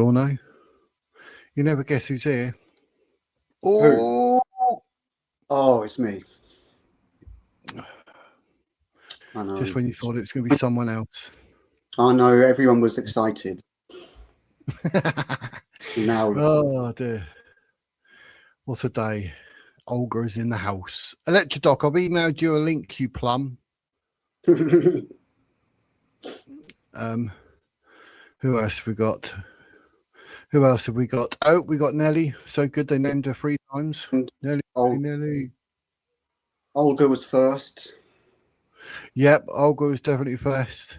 Oh no. You never guess who's here. Oh, it's me. I know. Just when you thought it was going to be someone else. I know, everyone was excited. Now, oh dear. What a day. Olga is in the house. Electrodoc, I've emailed you a link, you plum. Who else have we got? Who else have we got? Oh, we got Nelly. So good they named her 3 times. Nelly. Olga was first. Yep, Olga was definitely first.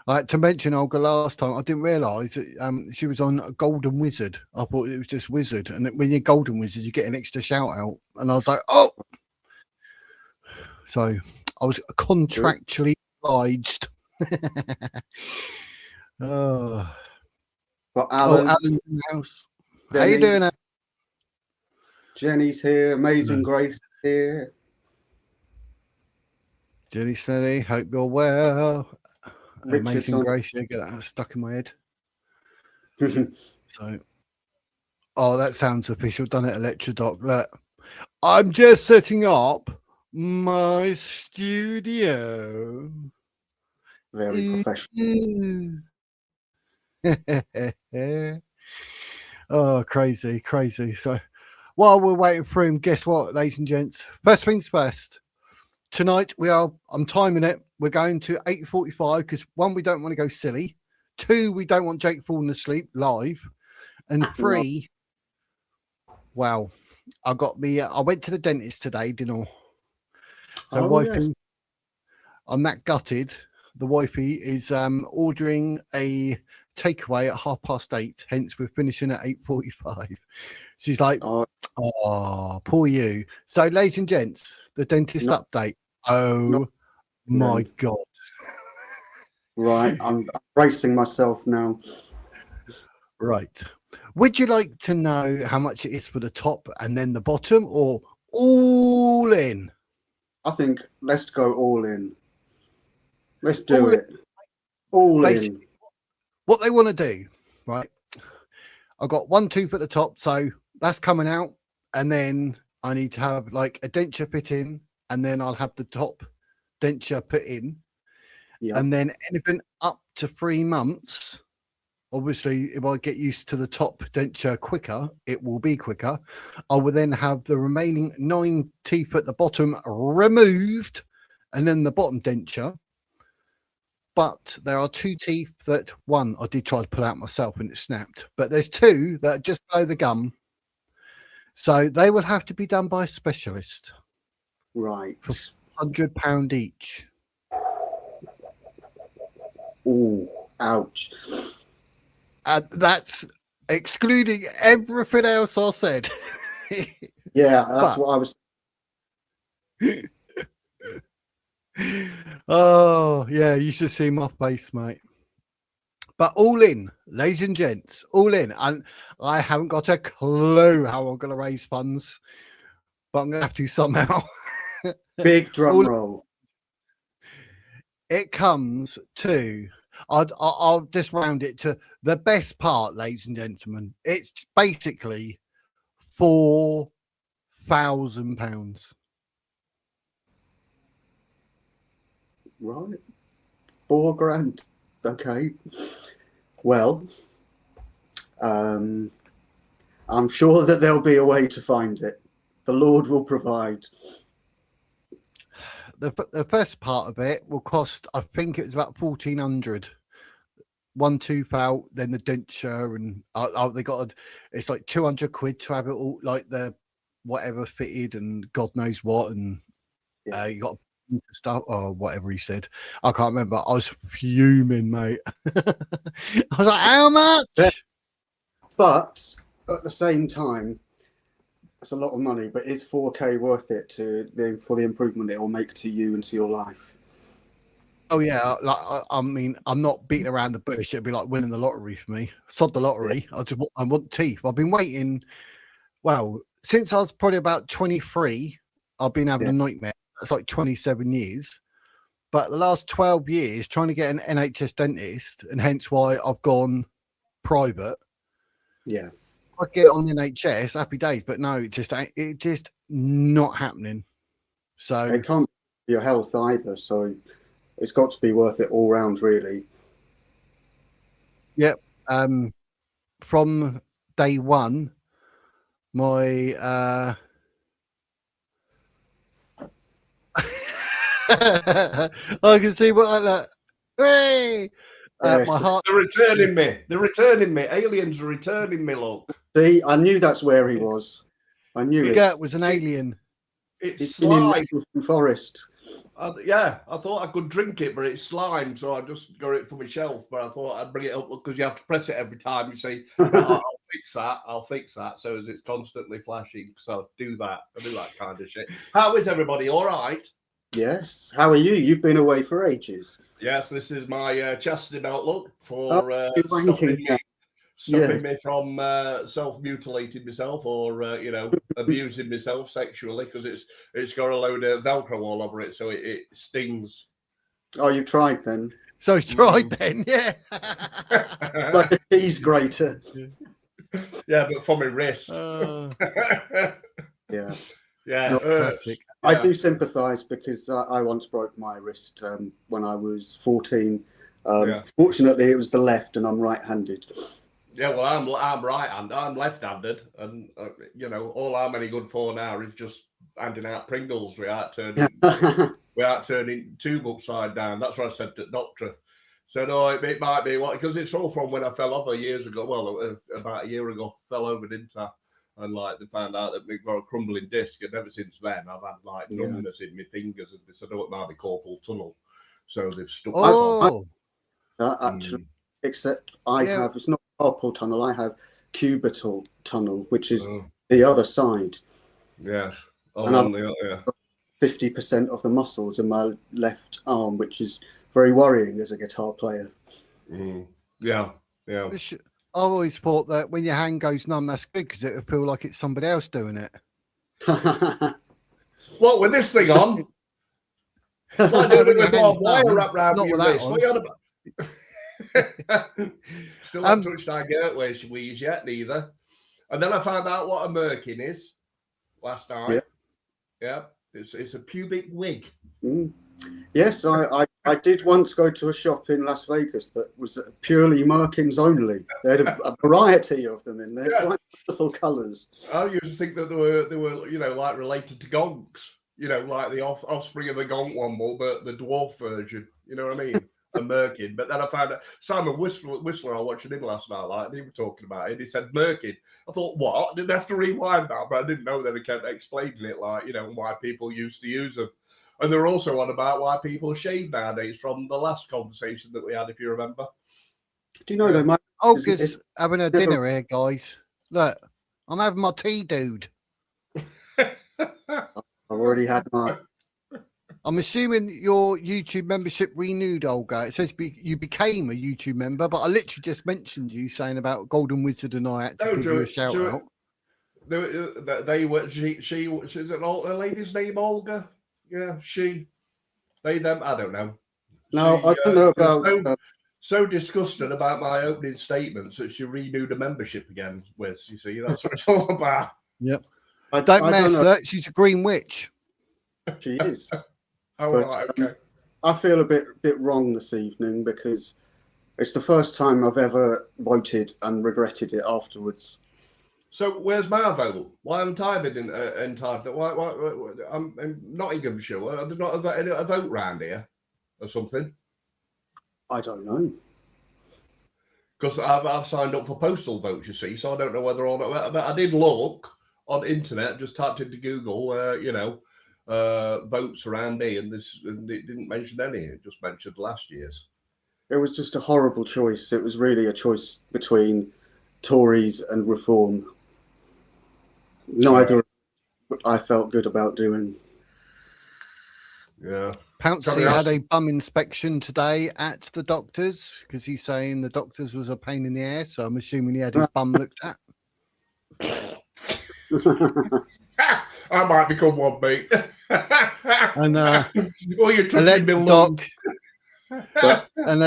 I had to mention Olga last time. I didn't realise that she was on a Golden Wizard. I thought it was just Wizard. And when you're Golden Wizard, you get an extra shout out. And I was like, oh! So I was contractually obliged. oh. Got Alan. Alan's in the house. Jenny. How you doing, Alan? Jenny's here. Amazing Grace here. Jenny Snelly, hope you're well. Amazing on. Grace, yeah, get that stuck in my head. So, that sounds official. Done it, Electrodoc. Look, I'm just setting up my studio. Very professional. Oh, crazy. So, while we're waiting for him, guess what, ladies and gents? First things first. Tonight I'm timing it. We're going to 8:45 because 1, we don't want to go silly. 2, we don't want Jake falling asleep live. And 3, wow, I went to the dentist today, didn't I? So wifey, yes. I'm that gutted. The wifey is ordering a takeaway at 8:30. Hence, we're finishing at 8:45. She's like, oh, poor you. So, ladies and gents, the dentist update. Oh my God. Right. I'm bracing myself now. Right. Would you like to know how much it is for the top and then the bottom, or all in? I think let's go all in. Let's do it. All in. What they want to do, right? I've got 1 tooth at the top, so that's coming out. And then I need to have like a denture put in, and then I'll have the top denture put in. Yep. And then anything up to 3 months, obviously, if I get used to the top denture quicker, it will be quicker. I will then have the remaining 9 teeth at the bottom removed, and then the bottom denture. But there are 2 teeth that, 1, I did try to pull out myself and it snapped. But there's 2 that are just below the gum. So they will have to be done by a specialist. Right. For £100 each. Oh, ouch. That's excluding everything else I said. Yeah, that's what I was. Oh, yeah, you should see my face, mate. But all in, ladies and gents, all in. And I haven't got a clue how I'm going to raise funds, but I'm going to have to somehow. Big drum roll. It comes to, I'll just round it to the best part, ladies and gentlemen. It's basically £4,000. Right. $4,000. Okay. Well, I'm sure that there'll be a way to find it. The Lord will provide. The first part of it will cost, I think it was about 1,400. 1 tooth out, then the denture, and they got it's like 200 quid to have it all, like the whatever fitted and God knows what, and you got stuff or whatever he said. I can't remember. I was fuming, mate. I was like, how much? But at the same time, it's a lot of money, but is 4K worth it for the improvement it will make to you and to your life? Oh yeah, like I mean, I'm not beating around the bush. It'd be like winning the lottery for me. Sod the lottery. Yeah. I want teeth. I've been waiting. Well, since I was probably about 23, I've been having a nightmare. It's like 27 years. But the last 12 years, trying to get an NHS dentist, and hence why I've gone private, Yeah. I get it on the NHS, happy days, but no, it just not happening. So It can't be your health either, so it's got to be worth it all round, really. yep. From day one, my I can see what I like. Hey! Yes. My heart. They're returning me. They're returning me. Aliens are returning me. Look. See, I knew that's where he was. I knew Big it. Ert was an alien. It's He's been in slime. Leftist Forest. Yeah, I thought I could drink it, but it's slime, so I just got it from my shelf. But I thought I'd bring it up because you have to press it every time. You say, I'll fix that. I'll fix that. So as it's constantly flashing. So do that. I do that kind of shit. How is everybody? All right? Yes. How are you? You've been away for ages. Yes, this is my chastity belt look for you're wanking now. stopping me from self-mutilating myself or abusing myself sexually, because it's got a load of Velcro all over it, so it stings. Oh, you've tried then. So it's tried then, yeah. Like a cheese grater. Yeah, but for my wrist. Yeah. Yeah, classic. I do sympathise because I once broke my wrist when I was 14. Fortunately, it was the left, and I'm right-handed. Yeah, well, I'm right-handed. I'm left-handed, and all I'm any good for now is just handing out Pringles. We aren't turning tube upside down. That's what I said to the doctor. So no, it might be because it's all from when I fell over years ago. Well, about a year ago, fell over, didn't I? And they found out that we've got a crumbling disc, and ever since then I've had numbness in my fingers, and they said, "Oh, it might be carpal tunnel." So they've stuck. Actually, except I have. It's not carpal tunnel. I have cubital tunnel, which is the other side. Yes. And I've 50% of the muscles in my left arm, which is very worrying as a guitar player. Yeah. I always thought that when your hand goes numb, that's good because it'll feel like it's somebody else doing it. What with this thing on? Like doing it with a wire wrapped around your wrist. What are you on about? Still haven't touched our gateways yet, neither. And then I found out what a merkin is last night. Yeah. It's a pubic wig. Yes, I did once go to a shop in Las Vegas that was purely merkins only. They had a variety of them in there, quite wonderful colours. I used to think that they were like related to gonks, like the offspring of the gonk womble, but the dwarf version. You know what I mean? A merkin. But then I found out Simon Whistler. I watched him last night. And he was talking about it. He said merkin. I thought, what? I didn't have to rewind that, but I didn't know that he kept explaining it, why people used to use them. And they're also on about why people shave nowadays from the last conversation that we had, if you remember. Do you know they might? Olga's having a dinner here, guys. Look, I'm having my tea, dude. I've already had mine. I'm assuming your YouTube membership renewed, Olga. It says you became a YouTube member, but I literally just mentioned you saying about Golden Wizard and I had to give you a shout out. They were she's an old lady's name, Olga. Yeah, they, them, I don't know. No, I don't know about. So disgusted about my opening statements that she renewed a membership again with. You see, that's what it's all about. Yep. Don't mess her. She's a green witch. She is. Right, okay. I feel a bit wrong this evening because it's the first time I've ever voted and regretted it afterwards. So where's my vote? Why haven't I been entitled? Why I'm in Nottinghamshire. There's not a vote round here or something? I don't know. Because I've signed up for postal votes, you see, so I don't know whether or not. But I did look on internet, just typed into Google, votes around here, and it didn't mention any. It just mentioned last year's. It was just a horrible choice. It was really a choice between Tories and Reform. Neither I felt good about doing. Yeah. Pouncey had a bum inspection today at the doctor's because he's saying the doctor's was a pain in the ass. So I'm assuming he had his bum looked at. I might become one, mate. And you're touching me Doc. An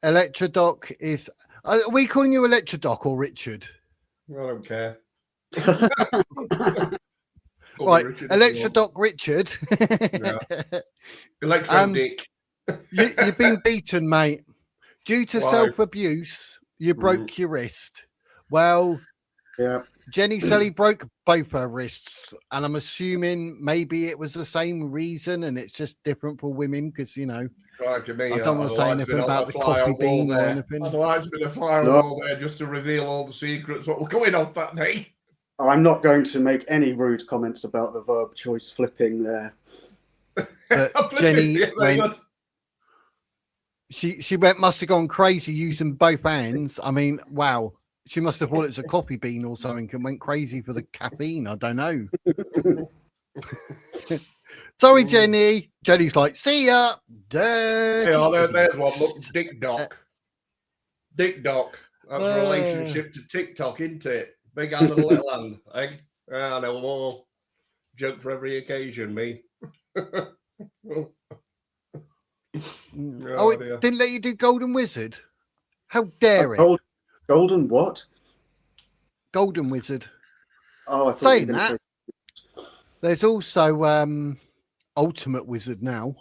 Electrodoc is. Are we calling you Electrodoc or Richard? don't care. Right, Richard, Electro Doc Richard. Yeah. Electro Dick. You've been beaten, mate. Due to Why? self-abuse, you broke your wrist. Well, Yeah. Jenny Sally broke both her wrists, and I'm assuming maybe it was the same reason, and it's just different for women because Right, to me, I don't want to say anything about the fly coffee on wall bean or there. anything. I'd like to be the fly on No. wall there just to reveal all the secrets what were going on that day. I'm not going to make any rude comments about the verb choice flipping there. But Jenny went. She must have gone crazy using both hands. I mean, wow. She must have thought it was a coffee bean or something and went crazy for the caffeine. I don't know. Sorry, Jenny. Jenny's like, see ya. Dirty. There's one. Look, Dick Doc. Dick Doc. That's a relationship to TikTok, isn't it? Big hand and little hand. Eh? I know more. Joke for every occasion, me. It didn't let you do Golden Wizard. How dare it? Golden what? Golden Wizard. Oh, I thought Saying that, there's also Ultimate Wizard now.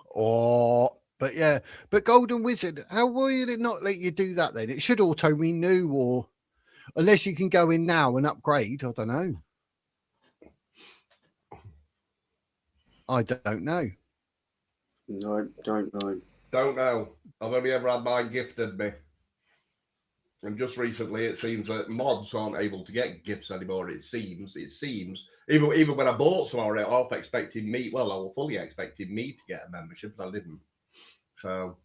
But Golden Wizard, how would it not let you do that then? It should auto renew, or unless you can go in now and upgrade. I don't know. I don't know. No, don't know. Don't know. I've only ever had mine gifted me. And just recently, it seems that mods aren't able to get gifts anymore. It seems. Even when I bought some, I was half expecting me. Well, I was fully expecting me to get a membership, but I didn't. So,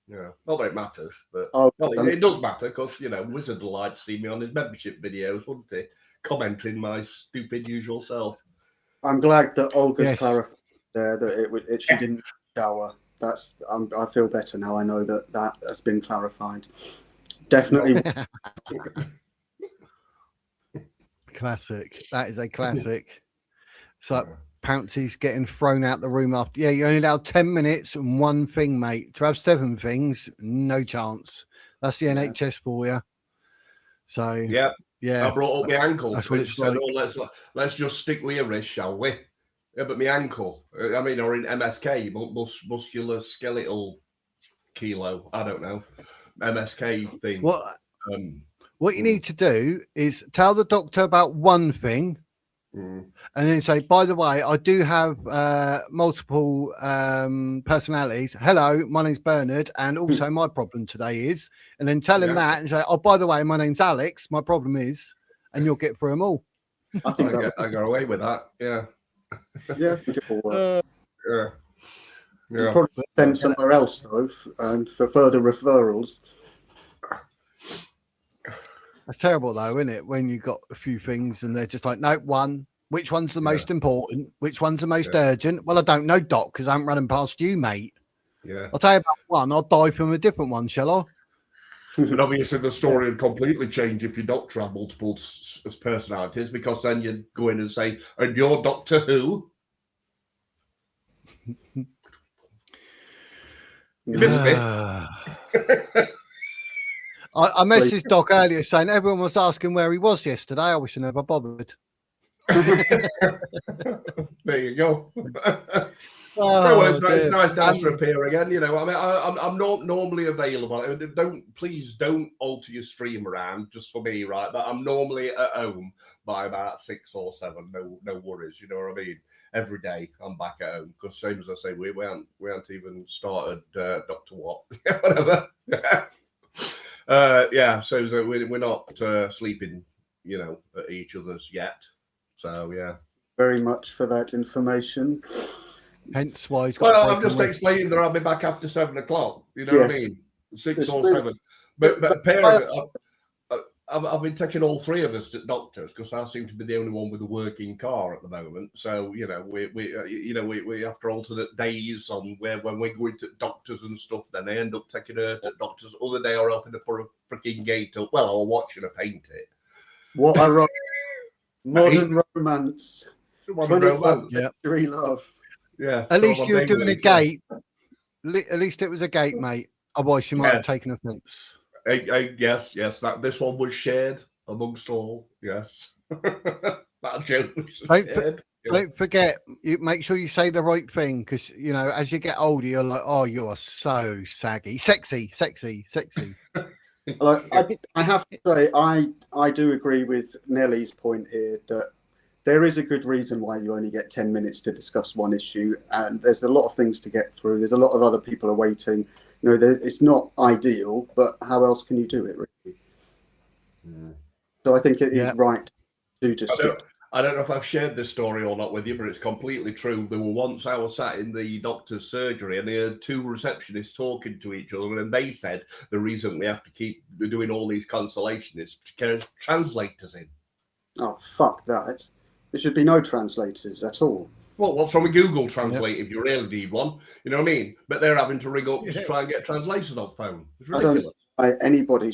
yeah, not that it matters, but it does matter because Wizard would like to see me on his membership videos, wouldn't he? Commenting my stupid usual self. I'm glad that Olga's clarified there that she didn't shower. I feel better now. I know that has been clarified. Definitely. Classic. That is a classic. So Pouncey's getting thrown out the room after. Yeah, you're only allowed 10 minutes and one thing, mate. To have 7 things, no chance. That's the NHS for you. So yeah. I brought up my ankle. That's what it's like. Let's just stick with your wrist, shall we? Yeah, but my ankle. I mean, or in MSK, muscular skeletal kilo. I don't know. MSK thing. What you need to do is tell the doctor about one thing, and then say, by the way, I do have multiple personalities. Hello, my name's Bernard, and also my problem today is, and then tell him that and say, oh, by the way, my name's Alex. My problem is, and you'll get through them all. I think I go away with that. Yeah. Yeah, I think it will work. Yeah. You'll probably send somewhere else though, for further referrals. That's terrible though, isn't it? When you've got a few things and they're just like, no, one. Which one's the most important? Which one's the most urgent? Well, I don't know, Doc, because I haven't run them past you, mate. Yeah. I'll tell you about one. I'll die from a different one, shall I? And obviously the story would completely change if your doctor had multiple personalities, because then you'd go in and say, and your Doctor Who? You missed me. I messaged Doc earlier saying everyone was asking where he was yesterday. I wish I never bothered. There you go. It's nice to answer up here again. I mean, I'm not normally available. Please don't alter your stream around just for me, right? But I'm normally at home by about 6 or 7. No worries. You know what I mean? Every day I'm back at home because, same as I say, we haven't even started Dr. Watt, whatever. So we're not sleeping, at each other's yet. So yeah. Very much for that information. Hence why he's got. Well, I'm just explaining that I'll be back after 7 o'clock. You know what I mean? 6 or 7. But apparently, I've been taking all 3 of us to doctors because I seem to be the only one with a working car at the moment. So we have to alternate days on when we're going to doctors and stuff. Then I end up taking her to doctors. Other day, or helping to put a freaking gate up. Well, or watching her paint it. What a modern romance. Modern romance. Yeah. Love. Yeah. At least you're doing a gate. At least it was a gate, mate. Otherwise, she might have taken offence. Yes. This one was shared. amongst all. Yes. That joke was Don't, shared. Yeah. don't forget, you make sure you say the right thing, because you know, as you get older, you're like, oh, you are so saggy, sexy. Well, I have to say, I do agree with Nellie's point here that there is a good reason why you only get 10 minutes to discuss one issue, and there's a lot of things to get through. There's a lot of other people are waiting. You know, it's not ideal, but how else can you do it, really? Mm. So I think it is Yeah. right to just stick. I don't know if I've shared this story or not with you, but it's completely true. There were once I was sat in the doctor's surgery and they had two receptionists talking to each other, and they said the reason we have to keep doing all these consultations is to get translators in. Oh, fuck that. There should be no translators at all. Well, what's wrong with Google Translate if you really need one? You know what I mean? But they're having to ring up to try and get translators on phone. It's ridiculous. Anybody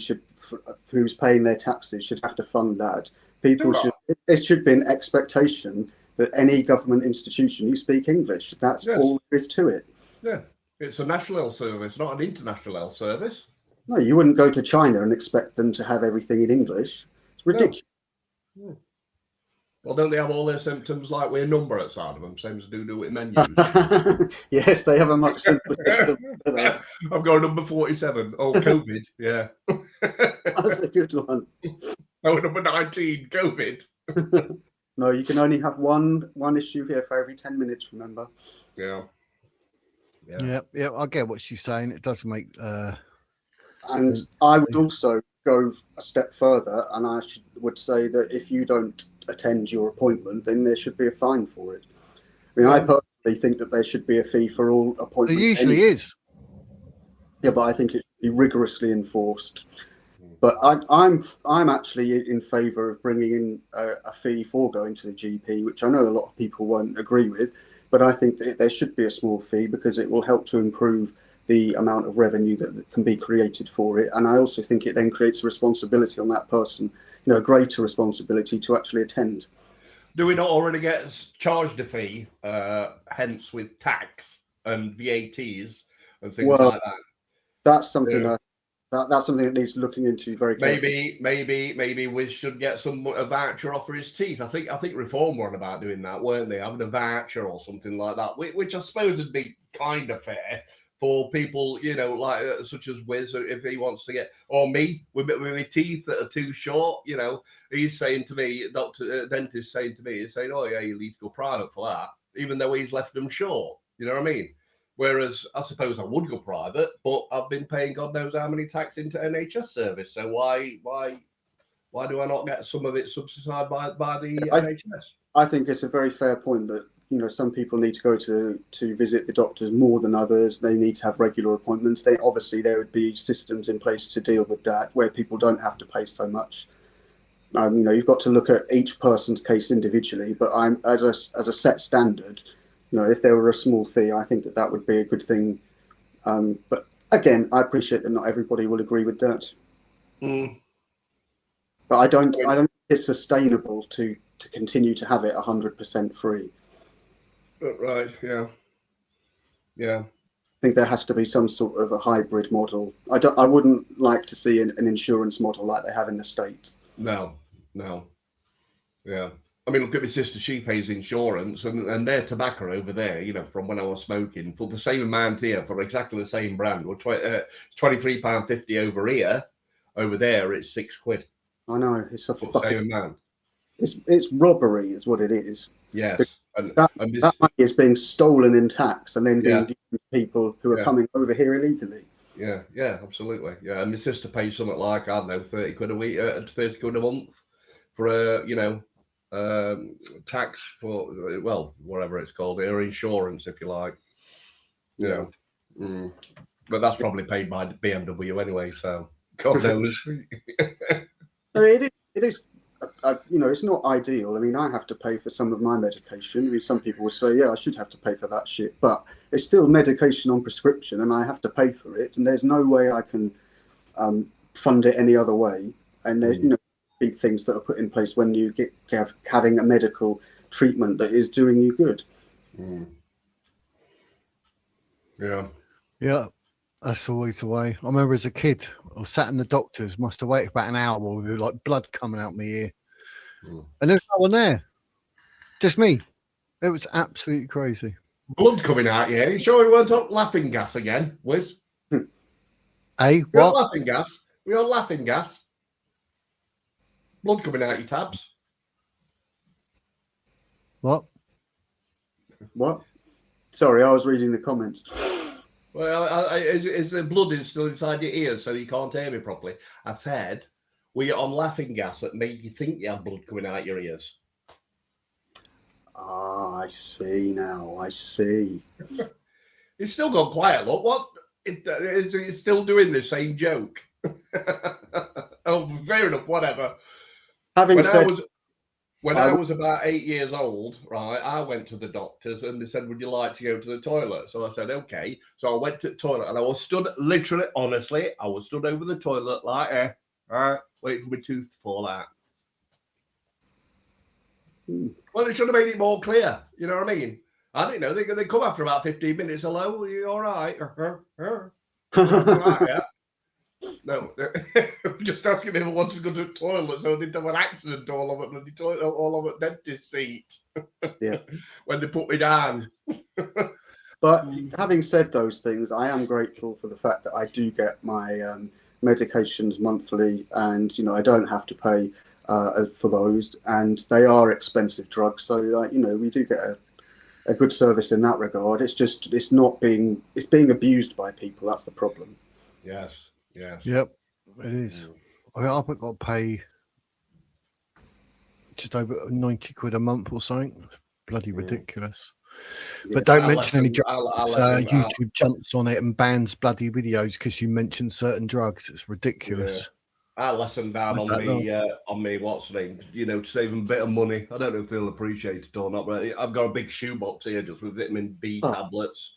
who's paying their taxes should have to fund that. People should. There should be an expectation that any government institution you speak English. That's all there is to it. Yeah, it's a national health service, not an international health service. No, you wouldn't go to China and expect them to have everything in English. It's ridiculous. No. Well, don't they have all their symptoms like with a number outside of them, same as do with menus? Yes, they have a much simpler system. I've got a number 47. Oh, COVID. Yeah. That's a good one. Oh, number 19, COVID. No, you can only have one issue here for every 10 minutes, remember? Yeah. Yeah. I get what she's saying. It does make. And I would also go a step further, and I would say that if you don't attend your appointment, then there should be a fine for it. I mean, I personally think that there should be a fee for all appointments. There usually is. Yeah, but I think it should be rigorously enforced. But I'm actually in favour of bringing in a fee for going to the GP, which I know a lot of people won't agree with. But I think that there should be a small fee because it will help to improve the amount of revenue that can be created for it. And I also think it then creates a responsibility on that person, you know, a greater responsibility to actually attend. Do we not already get charged a fee, hence with tax and VATs and things like that? That's something that's something that needs looking into very carefully. Maybe we should get a voucher off for his teeth. I think Reform were about doing that, weren't they? Having a voucher or something like that, which I suppose would be kind of fair for people, you know, like such as Wiz, if he wants to get, or me with my teeth that are too short, you know, he's saying to me, dentist saying to me, he's saying, oh yeah, you need to go private for that, even though he's left them short. You know what I mean? Whereas I suppose I would go private, but I've been paying God knows how many tax into NHS service. So why do I not get some of it subsidised by the NHS? I think it's a very fair point that, you know, some people need to go to visit the doctors more than others. They need to have regular appointments. Obviously there would be systems in place to deal with that where people don't have to pay so much. You know, you've got to look at each person's case individually, but as a set standard, you know, if there were a small fee, I think that would be a good thing. But again, I appreciate that not everybody will agree with that. But I don't think it's sustainable to continue to have it 100% free. Right. Yeah. I think there has to be some sort of a hybrid model. I wouldn't like to see an insurance model like they have in the States. No. Yeah. I mean, look at my sister. She pays insurance, and their tobacco over there, you know, from when I was smoking, for the same amount here, for exactly the same brand, or £23.50 over here. Over there, it's £6. I know, it's a fucking same amount. It's robbery, is what it is. Yes, that money is being stolen in tax and then being given to people who are coming over here illegally. Yeah, absolutely. Yeah, and my sister pays something like, I don't know, £30 a week, £30 a month for tax for, well, whatever it's called, or insurance, if you like. Yeah. But that's probably paid by BMW anyway, so God knows. It is, you know, it's not ideal. I mean, I have to pay for some of my medication. I mean, some people will say, yeah, I should have to pay for that shit, but it's still medication on prescription and I have to pay for it. And there's no way I can fund it any other way. And there's, you know, big things that are put in place when you having a medical treatment that is doing you good. Yeah. That's always the way. I remember as a kid, I was sat in the doctor's, must have waited about an hour with like blood coming out my ear. And there's no one there. Just me. It was absolutely crazy. Blood coming out, yeah. You sure we weren't on laughing gas again, Wiz? Hey, We on what? laughing gas? We on laughing gas? Blood coming out your tabs? What? What? Sorry, I was reading the comments. Well, is the blood still inside your ears so you can't hear me properly? I said, were you on laughing gas that made you think you had blood coming out your ears? Ah, I see now. I see. It's still gone quiet, look. What? It's still doing the same joke. Oh, fair enough, whatever. When I was about 8 years old, right, I went to the doctors and they said, would you like to go to the toilet? So I said, okay. So I went to the toilet and I was stood, literally, honestly, I was stood over the toilet like, right, waiting for my tooth to fall out. Well, it should have made it more clear. You know what I mean? I don't know. They come after about 15 minutes. Hello, are you all right? No, just asking me if I wanted to go to the toilet so I didn't have an accident all over the dentist seat. Yeah. When they put me down. But having said those things, I am grateful for the fact that I do get my medications monthly, and I don't have to pay for those, and they are expensive drugs. So we do get a good service in that regard. It's just it's being abused by people. That's the problem. Yes. Yes. Yep, it is. I've got to pay just over 90 quid a month or something. Bloody ridiculous. Yeah. But don't mention any drugs. YouTube jumps on it and bans bloody videos because you mention certain drugs. It's ridiculous. I lessened down on me what's the name, to save them a bit of money. I don't know if they'll appreciate it or not, but I've got a big shoebox here just with vitamin B tablets,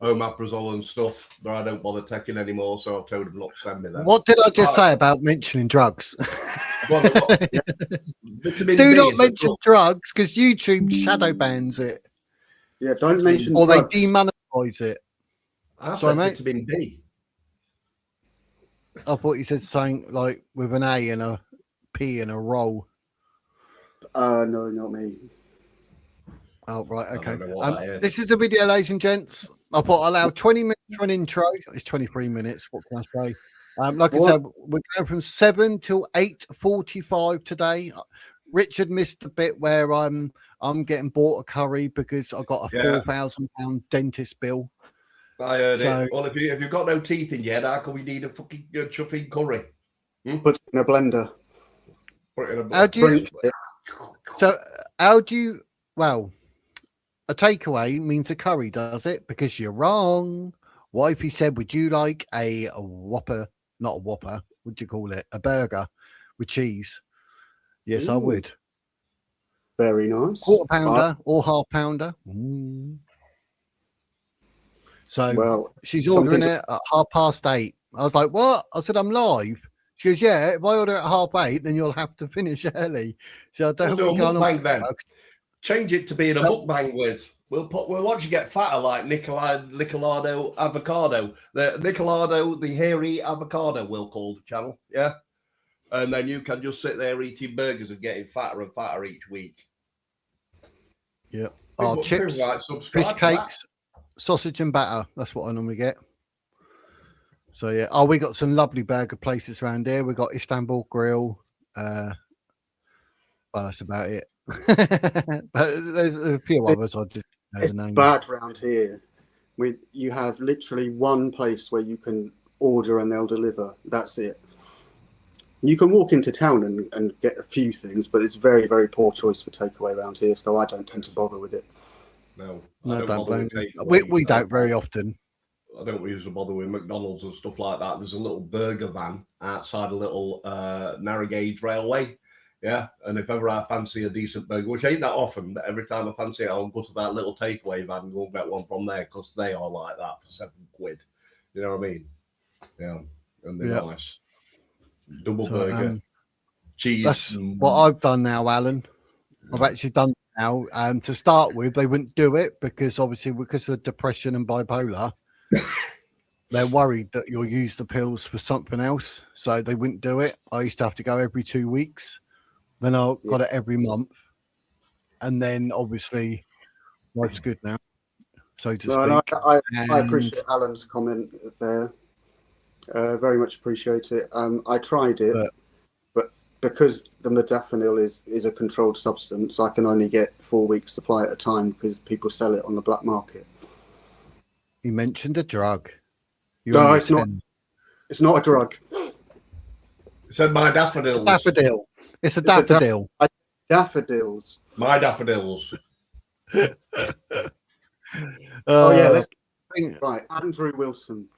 omeprazole and stuff that I don't bother taking anymore, so I've told them not to send me that. What did I just say about mentioning drugs? Do not mention drugs because YouTube shadow bans it. Yeah, don't mention or drugs. They demonetize it. Sorry, mate. Vitamin D. I thought you said something like with an A and a P and a roll. No, not me. Oh, right, okay. This is a video, ladies and gents. I thought I'd allow 20 minutes for an intro. It's 23 minutes. What can I say? Like I said, we're going from 7 till 8:45 today. Richard missed the bit where I'm getting bought a curry because I got a £4,000 dentist bill. I heard it. Well, if you've got no teeth in yet, how can we need a fucking chuffing curry? Put it in a blender. How do you? Well, a takeaway means a curry, does it? Because you're wrong. What if he said, would you like a Whopper? Not a Whopper. What do you call it? A burger with cheese. Yes, I would. Very nice. Quarter pounder or half pounder. So she's ordering it at 8:30. I was like, what? I said, I'm live. She goes, yeah, if I order at 8:30, then you'll have to finish early. So I don't we'll do a mukbang then. Change it to being a mukbang with. We'll watch you get fatter like Nicolado Avocado. The Nicolado, the hairy avocado, we'll call the channel. Yeah. And then you can just sit there eating burgers and getting fatter and fatter each week. Yeah. Chips, fish cakes, sausage and batter. That's what I normally get. So yeah. Oh, we got some lovely burger places around here. We got Istanbul Grill. Well, that's about it. But there's a few others. I just know the names. Bad around here. You have literally one place where you can order and they'll deliver. That's it. You can walk into town and get a few things, but it's very, very poor choice for takeaway around here, so I don't tend to bother with it. No, I don't blame you. We don't very often. I don't usually bother with McDonald's and stuff like that. There's a little burger van outside a little narrow gauge railway. Yeah, and if ever I fancy a decent burger, which ain't that often, but every time I fancy it, I'll go to that little takeaway van and go and get one from there because they are like that for £7. You know what I mean? Yeah, and they're nice. Double burger, cheese. That's what I've done now, Alan. I've actually done now. To start with, they wouldn't do it because obviously because of depression and bipolar, they're worried that you'll use the pills for something else, so they wouldn't do it. I used to have to go every 2 weeks, then I got it every month, and then obviously life's good now, so to speak. I appreciate Alan's comment there. Very much appreciate it. I tried it, but because the modafinil is a controlled substance, I can only get 4 weeks supply at a time because people sell it on the black market. You mentioned a drug. No, it's not. It's not a drug. It said my daffodils. It's a daffodil. It's a daffodil. Daffodils. My daffodils. Oh yeah, let's right. Andrew Wilson.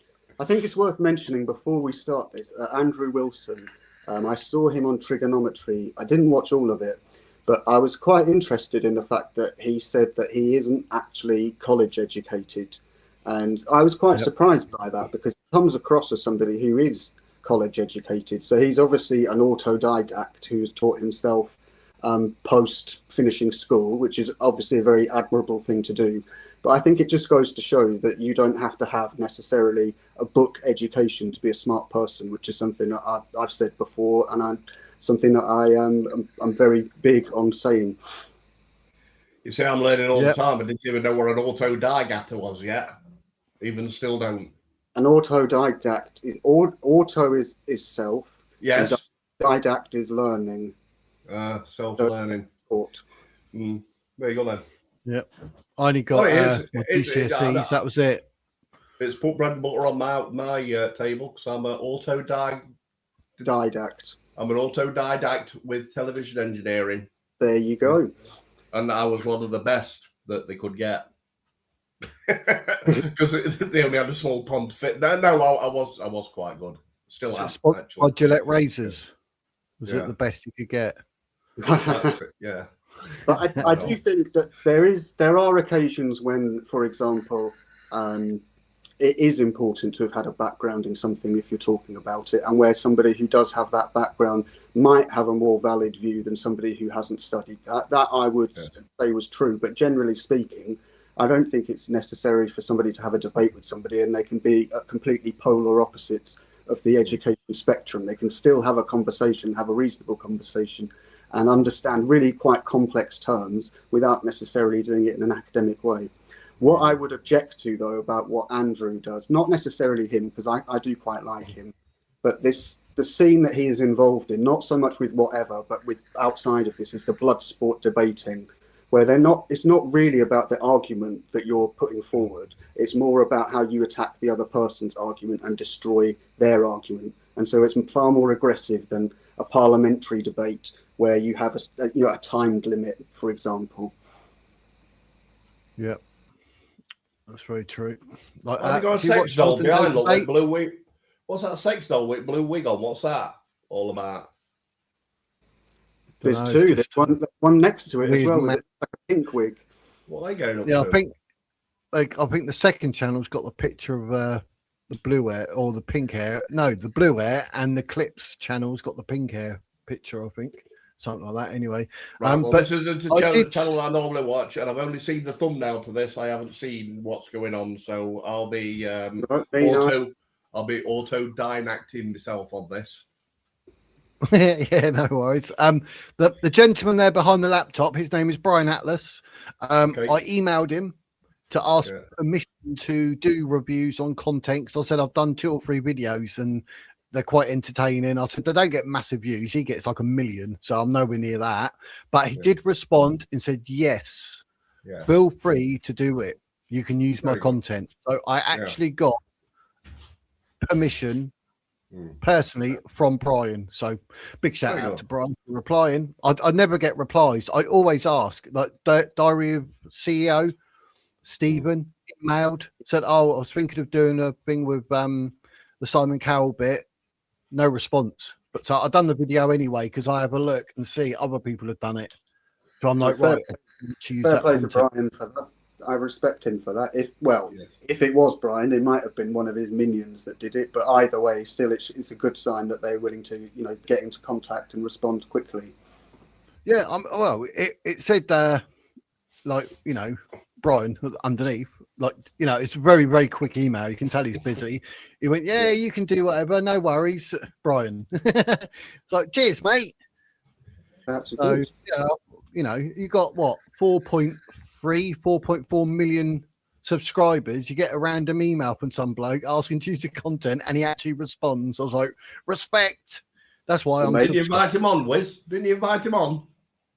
I think it's worth mentioning before we start this. Andrew Wilson. I saw him on Trigonometry. I didn't watch all of it, but I was quite interested in the fact that he said that he isn't actually college educated. And I was quite surprised by that because he comes across as somebody who is college educated. So he's obviously an autodidact who's taught himself post finishing school, which is obviously a very admirable thing to do. But I think it just goes to show that you don't have to have necessarily a book education to be a smart person, which is something that I've said before, and something that I'm very big on saying. You say I'm learning all the time. I didn't even know what an autodidact was yet. Even still don't. An autodidact is auto is self. Yes. Didact is learning. Self-learning. There you go then. Yep. I only got GCSEs. That was it. It's put bread and butter on my table because I'm an autodidact. I'm an autodidact with television engineering. There you go. And I was one of the best that they could get. Because they only had a small pond fit. No, I was quite good. Still am, actually. Gillette razors. Was it the best you could get? Yeah. But I do think that there are occasions when, for example, it is important to have had a background in something if you're talking about it, and where somebody who does have that background might have a more valid view than somebody who hasn't studied that. That I would say was true, but generally speaking, I don't think it's necessary for somebody to have a debate with somebody and they can be at completely polar opposites of the education spectrum. They can still have a conversation, have a reasonable conversation, and understand really quite complex terms without necessarily doing it in an academic way. What I would object to, though, about what Andrew does, not necessarily him, because I do quite like him, but the scene that he is involved in, not so much with whatever, but with outside of this, is the blood sport debating, where it's not really about the argument that you're putting forward. It's more about how you attack the other person's argument and destroy their argument. And so it's far more aggressive than a parliamentary debate where you have a timed limit, for example. Yeah, that's very true. Like, you got a sex doll behind with blue wig. What's that sex doll with blue wig on? What's that all about? There's two. There's one next to it as well, with like a pink wig. What are they going up to? I think the second channel's got the picture of the blue hair or the pink hair. No, the blue hair, and the Clips channel's got the pink hair picture. I think something like that. Anyway, right, well, but this isn't a channel I normally watch, and I've only seen the thumbnail to this. I haven't seen what's going on, so I'll be autodidacting myself on this. Yeah, no worries. The gentleman there behind the laptop, his name is Brian Atlas. I emailed him to ask permission to do reviews on content, because I said I've done 2 or 3 videos and they're quite entertaining. I said they don't get massive views. He gets like 1 million, so I'm nowhere near that. But he did respond and said, yes, feel free to do it. You can use my content. So I actually got permission personally from Brian, so big shout out to Brian for replying. I never get replies. I always ask, like Diary of CEO Stephen emailed, said, I was thinking of doing a thing with the Simon Cowell bit. No response, but so I've done the video anyway because I have a look and see other people have done it, so I'm like, right, to use fair that play to Brian for that. I respect him for that. If it was Brian, it might have been one of his minions that did it. But either way, still, it's a good sign that they're willing to, get into contact and respond quickly. Yeah, well, it said like, you know, Brian underneath, like, you know, it's a very, very quick email. You can tell he's busy. He went, yeah, you can do whatever. No worries, Brian. It's like, cheers, mate. That's So, good. yeah, you know, you got what, 4.4 million subscribers. You get a random email from some bloke asking to use the content, and he actually responds. I was like, respect. That's why I'm Didn't you invite him on, Wiz? Didn't you invite him on?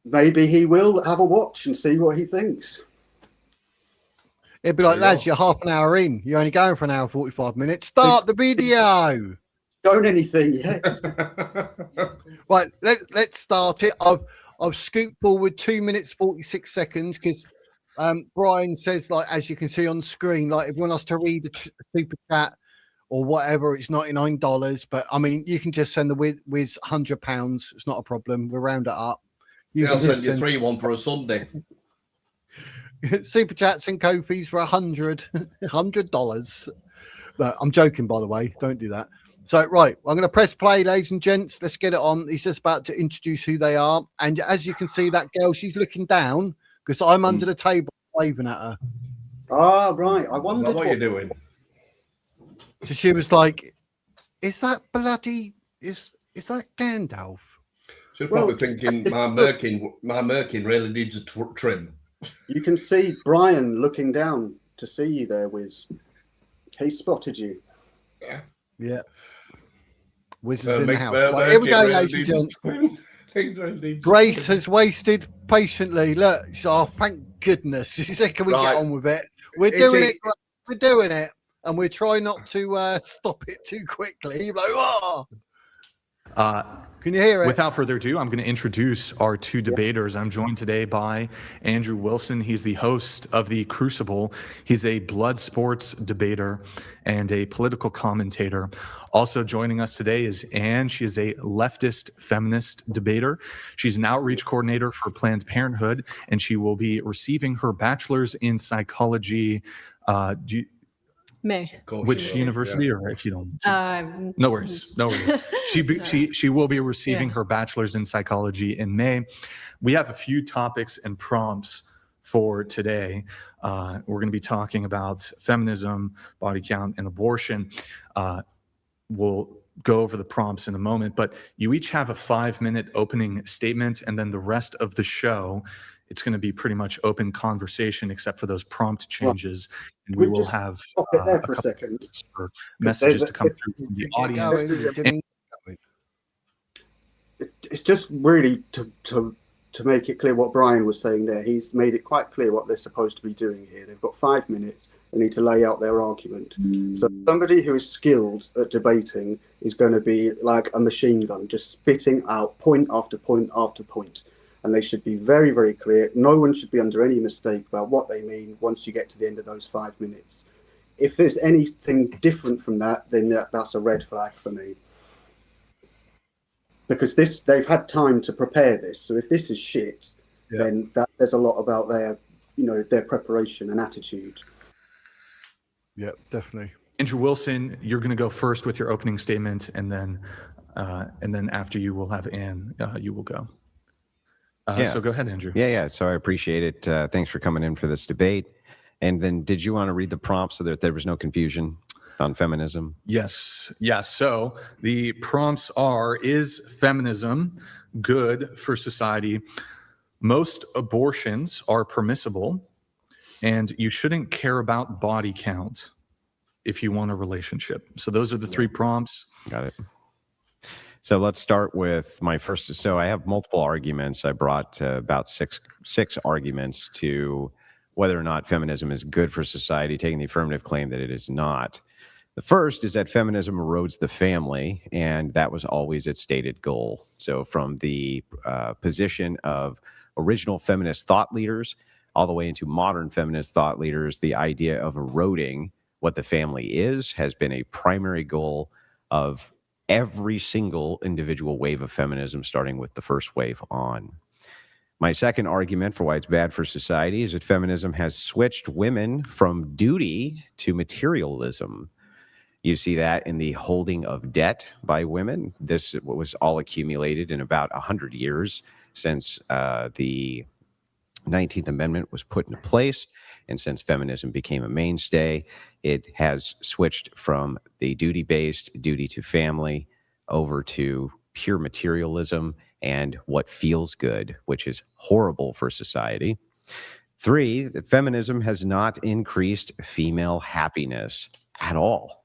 Maybe he will have a watch and see what he thinks. It'd be like, lads, you're half an hour in. You're only going for an hour 45 minutes. Start the video. Don't anything yet. Right, let's start it. I've scooped forward 2 minutes 46 seconds because Brian says, like, as you can see on screen, like, if you want us to read a super chat or whatever, it's $99. But I mean, you can just send the Wiz £100. It's not a problem. We'll round it up. I'll send you 3 1 for a Sunday. Super chats and Ko-fis for $100. No, I'm joking, by the way. Don't do that. So, right, I'm going to press play, ladies and gents. Let's get it on. He's just about to introduce who they are. And as you can see, that girl, she's looking down because I'm under the table waving at her. Ah, right. I wondered What you're doing. So she was like, is that bloody, is that Gandalf? She's probably thinking my merkin really needs a trim. You can see Brian looking down to see you there, Wiz. He spotted you. Yeah. Wiz is in the house. Right, here we go, ladies and gents. Grace has waited patiently. Look, oh, thank goodness. She said, can we get on with it? We're doing it. We're doing it. And we're trying not to stop it too quickly. You're like, oh. Can you hear it? Without further ado, I'm going to introduce our 2 debaters. I'm joined today by Andrew Wilson. He's the host of The Crucible. He's a blood sports debater and a political commentator. Also joining us today is Anne. She is a leftist feminist debater. She's an outreach coordinator for Planned Parenthood, and she will be receiving her bachelor's in psychology. May. Which university, or if you don't? No worries. She will be receiving her bachelor's in psychology in May. We have a few topics and prompts for today. We're going to be talking about feminism, body count, and abortion. We'll go over the prompts in a moment, but you each have a 5-minute opening statement, and then the rest of the show, it's going to be pretty much open conversation except for those prompt changes. And we will have stop it there for a second. For messages to come through from the audience. It's just really to make it clear what Brian was saying there. He's made it quite clear what they're supposed to be doing here. They've got 5 minutes. They need to lay out their argument. So somebody who is skilled at debating is going to be like a machine gun, just spitting out point after point after point. And they should be very, very clear. No one should be under any mistake about what they mean once you get to the end of those 5 minutes. If there's anything different from that, then that's a red flag for me. Because they've had time to prepare this. So if this is shit, then there's a lot about their preparation and attitude. Yeah, definitely. Andrew Wilson, you're going to go first with your opening statement, and then after you, we'll have Anne. You will go. So go ahead, Andrew. Yeah. So I appreciate it. Thanks for coming in for this debate. And then did you want to read the prompts so that there was no confusion on feminism? Yes. So the prompts are: is feminism good for society? Most abortions are permissible, and you shouldn't care about body count if you want a relationship. So those are the 3 prompts. Got it. So let's start with my first. So I have multiple arguments. I brought about six arguments to whether or not feminism is good for society, taking the affirmative claim that it is not. The first is that feminism erodes the family, and that was always its stated goal. So from the position of original feminist thought leaders all the way into modern feminist thought leaders, the idea of eroding what the family is has been a primary goal of every single individual wave of feminism, starting with the first wave on. My second argument for why it's bad for society is that feminism has switched women from duty to materialism. You see that in the holding of debt by women. This was all accumulated in about 100 years since the 19th Amendment was put into place, and since feminism became a mainstay, it has switched from the duty-based duty to family over to pure materialism and what feels good, which is horrible for society. 3, that feminism has not increased female happiness at all.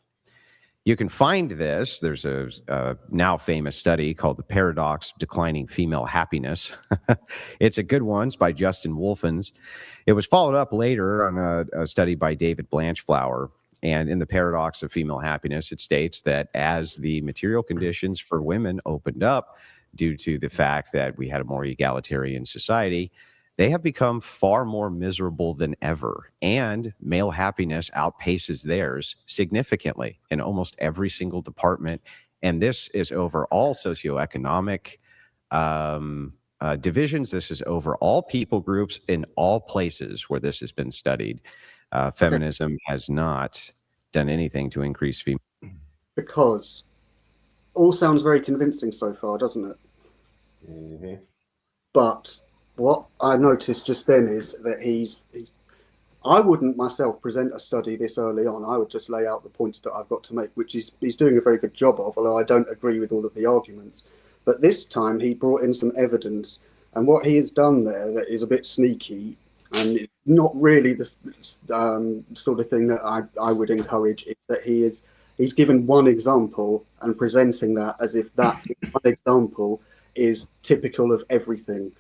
You can find this. There's a now famous study called The Paradox of Declining Female Happiness. It's a good one. It's by Justin Wolfens. It was followed up later on a study by David Blanchflower. And in The Paradox of Female Happiness, it states that as the material conditions for women opened up due to the fact that we had a more egalitarian society, they have become far more miserable than ever, and male happiness outpaces theirs significantly in almost every single department. And this is over all socioeconomic divisions. This is over all people groups in all places where this has been studied. Feminism has not done anything to increase female. Because all sounds very convincing so far, doesn't it? Mm-hmm. But what I noticed just then is that he's I wouldn't myself present a study this early on. I would just lay out the points that I've got to make, which he's doing a very good job of, although I don't agree with all of the arguments. But this time he brought in some evidence, and what he has done there that is a bit sneaky and it's not really the sort of thing that I would encourage, is that he's given one example and presenting that as if that one example is typical of everything.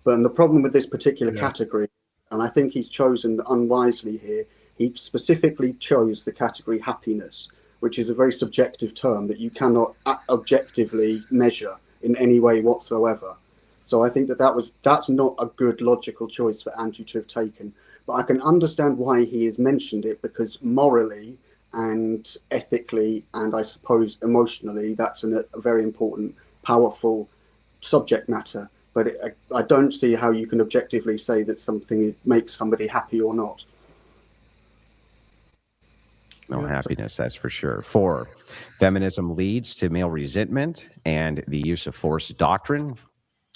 But the problem with this particular category, and I think he's chosen unwisely here, he specifically chose the category happiness, which is a very subjective term that you cannot objectively measure in any way whatsoever. So I think that's not a good logical choice for Andrew to have taken. But I can understand why he has mentioned it, because morally and ethically and I suppose emotionally, that's a very important, powerful subject matter. But I don't see how you can objectively say that something makes somebody happy or not. No happiness, that's for sure. 4, feminism leads to male resentment and the use of force doctrine.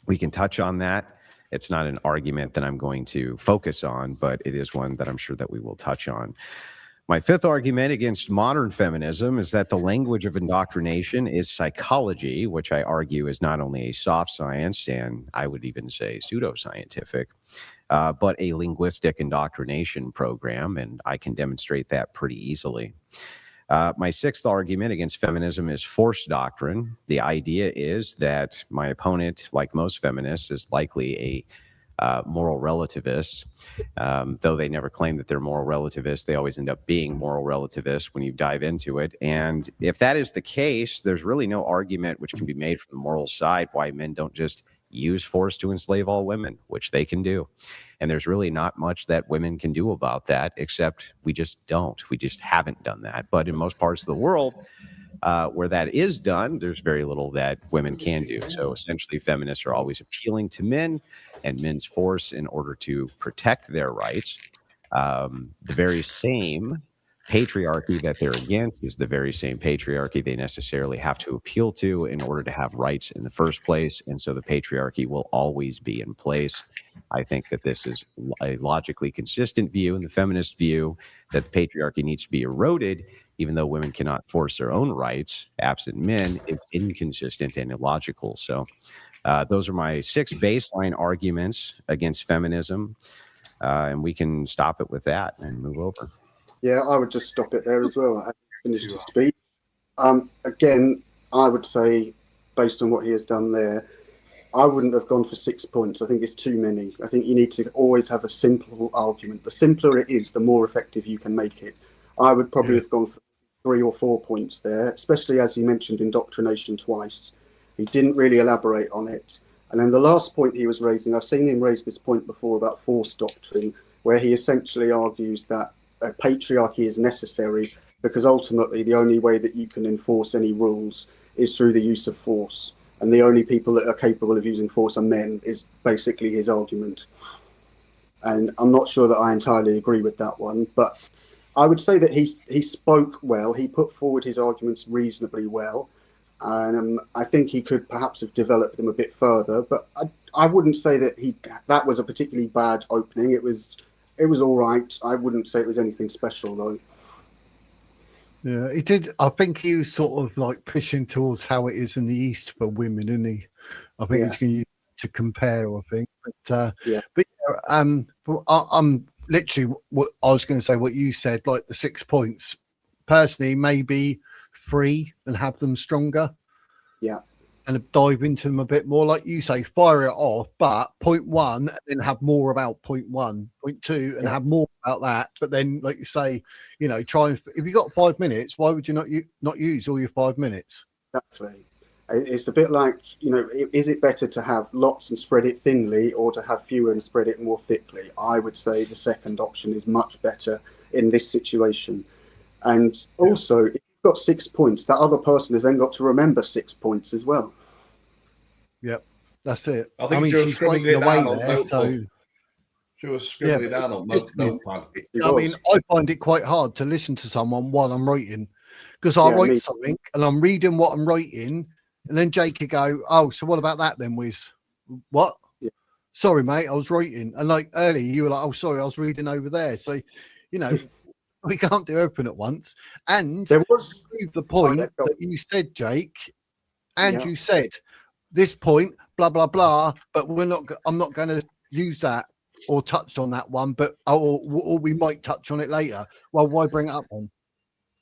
We can touch on that. It's not an argument that I'm going to focus on, but it is one that I'm sure that we will touch on. My 5th argument against modern feminism is that the language of indoctrination is psychology, which I argue is not only a soft science, and I would even say pseudoscientific, but a linguistic indoctrination program, and I can demonstrate that pretty easily. My 6th argument against feminism is force doctrine. The idea is that my opponent, like most feminists, is likely a moral relativists. Though they never claim that they're moral relativists, they always end up being moral relativists when you dive into it. And if that is the case, there's really no argument which can be made from the moral side why men don't just use force to enslave all women, which they can do. And there's really not much that women can do about that, except we just don't. We just haven't done that. But in most parts of the world, where that is done, there's very little that women can do. So essentially, feminists are always appealing to men and men's force in order to protect their rights. The very same patriarchy that they're against is the very same patriarchy they necessarily have to appeal to in order to have rights in the first place. And so the patriarchy will always be in place. I think that this is a logically consistent view, and the feminist view that the patriarchy needs to be eroded, even though women cannot force their own rights, absent men, is inconsistent and illogical. So those are my 6 baseline arguments against feminism, and we can stop it with that and move over. Yeah, I would just stop it there as well. I finished to speak. Again, I would say, based on what he has done there, I wouldn't have gone for 6 points. I think it's too many. I think you need to always have a simple argument. The simpler it is, the more effective you can make it. I would probably have gone for 3 or 4 points there, especially as he mentioned indoctrination twice. He didn't really elaborate on it. And then the last point he was raising, I've seen him raise this point before about force doctrine, where he essentially argues that patriarchy is necessary because ultimately the only way that you can enforce any rules is through the use of force. And the only people that are capable of using force are men, is basically his argument. And I'm not sure that I entirely agree with that one, but I would say that he spoke well. He put forward his arguments reasonably well. And I think he could perhaps have developed them a bit further. But I wouldn't say that was a particularly bad opening. It was all right. I wouldn't say it was anything special though. Yeah, he did. I think he was sort of like pushing towards how it is in the East for women, isn't he? I think he's going to use it to compare. I think, but I'm literally what I was going to say. What you said, like the 6 points. Personally, maybe 3 and have them stronger. Yeah. And dive into them a bit more, like you say, fire it off, but point 1 and then have more about point 1, point 2 and have more about that. But then, like you say, you know, try and if you got 5 minutes, why would you not use all your 5 minutes? Exactly. It's a bit like, you know, is it better to have lots and spread it thinly or to have fewer and spread it more thickly? I would say the second option is much better in this situation. And also, if you've got 6 points, that other person has then got to remember 6 points as well. Yep, that's it. I mean, she's writing away there, so she was scribbling down on notepad. I mean, I find it quite hard to listen to someone while I'm writing, because I write something and I'm reading what I'm writing, and then Jake could go, "Oh, so what about that then, Wiz? What? Yeah. Sorry, mate, I was writing." And like earlier, you were like, "Oh, sorry, I was reading over there." So, you know, we can't do everything at once. And there was the point that you said, Jake, and you said this point, blah blah blah, but I'm not going to use that or touch on that one, but or we might touch on it later. Well, why bring it up then?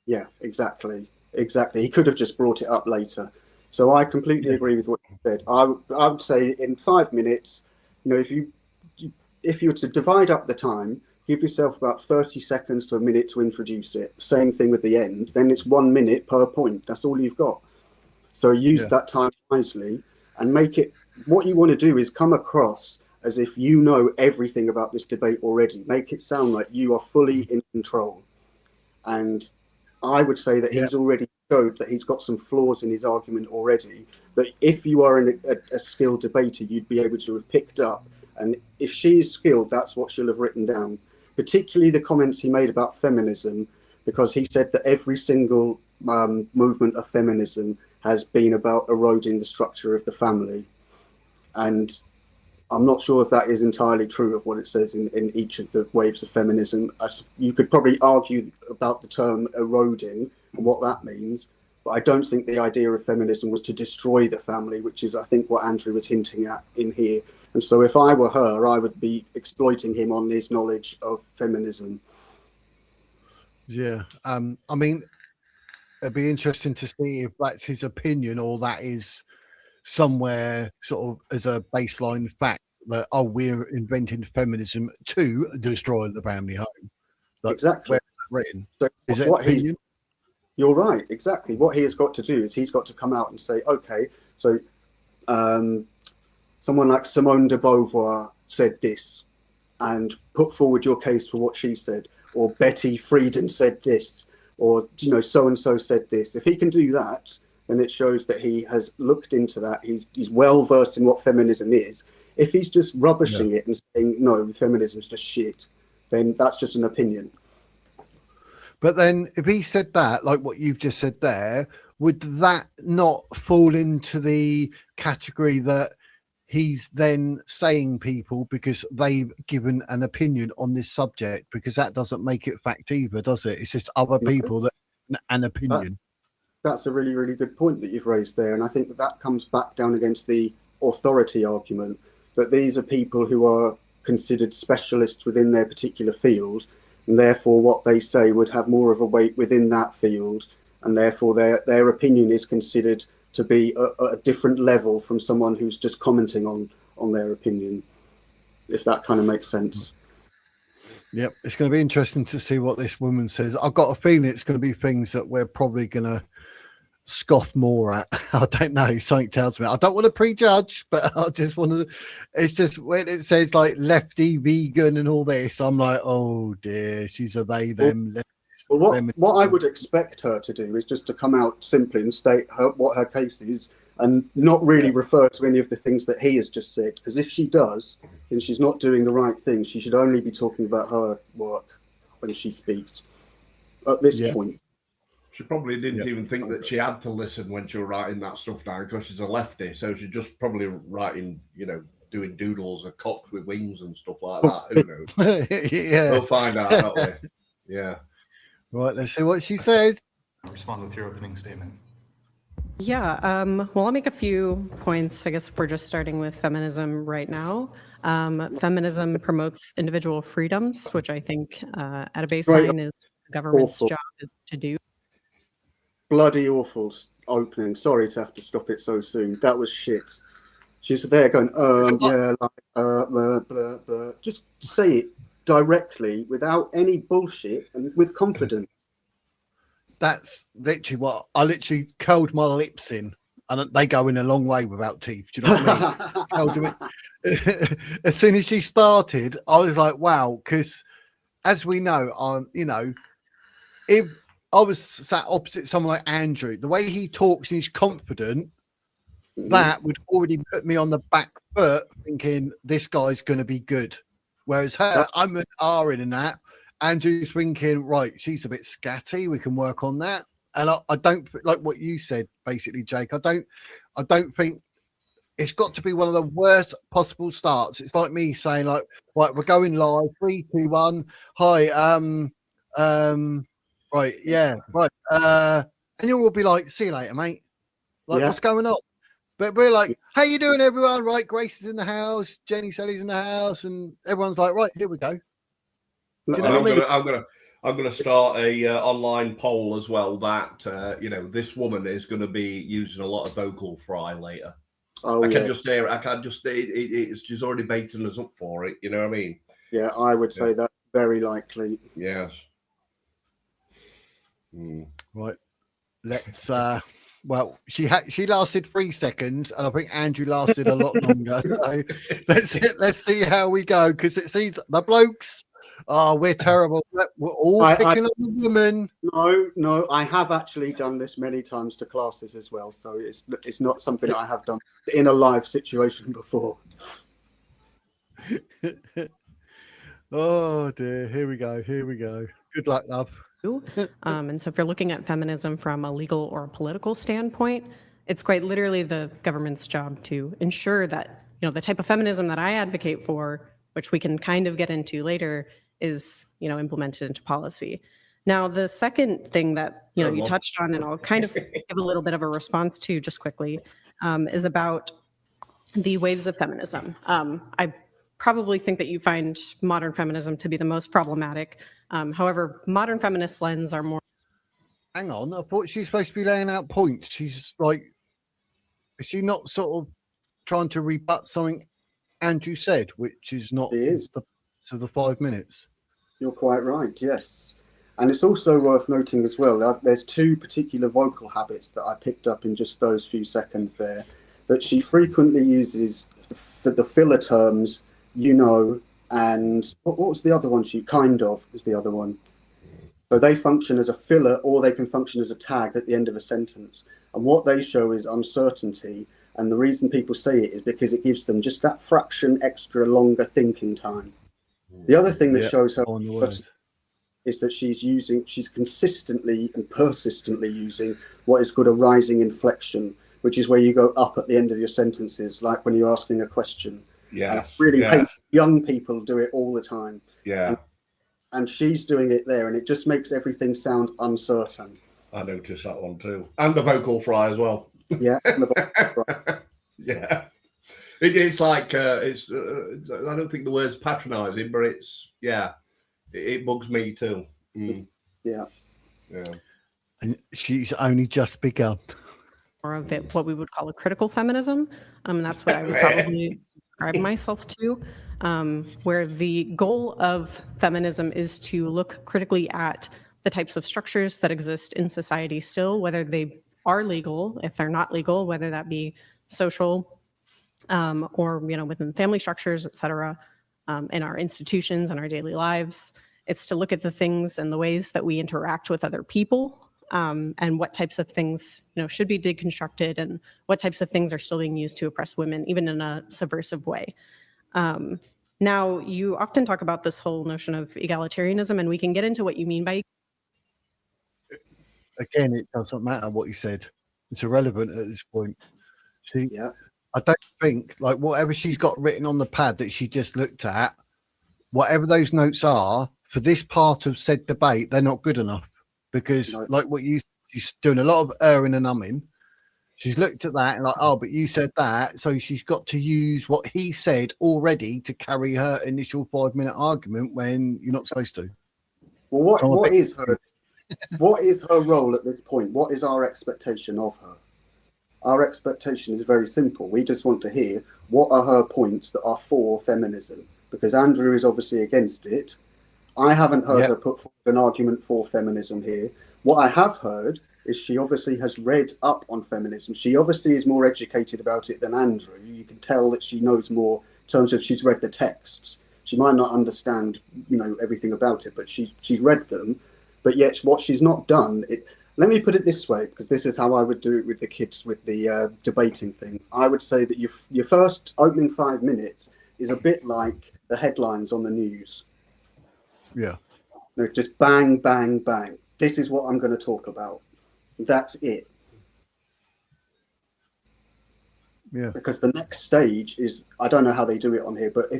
Yeah, exactly. He could have just brought it up later. So I completely agree with what you said. I would say in 5 minutes, you know, if you were to divide up the time, give yourself about 30 seconds to a minute to introduce it. Same thing with the end. Then it's 1 minute per point. That's all you've got. So use that time wisely and make it. What you want to do is come across as if you know everything about this debate already. Make it sound like you are fully in control. And I would say that he's already showed that he's got some flaws in his argument already, that if you are a skilled debater, you'd be able to have picked up. And if she's skilled, that's what she'll have written down, particularly the comments he made about feminism, because he said that every single movement of feminism has been about eroding the structure of the family. And I'm not sure if that is entirely true of what it says in each of the waves of feminism. You could probably argue about the term eroding and what that means, but I don't think the idea of feminism was to destroy the family, which is, I think, what Andrew was hinting at in here. And so if I were her, I would be exploiting him on his knowledge of feminism. Yeah. I mean, it'd be interesting to see if that's his opinion or that is somewhere sort of as a baseline fact that, oh, we're inventing feminism to destroy the family home. Like, exactly. Where is that written? So is it opinion? You're right. Exactly. What he has got to do is he's got to come out and say, okay, so someone like Simone de Beauvoir said this, and put forward your case for what she said, or Betty Friedan said this, or, you know, so-and-so said this. If he can do that, then it shows that he has looked into that. He's well versed in what feminism is. If he's just rubbishing it and saying, no, feminism is just shit, then that's just an opinion. But then if he said that, like what you've just said there, would that not fall into the category that he's then saying people because they've given an opinion on this subject? Because that doesn't make it fact either, does it? It's just other people that an opinion. That's a really, really good point that you've raised there. And I think that comes back down against the authority argument, that these are people who are considered specialists within their particular field, and therefore what they say would have more of a weight within that field, and therefore their opinion is considered to be a different level from someone who's just commenting on their opinion, if that kind of makes sense. Yep, it's going to be interesting to see what this woman says. I've got a feeling it's going to be things that we're probably going to scoff more at. I don't know, something tells me. I don't want to prejudge, but I just want to, it's just when it says like lefty, vegan and all this, I'm like, oh dear, she's a they, them. Well, what I would expect her to do is just to come out simply and state what her case is, and not really refer to any of the things that he has just said. Because if she does, then she's not doing the right thing. She should only be talking about her work when she speaks at this point. She probably didn't even think that she had to listen when she was writing that stuff down, because she's a lefty. So she's just probably writing, you know, doing doodles of cocks with wings and stuff like that. Who knows? Yeah. We'll find out that way. Yeah. Right, let's see what she says. Respond with your opening statement. Yeah, well, I'll make a few points, I guess, if we're just starting with feminism right now. Feminism promotes individual freedoms, which I think at a baseline is the government's Awful. job is to do. Bloody awful opening. Sorry to have to stop it so soon. That was shit. She's there going, yeah, like, blah, blah, blah. Just say it directly without any bullshit and with confidence. That's literally what I literally curled my lips in, and they go in a long way without teeth. Do you know what I mean? As soon as she started, I was like, wow, because as we know, if I was sat opposite someone like Andrew, the way he talks and he's confident, that would already put me on the back foot thinking this guy's going to be good. Whereas her, I'm an R in that. Andrew's thinking, right, she's a bit scatty. We can work on that. And I don't like what you said, basically, Jake. I don't think it's got to be one of the worst possible starts. It's like me saying, like, right, we're going live. 3, 2, 1. Hi. Right. Yeah. Right. And you'll all be like, see you later, mate. Like, what's going on? But we're like, how you doing, everyone? Right. Grace is in the house. Jenny Sally's in the house. And everyone's like, right, here we go. Do you know what I mean? I'm gonna start a online poll as well that this woman is going to be using a lot of vocal fry later. Oh, I can just hear it. I can just she's already baiting us up for it. You know what I mean? Yeah, I would say that's very likely. Yes. Right. Let's well, she lasted 3 seconds, and I think Andrew lasted a lot longer. So let's see how we go, because it seems the blokes. Oh, we're terrible. We're all picking on the woman. No, I have actually done this many times to classes as well, so it's not something I have done in a live situation before. Oh dear, here we go. Good luck, love. And so if you're looking at feminism from a legal or a political standpoint, it's quite literally the government's job to ensure that, the type of feminism that I advocate for, which we can kind of get into later, is, implemented into policy. Now, the second thing that, you touched on, and I'll kind of give a little bit of a response to just quickly, is about the waves of feminism. I probably think that you find modern feminism to be the most problematic. However, modern feminist lens are more. Hang on, I thought she's supposed to be laying out points. She's like, is she not sort of trying to rebut something Andrew said, which is not the 5 minutes? You're quite right, yes. And it's also worth noting as well, there's 2 particular vocal habits that I picked up in just those few seconds there, that she frequently uses for the filler terms, and what was the other one? She kind of is the other one. So they function as a filler, or they can function as a tag at the end of a sentence. And what they show is uncertainty. And the reason people say it is because it gives them just that fraction extra longer thinking time. The other thing that shows her is that she's consistently and persistently using what is called a rising inflection, which is where you go up at the end of your sentences, like when you're asking a question. Yeah. I really hate young people do it all the time. Yeah. And she's doing it there, and it just makes everything sound uncertain. I noticed that one too. And the vocal fry as well. Yeah. And the vocal fry. Yeah. It's like, I don't think the word's patronising, but it bugs me too. Yeah. And she's only just begun. More of it, what we would call a critical feminism. And that's what I would probably subscribe myself to, where the goal of feminism is to look critically at the types of structures that exist in society still, whether they are legal, if they're not legal, whether that be social, or within family structures, et cetera, in our institutions and our daily lives. It's to look at the things and the ways that we interact with other people, and what types of things should be deconstructed, and what types of things are still being used to oppress women, even in a subversive way. Now, you often talk about this whole notion of egalitarianism, and we can get into what you mean by. Again, it doesn't matter what you said. It's irrelevant at this point. I don't think like whatever she's got written on the pad that she just looked at, whatever those notes are for this part of said debate, they're not good enough because No. like what she's doing a lot of erring and umming. She's looked at that and like, oh, but you said that. So she's got to use what he said already to carry her initial 5-minute argument when you're not supposed to. Well, So what is her role at this point? What is our expectation of her? Our expectation is very simple. We just want to hear what are her points that are for feminism, because Andrew is obviously against it. I haven't heard her put forward an argument for feminism here. What I have heard is she obviously has read up on feminism. She obviously is more educated about it than Andrew. You can tell that she knows more in terms of she's read the texts. She might not understand, everything about it, but she's read them. But yet what she's not done, let me put it this way, because this is how I would do it with the kids with the debating thing. I would say that your first opening 5 minutes is a bit like the headlines on the news. Yeah. Just bang, bang, bang. This is what I'm going to talk about. That's it. Yeah. Because the next stage is, I don't know how they do it on here, but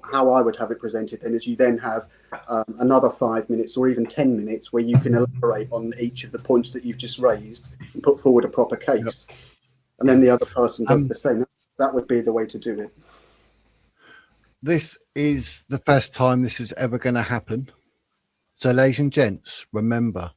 how I would have it presented then is you then have another 5 minutes or even 10 minutes where you can elaborate on each of the points that you've just raised and put forward a proper case. Yep. And then the other person does the same. That would be the way to do it. This is the first time this is ever going to happen. So, ladies and gents, remember,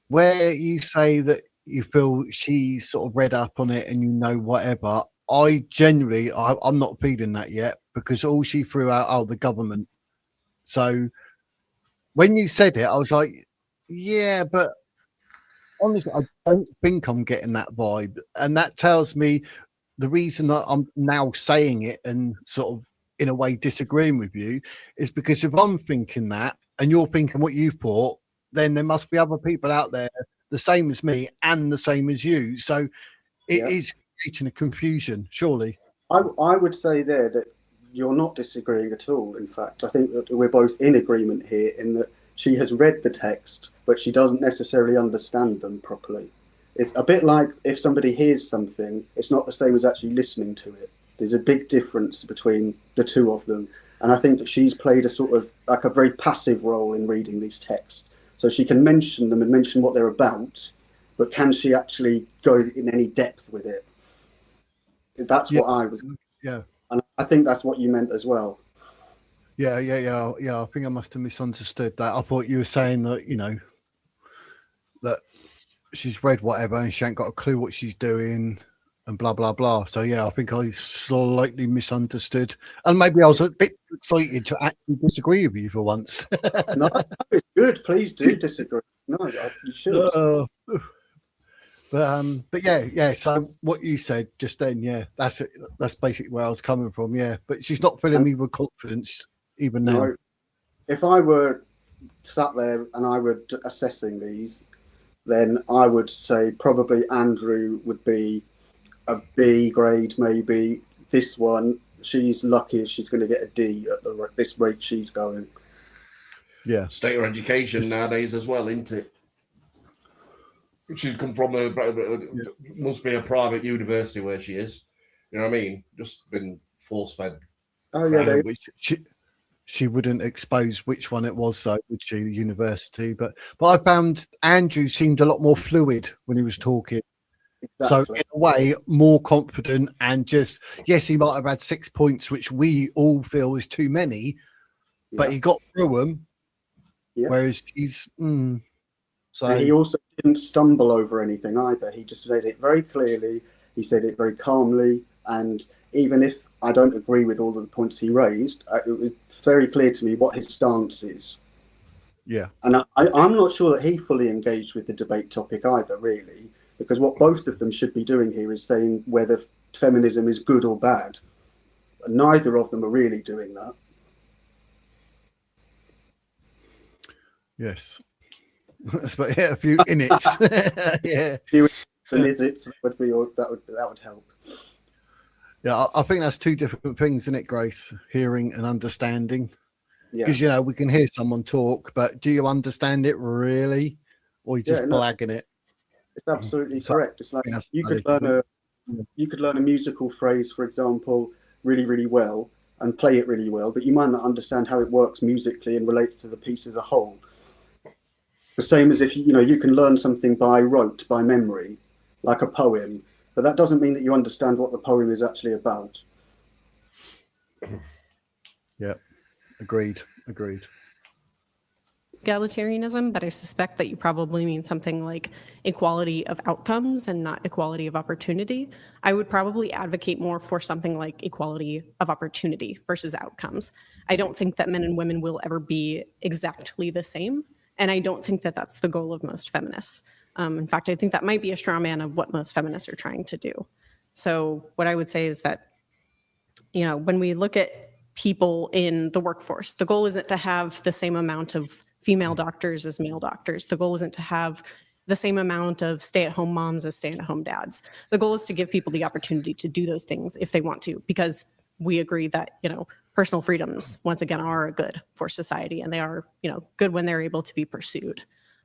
where you say that you feel she's sort of read up on it and whatever, I'm not feeling that yet because all she threw out, the government. So when you said it, I was like, yeah, but honestly, I don't think I'm getting that vibe. And that tells me the reason that I'm now saying it and sort of in a way disagreeing with you is because if I'm thinking that and you're thinking what you thought, then there must be other people out there the same as me and the same as you. So it is creating a confusion, surely. I would say there that you're not disagreeing at all. In fact, I think that we're both in agreement here in that she has read the text, but she doesn't necessarily understand them properly. It's a bit like if somebody hears something, it's not the same as actually listening to it. There's a big difference between the two of them. And I think that she's played a sort of like a very passive role in reading these texts. So she can mention them and mention what they're about, but can she actually go in any depth with it? That's what I was. Yeah. And I think that's what you meant as well. Yeah. I think I must have misunderstood that. I thought you were saying that, that she's read whatever and she ain't got a clue what she's doing and blah, blah, blah. So, yeah, I think I slightly misunderstood. And maybe I was a bit excited to actually disagree with you for once. No, it's good. Please do disagree. No, you should. But yeah. So what you said just then, that's it. That's basically where I was coming from. Yeah, but she's not filling me with confidence even now. No, if I were sat there and I were assessing these, then I would say probably Andrew would be a B grade, maybe. This one, she's lucky if she's going to get a D at this rate she's going. Yeah, state of education nowadays as well, isn't it? She's come from must be a private university where she is. You know what I mean? Just been force fed. Oh yeah, which she wouldn't expose which one it was, though, would she? The university, but I found Andrew seemed a lot more fluid when he was talking. Exactly. So in a way, more confident and just yes, he might have had 6 points, which we all feel is too many, but he got through them. Yeah. Whereas he's. So and he also didn't stumble over anything either. He just said it very clearly. He said it very calmly. And even if I don't agree with all of the points he raised, it was very clear to me what his stance is. Yeah. And I'm not sure that he fully engaged with the debate topic either, really, because what both of them should be doing here is saying whether feminism is good or bad. And neither of them are really doing that. Yes. But a few in it. Yeah. A few and is it that would help. Yeah, I think that's two different things, isn't it, Grace? Hearing and understanding. Because we can hear someone talk, but do you understand it really, or you just blagging it? It's absolutely correct. It's like you could learn You could learn a musical phrase, for example, really, really well and play it really well, but you might not understand how it works musically and relates to the piece as a whole. The same as if, you can learn something by rote, by memory, like a poem, but that doesn't mean that you understand what the poem is actually about. Yeah, agreed. Egalitarianism, but I suspect that you probably mean something like equality of outcomes and not equality of opportunity. I would probably advocate more for something like equality of opportunity versus outcomes. I don't think that men and women will ever be exactly the same, and I don't think that that's the goal of most feminists. In fact, I think that might be a straw man of what most feminists are trying to do. So what I would say is that, when we look at people in the workforce, the goal isn't to have the same amount of female doctors as male doctors. The goal isn't to have the same amount of stay-at-home moms as stay-at-home dads. The goal is to give people the opportunity to do those things if they want to, because we agree that, personal freedoms, once again, are good for society, and they are, good when they're able to be pursued.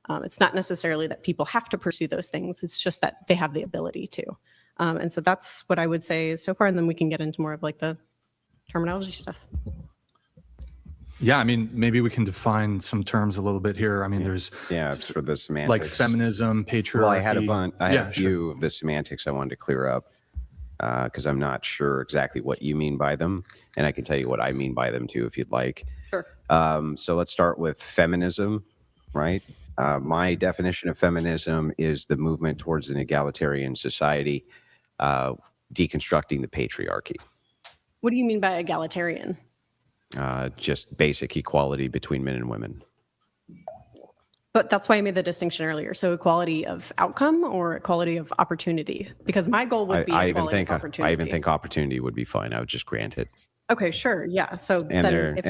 It's not necessarily that people have to pursue those things. It's just that they have the ability to. And so that's what I would say so far, and then we can get into more of like the terminology stuff. Yeah, I mean, maybe we can define some terms a little bit here. I mean, there's sort of the semantics, like feminism, patriarchy. Well, I had a few of the semantics I wanted to clear up because I'm not sure exactly what you mean by them, and I can tell you what I mean by them too, if you'd like. Sure. So let's start with feminism, right? My definition of feminism is the movement towards an egalitarian society, deconstructing the patriarchy. What do you mean by egalitarian? Just basic equality between men and women. But that's why I made the distinction earlier. So equality of outcome or equality of opportunity? Because my goal would be equality of opportunity. I even think opportunity would be fine. I would just grant it. Okay, sure. Yeah. So and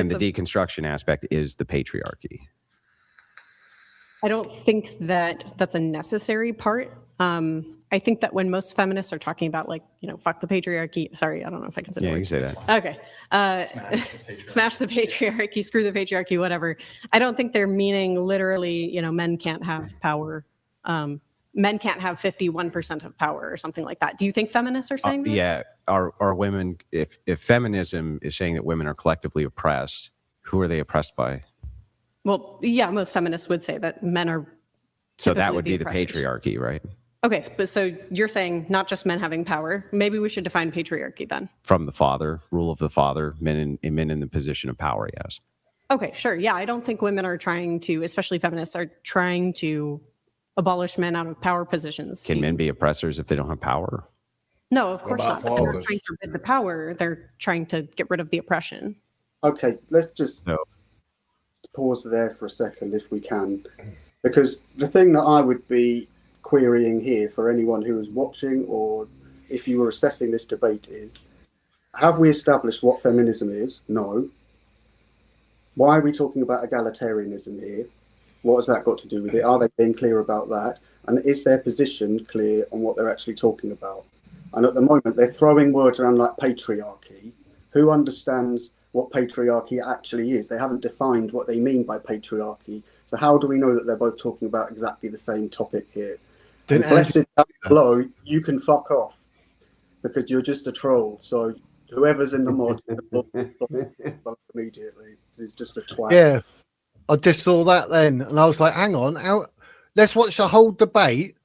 the deconstruction aspect is the patriarchy. I don't think that that's a necessary part. I think that when most feminists are talking about, like, fuck the patriarchy. Sorry, I don't know if I can say that. Yeah, you can say that. Okay. Smash the patriarchy, screw the patriarchy, whatever. I don't think they're meaning literally, men can't have power. Men can't have 51% of power or something like that. Do you think feminists are saying that? Yeah. Are women, if feminism is saying that women are collectively oppressed, who are they oppressed by? Well, yeah, most feminists would say that men are. So that would be the patriarchy, right? Okay, but so you're saying not just men having power. Maybe we should define patriarchy then. From the father, rule of the father, men in the position of power, yes. Okay, sure. Yeah, I don't think women are trying to, especially feminists, are trying to abolish men out of power positions. Can men be oppressors if they don't have power? No, of course not. But they're not trying to rid the power. They're trying to get rid of the oppression. Okay, let's just pause there for a second if we can. Because the thing that I would be querying here for anyone who is watching, or if you were assessing this debate, is, have we established what feminism is? No. Why are we talking about egalitarianism here? What has that got to do with it? Are they being clear about that? And is their position clear on what they're actually talking about? And at the moment, they're throwing words around like patriarchy. Who understands what patriarchy actually is? They haven't defined what they mean by patriarchy. So how do we know that they're both talking about exactly the same topic here? Blessed below, you can fuck off because you're just a troll. So whoever's in the mod immediately is just a twat. Yeah, I just saw that then, and I was like, hang on, let's watch the whole debate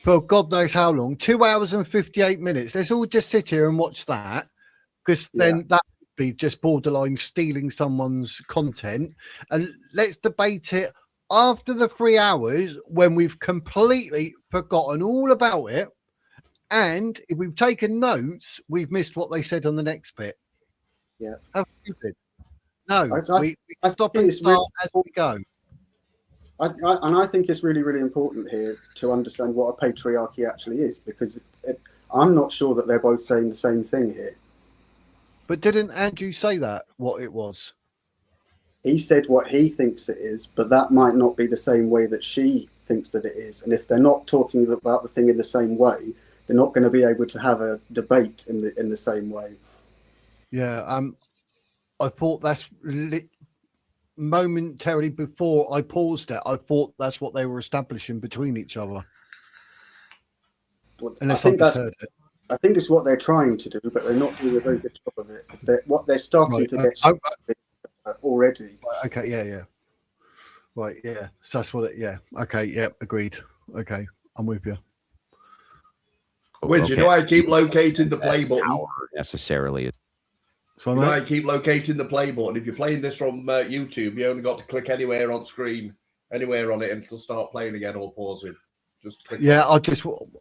for God knows how long, 2 hours and 58 minutes. Let's all just sit here and watch that, because then that would be just borderline stealing someone's content. And let's debate it after the 3 hours when we've completely forgotten all about it. And if we've taken notes, we've missed what they said on the next bit. Yeah. How stupid. No, we stop and start as we go. And I think it's really, really important here to understand what a patriarchy actually is, because I'm not sure that they're both saying the same thing here. But didn't Andrew say that, what it was? He said what he thinks it is, but that might not be the same way that she thinks that it is. And if they're not talking about the thing in the same way, they're not going to be able to have a debate in the same way. Yeah, I thought that's momentarily before I paused it. I thought that's what they were establishing between each other. Well, Unless I misheard it. I think it's what they're trying to do, but they're not doing a very good job of it. It's what they're starting to get already. Okay, yeah. Right, yeah. So that's what it. Yeah. Okay. Yeah. Agreed. Okay, I'm with you. Which you know, I keep locating the play button. Necessarily. So you know, I keep locating the play button. If you're playing this from YouTube, you only got to click anywhere on screen, anywhere on it, and it'll start playing again or pausing. Just click. Yeah,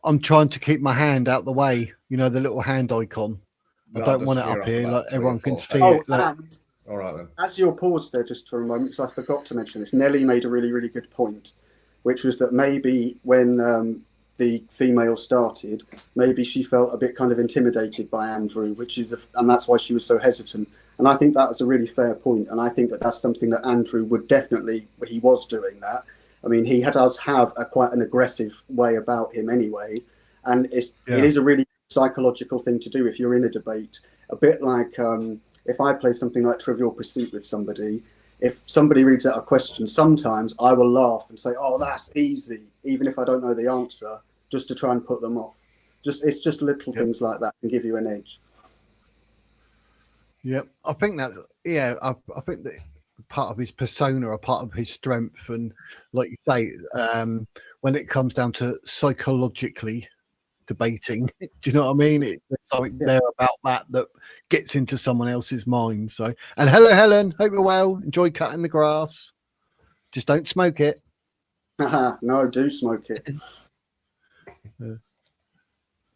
I'm trying to keep my hand out the way. You know, the little hand icon. I don't want it up here, like everyone can see it. Like... All right then. As you're paused there, just for a moment, because I forgot to mention this, Nelly made a really, really good point, which was that maybe when the female started, maybe she felt a bit kind of intimidated by Andrew, and that's why she was so hesitant. And I think that was a really fair point. And I think that that's something that Andrew would definitely, he was doing that. I mean, he does have quite an aggressive way about him anyway. And it is a really psychological thing to do if you're in a debate. A bit like if I play something like Trivial Pursuit with somebody, if somebody reads out a question, sometimes I will laugh and say, oh, that's easy, even if I don't know the answer, just to try and put them off. It's just little things like that can give you an edge. Yeah, I think that, I think that part of his persona, a part of his strength, and like you say, when it comes down to psychologically debating, do you know what I mean? There's something there about that gets into someone else's mind. So, and hello, Helen, hope you're well. Enjoy cutting the grass. Just don't smoke it. No, do smoke it.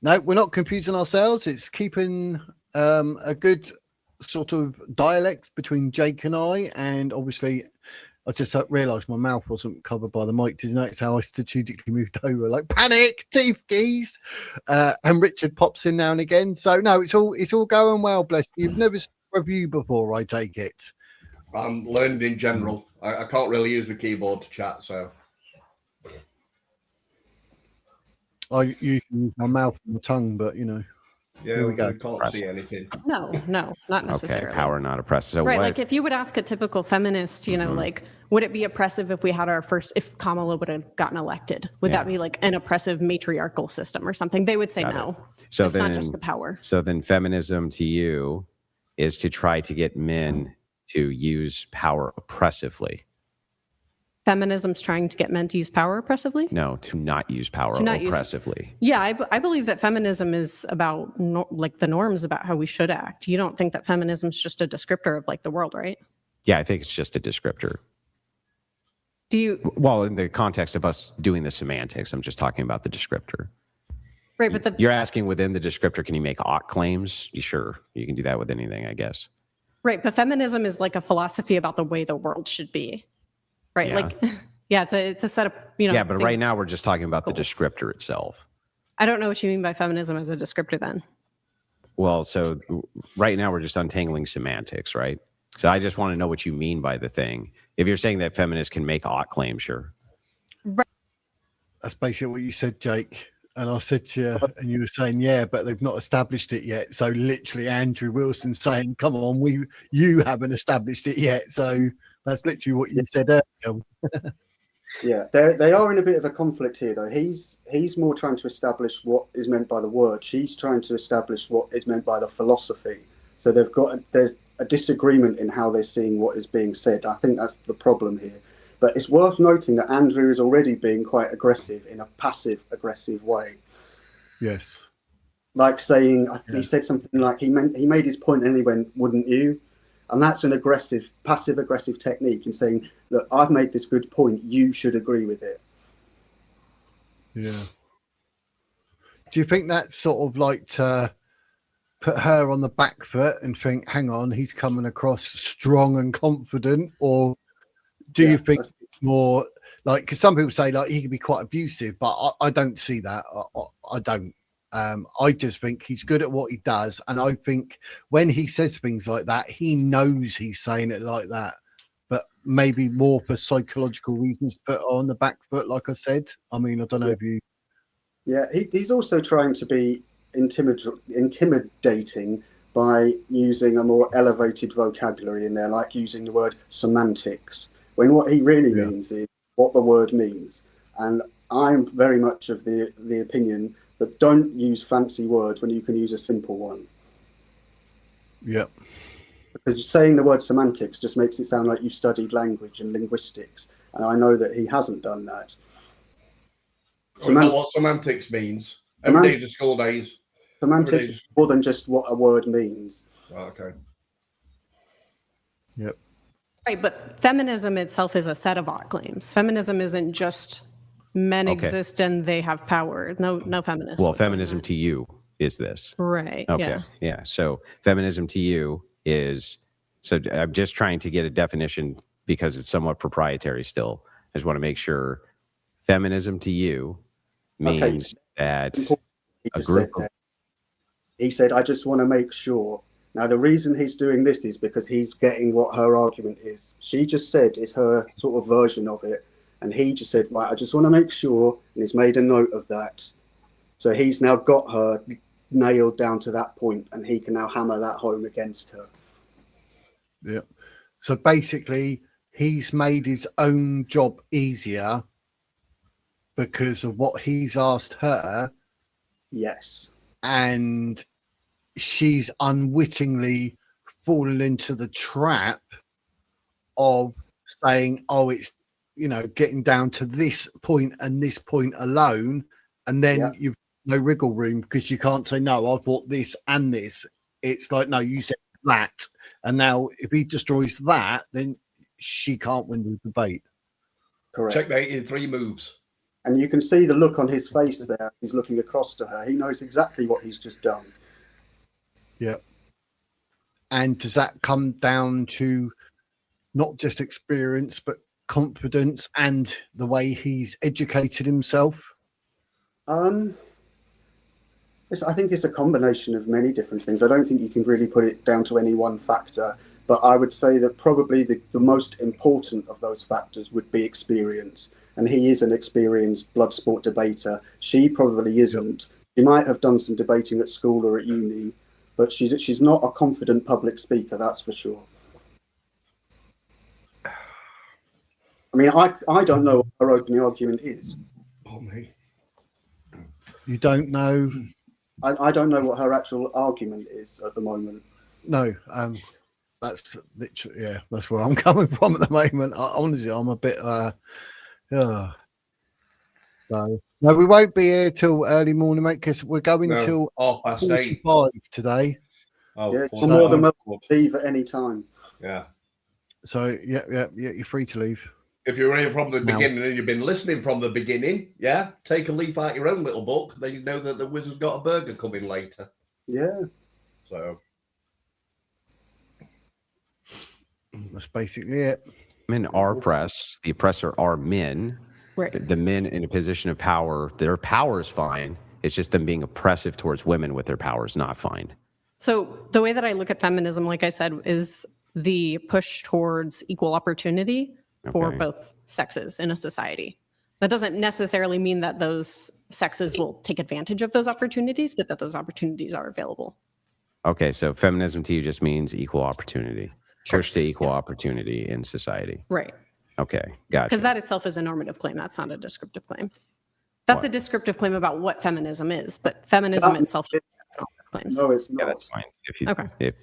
No, we're not confusing ourselves. It's keeping a good sort of dialect between Jake and I, and obviously I just realised my mouth wasn't covered by the mic. Did you notice how I strategically moved over? Like panic, teeth geese, and Richard pops in now and again. So no, it's all going well. Bless you. You've never reviewed before, I take it. I'm learning in general. I can't really use the keyboard to chat, so I usually use my mouth and my tongue, but you know. Yeah, here we go. Can't see anything. No, not necessarily. Okay, power not oppressive. So right, like if you would ask a typical feminist, you know, like, would it be oppressive if we had if Kamala would have gotten elected? Would that be like an oppressive matriarchal system or something? They would say no. So it's not just the power. So then feminism to you is to try to get men to use power oppressively. Feminism's trying to get men to use power oppressively? No, to not use power oppressively. I believe that feminism is about like the norms about how we should act. You don't think that feminism is just a descriptor of like the world, right? Yeah, I think it's just a descriptor. Do you? Well, in the context of us doing the semantics, I'm just talking about the descriptor. Right, but you're asking within the descriptor, can you make ought claims? Sure, you can do that with anything, I guess. Right, but feminism is like a philosophy about the way the world should be. Right. Yeah. Like, it's a set of, you know. Yeah, but right now we're just talking about the descriptor itself. I don't know what you mean by feminism as a descriptor then. Well, so right now we're just untangling semantics, right? So I just want to know what you mean by the thing. If you're saying that feminists can make ought claims, sure. Right. That's basically what you said, Jake. And I said to you, and you were saying, yeah, but they've not established it yet. So literally Andrew Wilson saying, come on, you haven't established it yet. So that's literally what you said earlier. Yeah, they are in a bit of a conflict here, though. He's more trying to establish what is meant by the word. She's trying to establish what is meant by the philosophy. So there's a disagreement in how they're seeing what is being said. I think that's the problem here. But it's worth noting that Andrew is already being quite aggressive in a passive-aggressive way. Yes. Like saying, he said something like, he made his point and he went, wouldn't you? And that's an aggressive, passive-aggressive technique in saying, look, I've made this good point, you should agree with it. Yeah. Do you think that's sort of like to put her on the back foot and think, hang on, he's coming across strong and confident? Or do you think it's more like, because some people say like he can be quite abusive, but I don't see that. I don't. I just think he's good at what he does. And I think when he says things like that, he knows he's saying it like that, but maybe more for psychological reasons, put on the back foot, like I said. I mean, I don't know if you... Yeah, he's also trying to be intimidating by using a more elevated vocabulary in there, like using the word semantics, when what he really means is what the word means. And I'm very much of the opinion but don't use fancy words when you can use a simple one. Yep. Because saying the word semantics just makes it sound like you've studied language and linguistics, and I know that he hasn't done that. Is that what semantics means? Every day's a school days. Semantics is more than just what a word means. Oh, okay. Yep. Right, but feminism itself is a set of claims. Feminism isn't just men exist and they have power. No feminist. Well, feminism to you is this. Right. Okay. Yeah. So feminism to you is, so I'm just trying to get a definition because it's somewhat proprietary still. I just want to make sure feminism to you means that a group of... He said, I just want to make sure. Now, the reason he's doing this is because he's getting what her argument is. She just said it's her sort of version of it. And he just said, right, I just want to make sure. And he's made a note of that. So he's now got her nailed down to that point, and he can now hammer that home against her. Yeah. So basically, he's made his own job easier because of what he's asked her. Yes. And she's unwittingly fallen into the trap of saying, oh, it's, you know, getting down to this point and this point alone. And then you've no wriggle room because you can't say, no, I bought this and this. It's like, no, you said that. And now if he destroys that, then she can't win the debate. Correct. Checkmate in 3 moves. And you can see the look on his face there. He's looking across to her. He knows exactly what he's just done. Yeah. And does that come down to not just experience, but confidence and the way he's educated himself? I think it's a combination of many different things. I don't think you can really put it down to any one factor, but I would say that probably the most important of those factors would be experience. And he is an experienced blood sport debater. She probably isn't. She might have done some debating at school or at uni, but she's not a confident public speaker, that's for sure. I mean, I don't know what her opening argument is. Oh, me. You don't know? I don't know what her actual argument is at the moment. No, that's literally, yeah, that's where I'm coming from at the moment. Honestly, I'm a bit, so, no, we won't be here till early morning, mate, because we're going till 45 today. Oh, yeah, you're more than welcome to leave at any time. Yeah. So, yeah, you're free to leave. If you're here from the beginning and you've been listening from the beginning, take a leaf out your own little book. Then you know that the wizard's got a burger coming later. Yeah. So that's basically it. Men are oppressed. The oppressor are men. Right. The men in a position of power, their power is fine. It's just them being oppressive towards women with their power is not fine. So the way that I look at feminism, like I said, is the push towards equal opportunity for both sexes in a society. That doesn't necessarily mean that those sexes will take advantage of those opportunities, but that those opportunities are available. Okay, so feminism to you just means equal opportunity. Push to equal opportunity in society. Right. Okay, gotcha. Because that itself is a normative claim. That's not a descriptive claim. That's a descriptive claim about what feminism is, but feminism itself is normative claims. No, it's not. Yeah, that's fine. If you consider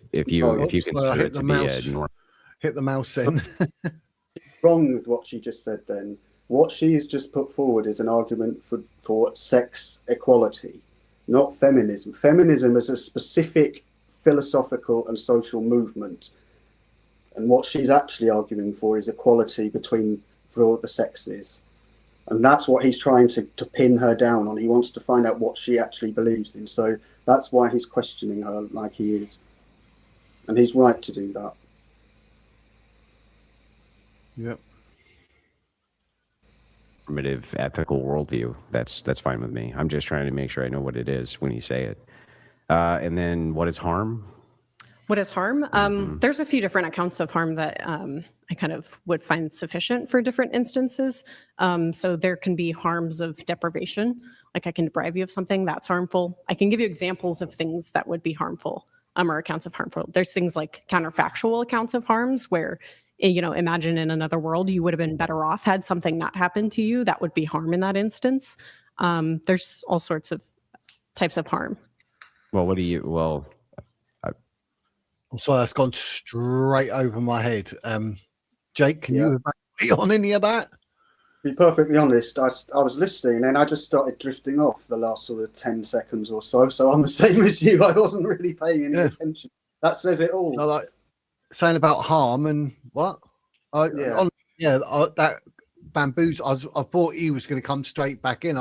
it to be a norm. Hit the mouse then. Wrong with what she just said then. What she's just put forward is an argument for sex equality, not feminism. Feminism is a specific philosophical and social movement. And what she's actually arguing for is equality for the sexes. And that's what he's trying to pin her down on. He wants to find out what she actually believes in. So that's why he's questioning her like he is. And he's right to do that. Yep. Primitive ethical worldview. That's fine with me. I'm just trying to make sure I know what it is when you say it. And then what is harm? What is harm? There's a few different accounts of harm that I kind of would find sufficient for different instances. So there can be harms of deprivation, like I can deprive you of something that's harmful. I can give you examples of things that would be harmful, or accounts of harmful. There's things like counterfactual accounts of harms where, imagine in another world, you would have been better off had something not happened to you. That would be harm in that instance. There's all sorts of types of harm. Well, what do you? Well, I'm sorry, that's gone straight over my head. Jake, can Yeah. you back me on any of that? To be perfectly honest, I was listening and I just started drifting off the last sort of 10 seconds or so. So I'm the same as you. I wasn't really paying any attention. That says it all. So, like saying about harm and what? That bamboos. I thought he was going to come straight back in.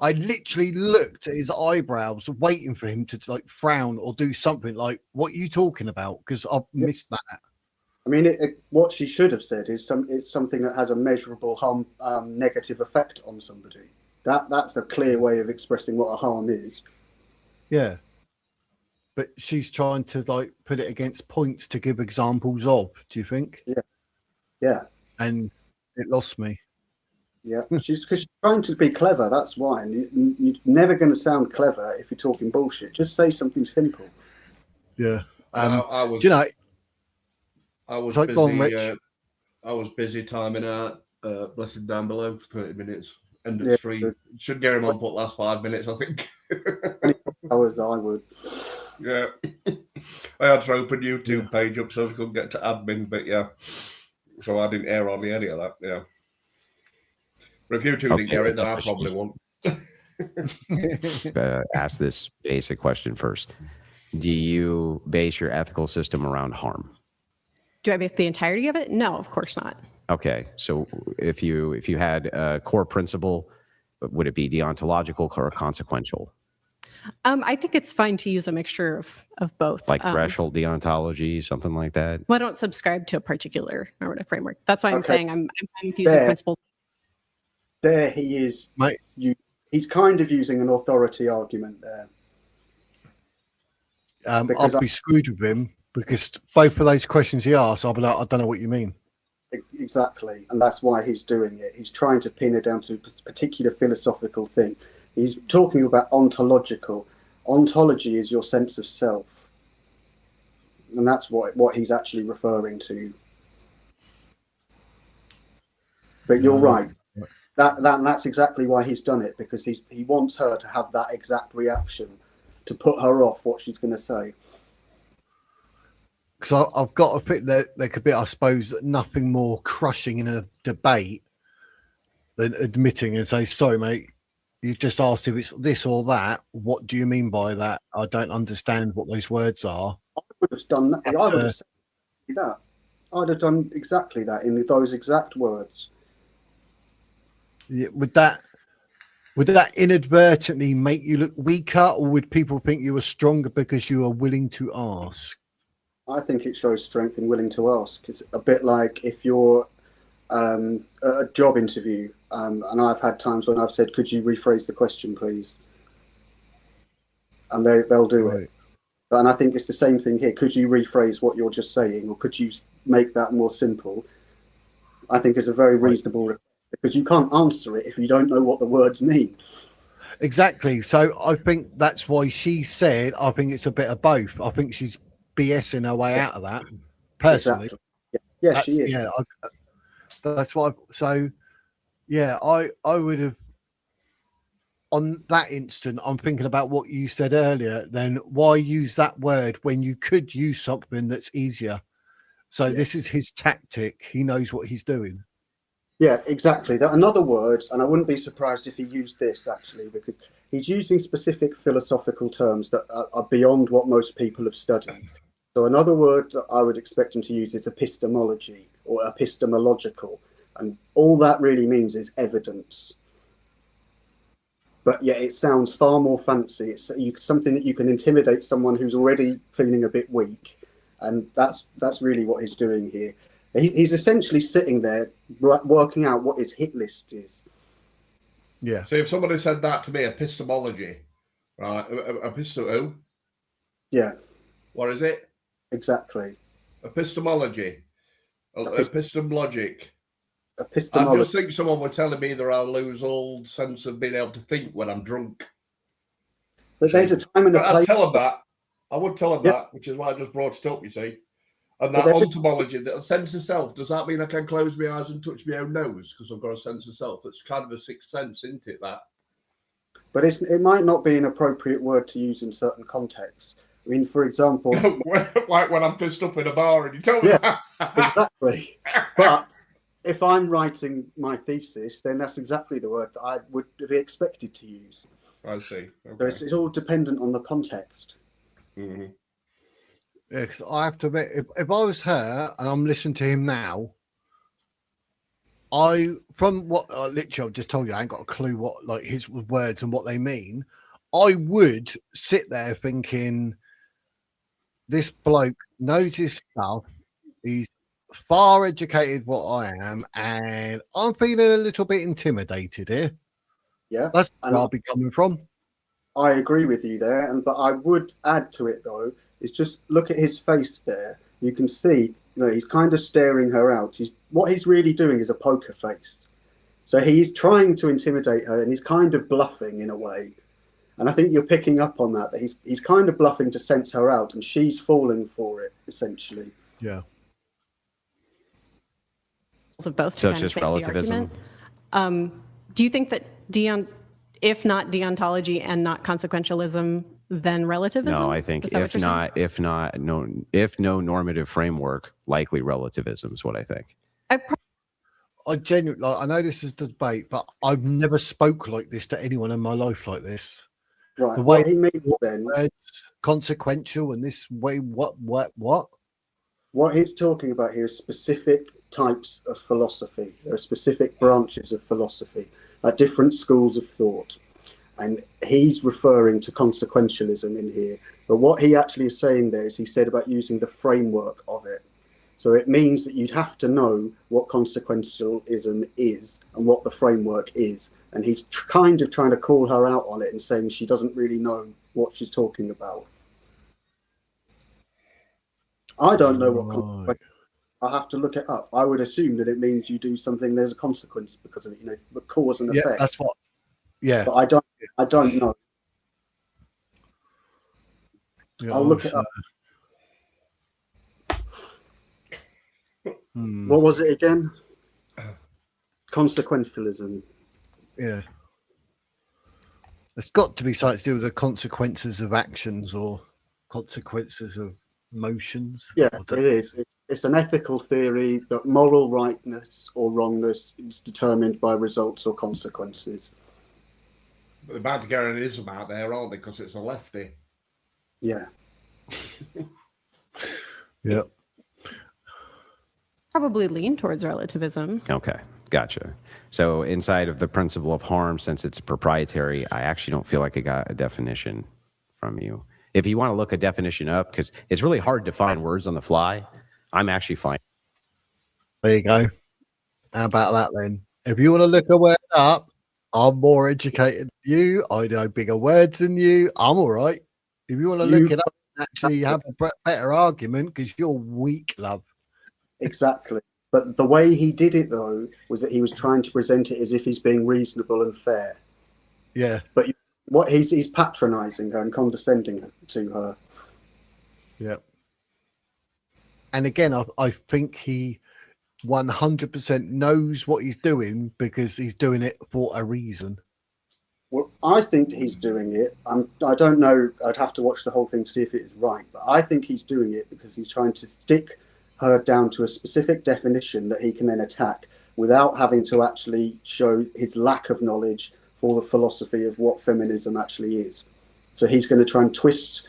I literally looked at his eyebrows, waiting for him to like frown or do something like, "What are you talking about?" Because I've missed that. I mean, what she should have said is it's something that has a measurable harm, negative effect on somebody. That's a clear way of expressing what a harm is. Yeah. But she's trying to like put it against points to give examples of. Do you think? Yeah. Yeah. And it lost me. Yeah. Because she's trying to be clever. That's why. And you're never going to sound clever if you're talking bullshit. Just say something simple. Yeah. I was, do you know? I was like, busy. go on, Rich. I was busy timing out Blessed Down Below for 30 minutes. End of stream. Should get him on for the last 5 minutes, I think. Hours, I would. Yeah. I had to open YouTube page up so I could get to admin, but yeah. So I didn't air on any of that, yeah. But if you two didn't get it, then I probably won't. Ask this basic question first. Do you base your ethical system around harm? Do I base the entirety of it? No, of course not. Okay, so if you had a core principle, would it be deontological or consequential? I think it's fine to use a mixture of both. Like threshold deontology, something like that? Well, I don't subscribe to a particular normative framework. That's why I'm saying I'm fine with using principles. There he is. Mate. He's kind of using an authority argument there. I'll be screwed with him because both of those questions he asked, I'll be like, I don't know what you mean. Exactly. And that's why he's doing it. He's trying to pin it down to a particular philosophical thing. He's talking about ontological. Ontology is your sense of self. And that's what he's actually referring to. But you're right. That's exactly why he's done it, because he wants her to have that exact reaction, to put her off what she's going to say. Because I've got to think that there could be, I suppose, nothing more crushing in a debate than admitting and say, sorry, mate, you just asked if it's this or that. What do you mean by that? I don't understand what those words are. I would have done that. I would have said that. I'd have done exactly that in those exact words. Yeah, would that inadvertently make you look weaker, or would people think you were stronger because you are willing to ask? I think it shows strength in willing to ask. It's a bit like if you're at a job interview, and I've had times when I've said, could you rephrase the question, please? And they'll do it. And I think it's the same thing here. Could you rephrase what you're just saying, or could you make that more simple? I think it's a very reasonable request, because you can't answer it if you don't know what the words mean. Exactly. So I think that's why she said, I think it's a bit of both. I think she's BSing her way out of that, personally. Exactly. Yeah, she is. Yeah, that's what. So, yeah, I would have, on that instant, I'm thinking about what you said earlier. Then why use that word when you could use something that's easier? So this is his tactic. He knows what he's doing. Yeah, exactly. Another word, and I wouldn't be surprised if he used this actually, because he's using specific philosophical terms that are beyond what most people have studied. So another word that I would expect him to use is epistemology or epistemological. And all that really means is evidence. But yeah, it sounds far more fancy. It's something that you can intimidate someone who's already feeling a bit weak. And that's really what he's doing here. He's essentially sitting there working out what his hit list is. Yeah. So if somebody said that to me, epistemology, right? Yeah. What is it? Exactly. Epistemology. Epistemologic. Epistemology. I just think someone were telling me that I'll lose all sense of being able to think when I'm drunk. But there's a time and a place. I'd tell them that. I would tell them that, which is why I just brought it up, you see. And that ontology, that sense of self, does that mean I can close my eyes and touch my own nose because I've got a sense of self? It's kind of a sixth sense, isn't it, that? But it might not be an appropriate word to use in certain contexts. I mean, for example, like when I'm pissed up in a bar and you tell me that. Exactly. But if I'm writing my thesis, then that's exactly the word that I would be expected to use. I see. Okay. So it's all dependent on the context. Mm-hmm. Yeah, because I have to admit, if I was her and I'm listening to him now, from what literally I've just told you, I ain't got a clue what like his words and what they mean. I would sit there thinking, this bloke knows his stuff. He's far educated what I am, and I'm feeling a little bit intimidated here. Yeah, that's where I'll be coming from. I agree with you there, but I would add to it though, is just look at his face there. You can see, he's kind of staring her out. What he's really doing is a poker face. So he's trying to intimidate her, and he's kind of bluffing in a way. And I think you're picking up on that he's kind of bluffing to sense her out, and she's falling for it essentially. Yeah. So both. So it's just relativism. Do you think that if not deontology and not consequentialism, then relativism? No, I think if no normative framework, likely relativism is what I think. I genuinely, I know this is the debate, but I've never spoke like this to anyone in my life like this. Right. The way what he means then, it's consequential and this way, what? What he's talking about here is specific types of philosophy. There are specific branches of philosophy, different schools of thought. And he's referring to consequentialism in here. But what he actually is saying there is he said about using the framework of it. So it means that you'd have to know what consequentialism is and what the framework is. And he's kind of trying to call her out on it and saying she doesn't really know what she's talking about. I don't know what consequence. I have to look it up. I would assume that it means you do something, there's a consequence because of it, the cause and effect. Yeah, that's what. Yeah, but I don't know. Yeah, I'll look it up. What was it again? Consequentialism. Yeah. It's got to be something to do with the consequences of actions or consequences of motions. Yeah, it is. It's an ethical theory that moral rightness or wrongness is determined by results or consequences. But the banter out there, aren't they? Because it's a lefty. Yeah. Yeah. Probably lean towards relativism. Okay, gotcha. So inside of the principle of harm, since it's proprietary, I actually don't feel like I got a definition from you. If you want to look a definition up, because it's really hard to find words on the fly, I'm actually fine. There you go. How about that then? If you want to look a word up, I'm more educated than you. I know bigger words than you. I'm all right. If you want to look it up, actually have a better argument because you're weak, love. Exactly. But the way he did it, though, was that he was trying to present it as if he's being reasonable and fair. Yeah. But what he's patronizing her and condescending to her. Yeah. And again, I think he 100% knows what he's doing because he's doing it for a reason. Well, I think he's doing it. I don't know. I'd have to watch the whole thing to see if it is right. But I think he's doing it because he's trying to stick her down to a specific definition that he can then attack without having to actually show his lack of knowledge for the philosophy of what feminism actually is. So he's going to try and twist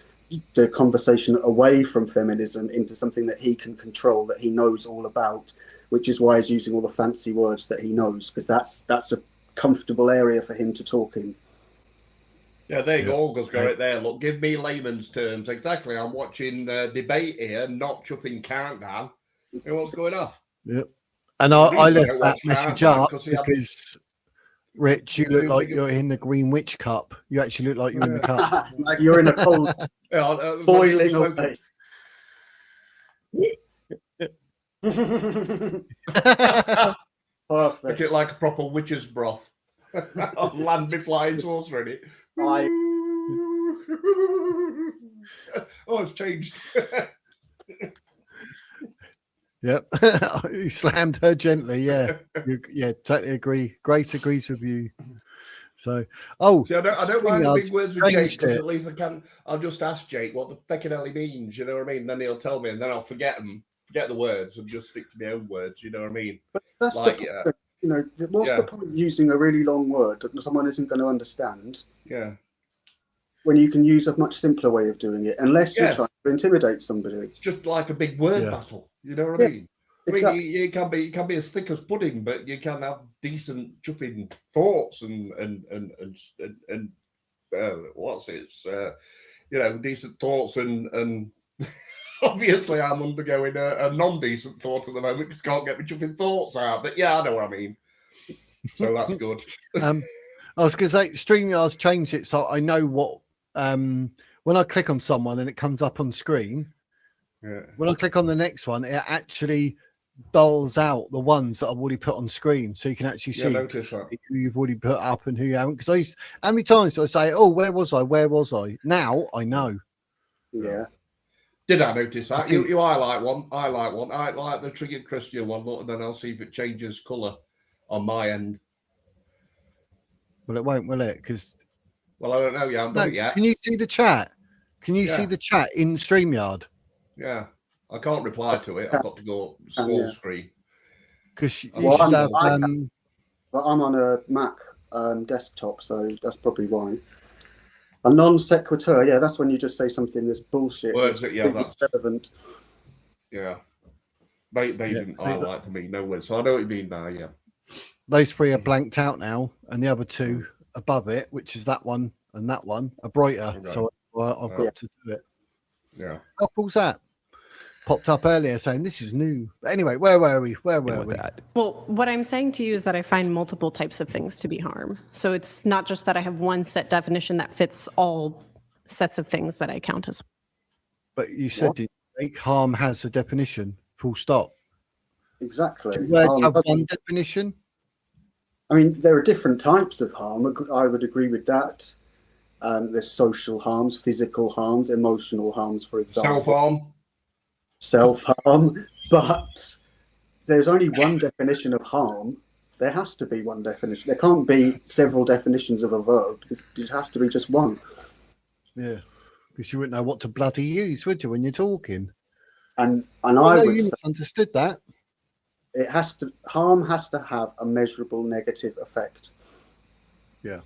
the conversation away from feminism into something that he can control, that he knows all about, which is why he's using all the fancy words that he knows, because that's a comfortable area for him to talk in. Yeah, there you go. Olga's got it there. Look, give me layman's terms. Exactly. I'm watching debate here, not chuffing countdown. You know what's going off? Yep. And I left that message up because, Rich, you look like you're in the Green Witch Cup. You actually look like you're in the cup. Like you're in a cold, boiling away. Perfect. Make it like a proper witch's broth. I'll land me flying saucer in it. Oh, it's changed. Yep. You slammed her gently. Yeah. Yeah, totally agree. Grace agrees with you. So, See, I don't mind the big words with Jake, changed because it. at least I'll just ask Jake what the feckin' hell he means, you know what I mean? Then he'll tell me, and then I'll forget the words, and just stick to my own words, you know what I mean? But that's Like, the point. You know, what's the point of using a really long word that someone isn't going to understand? Yeah. When you can use a much simpler way of doing it, unless you're trying to intimidate somebody. It's just like a big word battle, you know what I mean? Exactly. I mean, it can be as thick as pudding, but you can have decent chuffing thoughts and decent thoughts and obviously I'm undergoing a non-decent thought at the moment because I can't get my chuffing thoughts out. But yeah, I know what I mean. So that's good. I was going to say StreamYard's changed it so I know what when I click on someone and it comes up on screen. Yeah. When I click on the next one, it actually dolls out the ones that I've already put on screen, so you can actually see who you've already put up and who you haven't. Because how many times do I say, "Oh, where was I? Where was I?" Now I know. Yeah. Did I notice that? You highlight one. I like the triggered Christian one. Look, and then I'll see if it changes colour on my end. Well, it won't, will it? Because I don't know. Yeah, I haven't done it yet. Can you see the chat? Can you see the chat in StreamYard? Yeah, I can't reply to it. I've got to go small screen. Because you should have. Well, I'm on a Mac desktop, so that's probably why. A non sequitur, yeah, that's when you just say something that's bullshit. Words that, that's relevant. Yeah, they didn't highlight for me. No words. So I know what you mean now. Yeah, those three are blanked out now, and the other two above it, which is that one and that one, are brighter. Okay. So I've got to do it. Yeah. How cool's that? Popped up earlier saying this is new. But anyway, where were we? Where were we? That? Well, what I'm saying to you is that I find multiple types of things to be harm. So it's not just that I have one set definition that fits all sets of things that I count as. But you said harm has a definition, full stop. Exactly. Do words have one definition? I mean, there are different types of harm. I would agree with that. There's social harms, physical harms, emotional harms, for example. Self-harm. Self-harm, but there's only one definition of harm. There has to be one definition. There can't be several definitions of a verb. It has to be just one. Yeah, because you wouldn't know what to bloody use, would you, when you're talking? And I would say misunderstood that. Harm has to have a measurable negative effect. Yeah.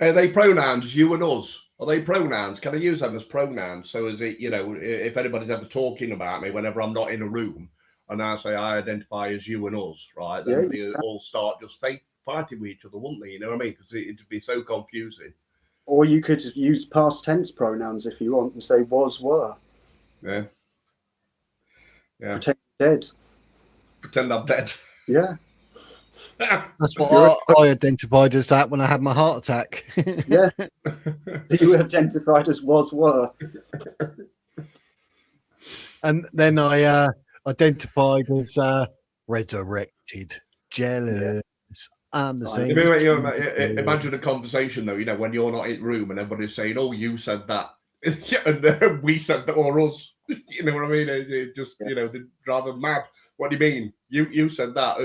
Are they pronouns, you and us? Are they pronouns? Can I use them as pronouns? So is it, if anybody's ever talking about me, whenever I'm not in a room, and I say I identify as you and us, right? Then they all start just fighting with each other, wouldn't they? You know what I mean? Because it'd be so confusing. Or you could use past tense pronouns if you want and say was, were. Yeah. Pretend you're dead. Pretend I'm dead. Yeah. That's what I identified as that when I had my heart attack. Yeah. You identified as was, were. And then I identified as resurrected, jealous. I'm the same. Imagine a conversation though, when you're not in the room and everybody's saying, "Oh, you said that," and we said that, or us. You know what I mean? It just they drive them mad. What do you mean? You said that?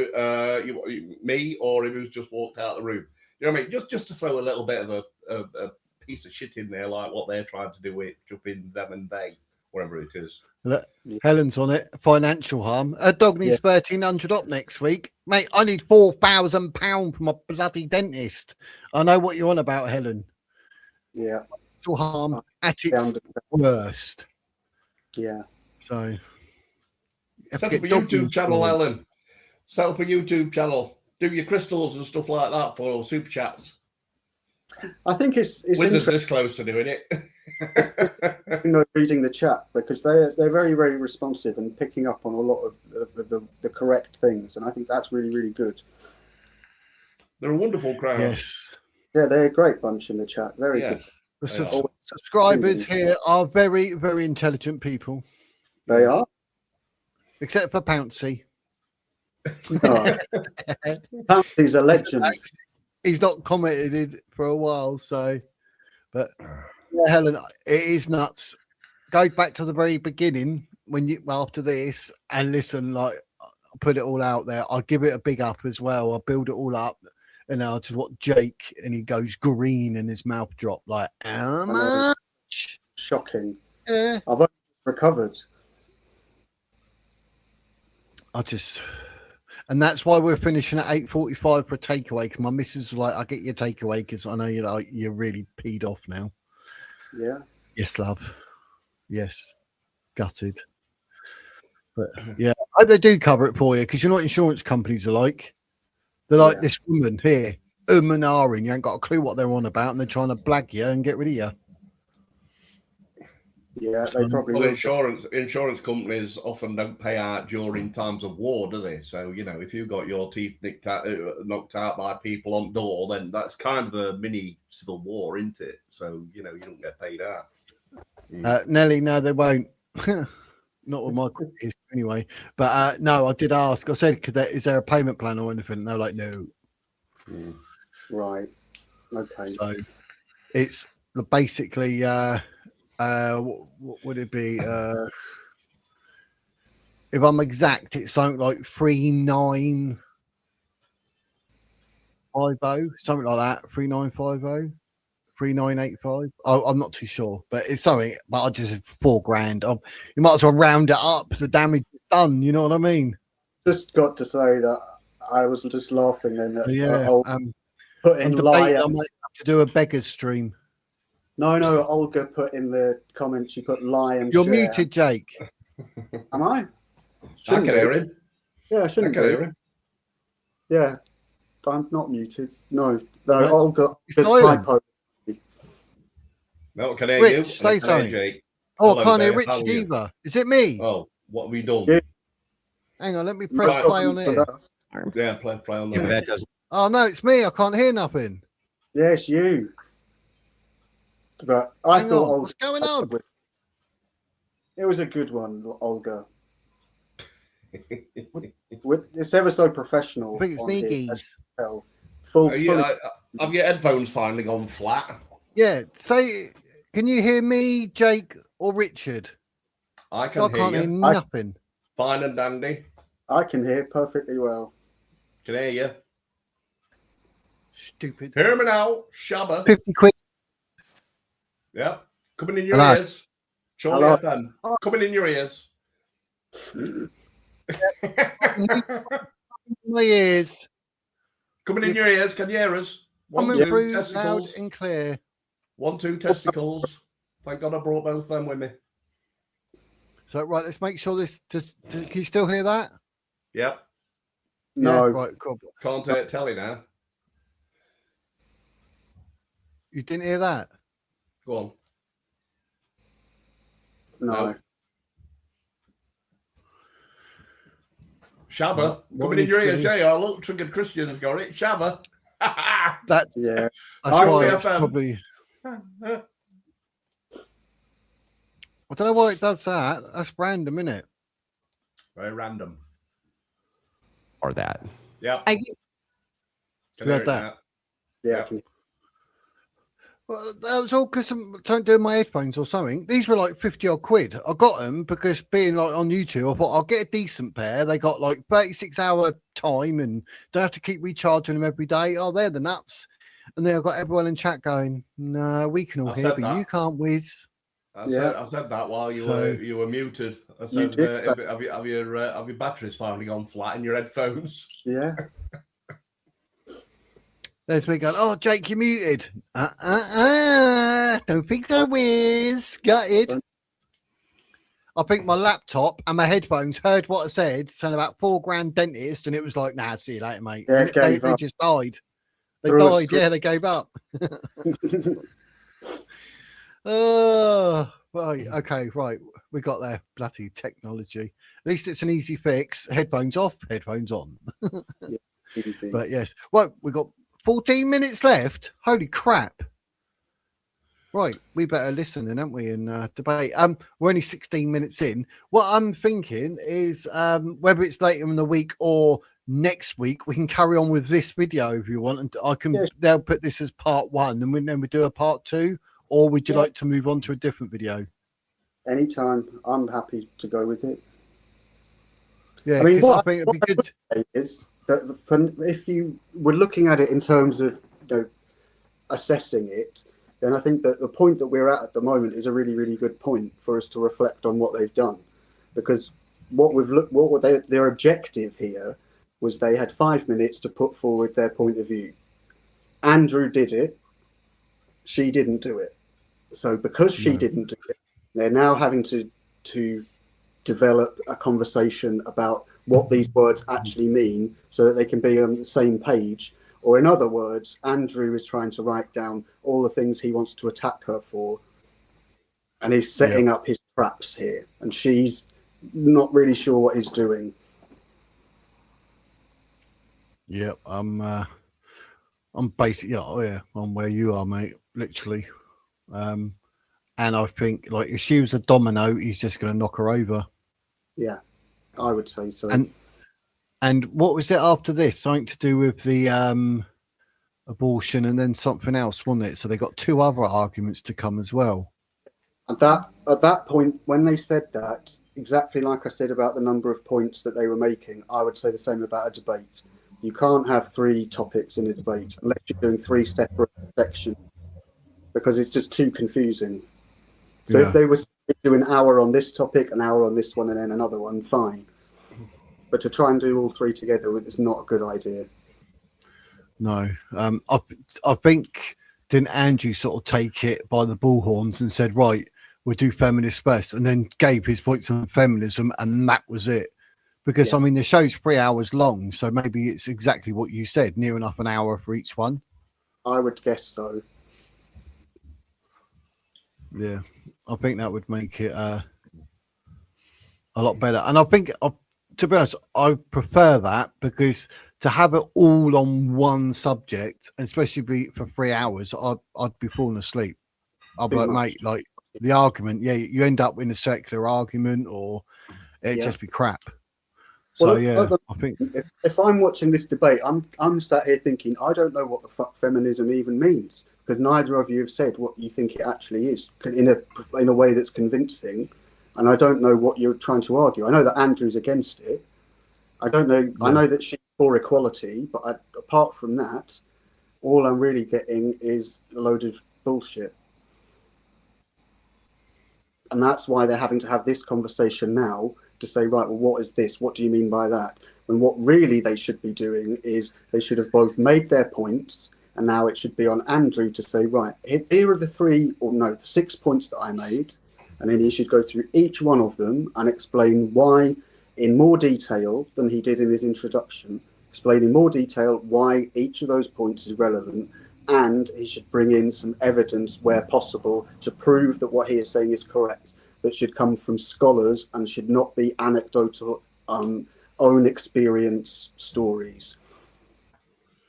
Me, or if it was just walked out of the room? You know what I mean? Just to throw a little bit of a piece of shit in there, like what they're trying to do with jumping them and they, whatever it is. Look, Helen's on it. Financial harm. A dog needs 1,300 up next week, mate. I need £4,000 from my bloody dentist. I know what you're on about, Helen. Yeah. Financial harm at its worst. Yeah. So. Set up a YouTube channel, Ellen. Set up a YouTube channel. Do your crystals and stuff like that for super chats. I think it's Wizards this close to doing it. Reading the chat, because they're very, very responsive and picking up on a lot of the correct things, and I think that's really, really good. They're a wonderful crowd. Yes. Yeah, they're a great bunch in the chat. Very good. The subscribers here are very, very intelligent people. They are. Except for Pouncy. Oh. Pouncy's a legend. He's not commented for a while, so. But yeah, Helen, it is nuts. Go back to the very beginning after this and listen. Like, I'll put it all out there. I'll give it a big up as well. I'll build it all up And I just watch Jake, and he goes green, and his mouth dropped like, how much? Shocking. Yeah. I've only recovered. And that's why we're finishing at 8:45 for a takeaway. Because my missus was like, "I'll get your takeaway because I know you're really peed off now." Yeah. Yes, love. Yes, gutted. But yeah, I hope they do cover it for you, because you know what insurance companies are like. They're like this woman here, and ahhing. You ain't got a clue what they're on about, and they're trying to blag you and get rid of you. Yeah, they probably will. Insurance companies often don't pay out during times of war, do they? So, you know, if you got your teeth knocked out by people on door, then that's kind of a mini civil war, isn't it? So, you know, you don't get paid out. Nelly, no, they won't. Not with my quiz anyway. But no, I did ask. I said, is there a payment plan or anything? And they're like, no. Right. Okay. So it's basically what would it be? If I'm exact, it's something like 3950, something like that. 3950, 3985. I'm not too sure, but it's something. But I just said $4,000. You might as well round it up. The damage is done. You know what I mean? Just got to say that I was just laughing then. Put in lie. I might have to do a beggar's stream. No, Olga put in the comments, she put lie and You're share. muted, Jake. Am I? I can hear him. Yeah, I shouldn't I can hear him. Yeah, I'm not muted. No, Right. Olga, It's there's silent. typo. No, I can hear Rich, you. say I can hear something. Jake. Oh, Hello, I can't hear Dave. Rich How are you? either. Is it me? Oh, what have we done? Yeah. Hang on, let me press Right. play on here. Yeah, play on Yeah, but there. that doesn't. Oh no, it's me. I can't hear nothing. Yeah, it's you. But I Hang thought on. Olga, What's going on? it was a good one, Olga. It's ever so professional. I think it's on me, here, geez. as you can tell. Fully, Have your headphones finally gone flat? Yeah. Say, can you hear me, Jake, or Richard? I I can can't hear hear you. nothing. Fine and dandy. I can hear perfectly well. Can hear you. Stupid. Hear me now, Shabba. 50 quid. Yeah, coming in your Hello. ears. Surely Hello. FM. Coming in your ears. My ears. Coming in your ears. Can you hear us? Coming 1, 2 through loud testicles. and clear. 1, 2 testicles. Thank God I brought both them with me. So right, let's make sure this. Can you still hear that? Yep. No, Yeah, right, cool. Can't tell you now. You didn't hear that? Go on. no. Shabba. What Coming in your is ears. the- Yeah, look, Triggered Christian's got it. Shabba. That's Yeah. why FM. it's probably. I don't know why it does that. That's random, isn't it? Very random. Or that. Yeah. I Can You hear heard it that? now. Yeah. Yeah. I can- Well, that was all because I'm trying to do my headphones or something. These were like 50 odd quid. I got them because being like on YouTube, I thought I'll get a decent pair. They got like 36-hour time and don't have to keep recharging them every day. Oh, they're the nuts. And then I've got everyone in chat going, no, we can all I hear, said but that. you can't whiz. I Yeah. said that while you So- were muted. I You said, did that. have your batteries finally gone flat in your headphones? Yeah. There's me going, oh, Jake, you're muted. Don't think so, whiz. Gutted. I think my laptop and my headphones heard what I said, saying about $4,000 dentist, and it was like, nah, see you later, mate. Yeah, And it they gave up. just died. They Threw a died, stri- yeah, they gave up. Oh, right, okay, right. We got there. Bloody technology. At least it's an easy fix. Headphones off, headphones on. Easy. But yes, well, we got 14 minutes left. Holy crap! Right, we better listen, then, haven't we? And debate. We're only 16 minutes in. What I'm thinking is, whether it's later in the week or next week, we can carry on with this video if you want, and I can. Yes. They'll put this as part 1, and then we do a part 2. Or would you Yeah. like to move on to a different video? Anytime, I'm happy to go with it. Yeah, I mean, because I what- think it'd be what I good. would say is if you were looking at it in terms of assessing it, then I think that the point that we're at the moment is a really, really good point for us to reflect on what they've done, because their objective here was they had 5 minutes to put forward their point of view. Andrew did it. She didn't do it. So because she didn't do it, they're now having to develop a conversation about what these words actually mean so that they can be on the same page. Or in other words, Andrew is trying to write down all the things he wants to attack her for, and he's setting up his traps here, and she's not really sure what he's doing. Yeah, I'm basically, I'm where you are, mate, literally. And I think, like, if she was a domino, he's just going to knock her over. Yeah, I would say so. And what was it after this? Something to do with the abortion and then something else, wasn't it? So they got 2 other arguments to come as well. At that point, when they said that, exactly like I said about the number of points that they were making, I would say the same about a debate. You can't have 3 topics in a debate unless you're doing 3 separate sections, because it's just too confusing. So if they were to do an hour on this topic, an hour on this one, and then another one, fine. But to try and do all 3 together is not a good idea. No, I think, didn't Andrew sort of take it by the bullhorns and said, right, we'll do feminists first, and then gave his points on feminism, and that was it. Because, I mean, the show's 3 hours long, so maybe it's exactly what you said, near enough an hour for each one. I would guess so. Yeah, I think that would make it a lot better. And I think, to be honest, I prefer that, because to have it all on one subject, especially for 3 hours, I'd be falling asleep. I'd be like, mate, like the argument, you end up in a circular argument, or it'd just be crap. So I think if I'm watching this debate, I'm sat here thinking, I don't know what the fuck feminism even means, because neither of you have said what you think it actually is in a way that's convincing, and I don't know what you're trying to argue. I know that Andrew's against it. I don't know. I know that she's for equality, but apart from that, all I'm really getting is a load of bullshit. And that's why they're having to have this conversation now to say, right, well, what is this? What do you mean by that? When what really they should be doing is they should have both made their points, and now it should be on Andrew to say, right, here are the 6 points that I made, and then he should go through each one of them and explain why, in more detail than he did in his introduction, explain in more detail why each of those points is relevant, and he should bring in some evidence where possible to prove that what he is saying is correct, that should come from scholars and should not be anecdotal, own experience stories.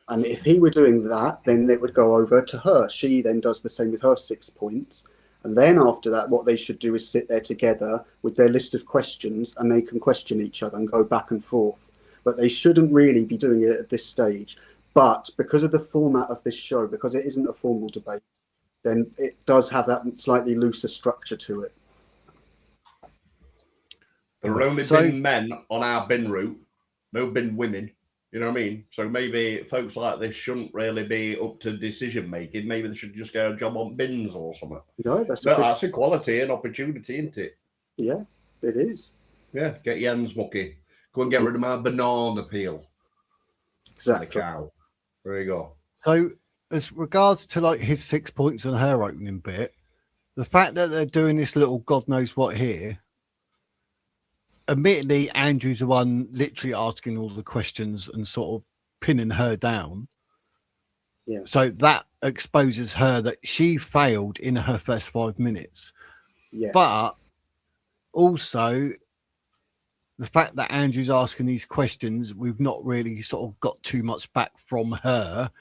And if he were doing that, then it would go over to her. She then does the same with her 6 points. And then after that, what they should do is sit there together with their list of questions, and they can question each other and go back and forth. But they shouldn't really be doing it at this stage. But because of the format of this show, because it isn't a formal debate, then it does have that slightly looser structure to it. There have only been men on our bin route, no bin women. You know what I mean? So maybe folks like this shouldn't really be up to decision making. Maybe they should just get a job on bins or something. No, that's equality and opportunity, isn't it? Yeah, it is. Yeah, get your hands mucky. Go and get rid of my banana peel. Exactly. The cow. There you go. So, as regards to like his 6 points on her opening bit, the fact that they're doing this little God knows what here. Admittedly, Andrew's the one literally asking all the questions and sort of pinning her down. Yeah. So that exposes her that she failed in her first 5 minutes. Yes. But also the fact that Andrew's asking these questions, we've not really sort of got too much back from her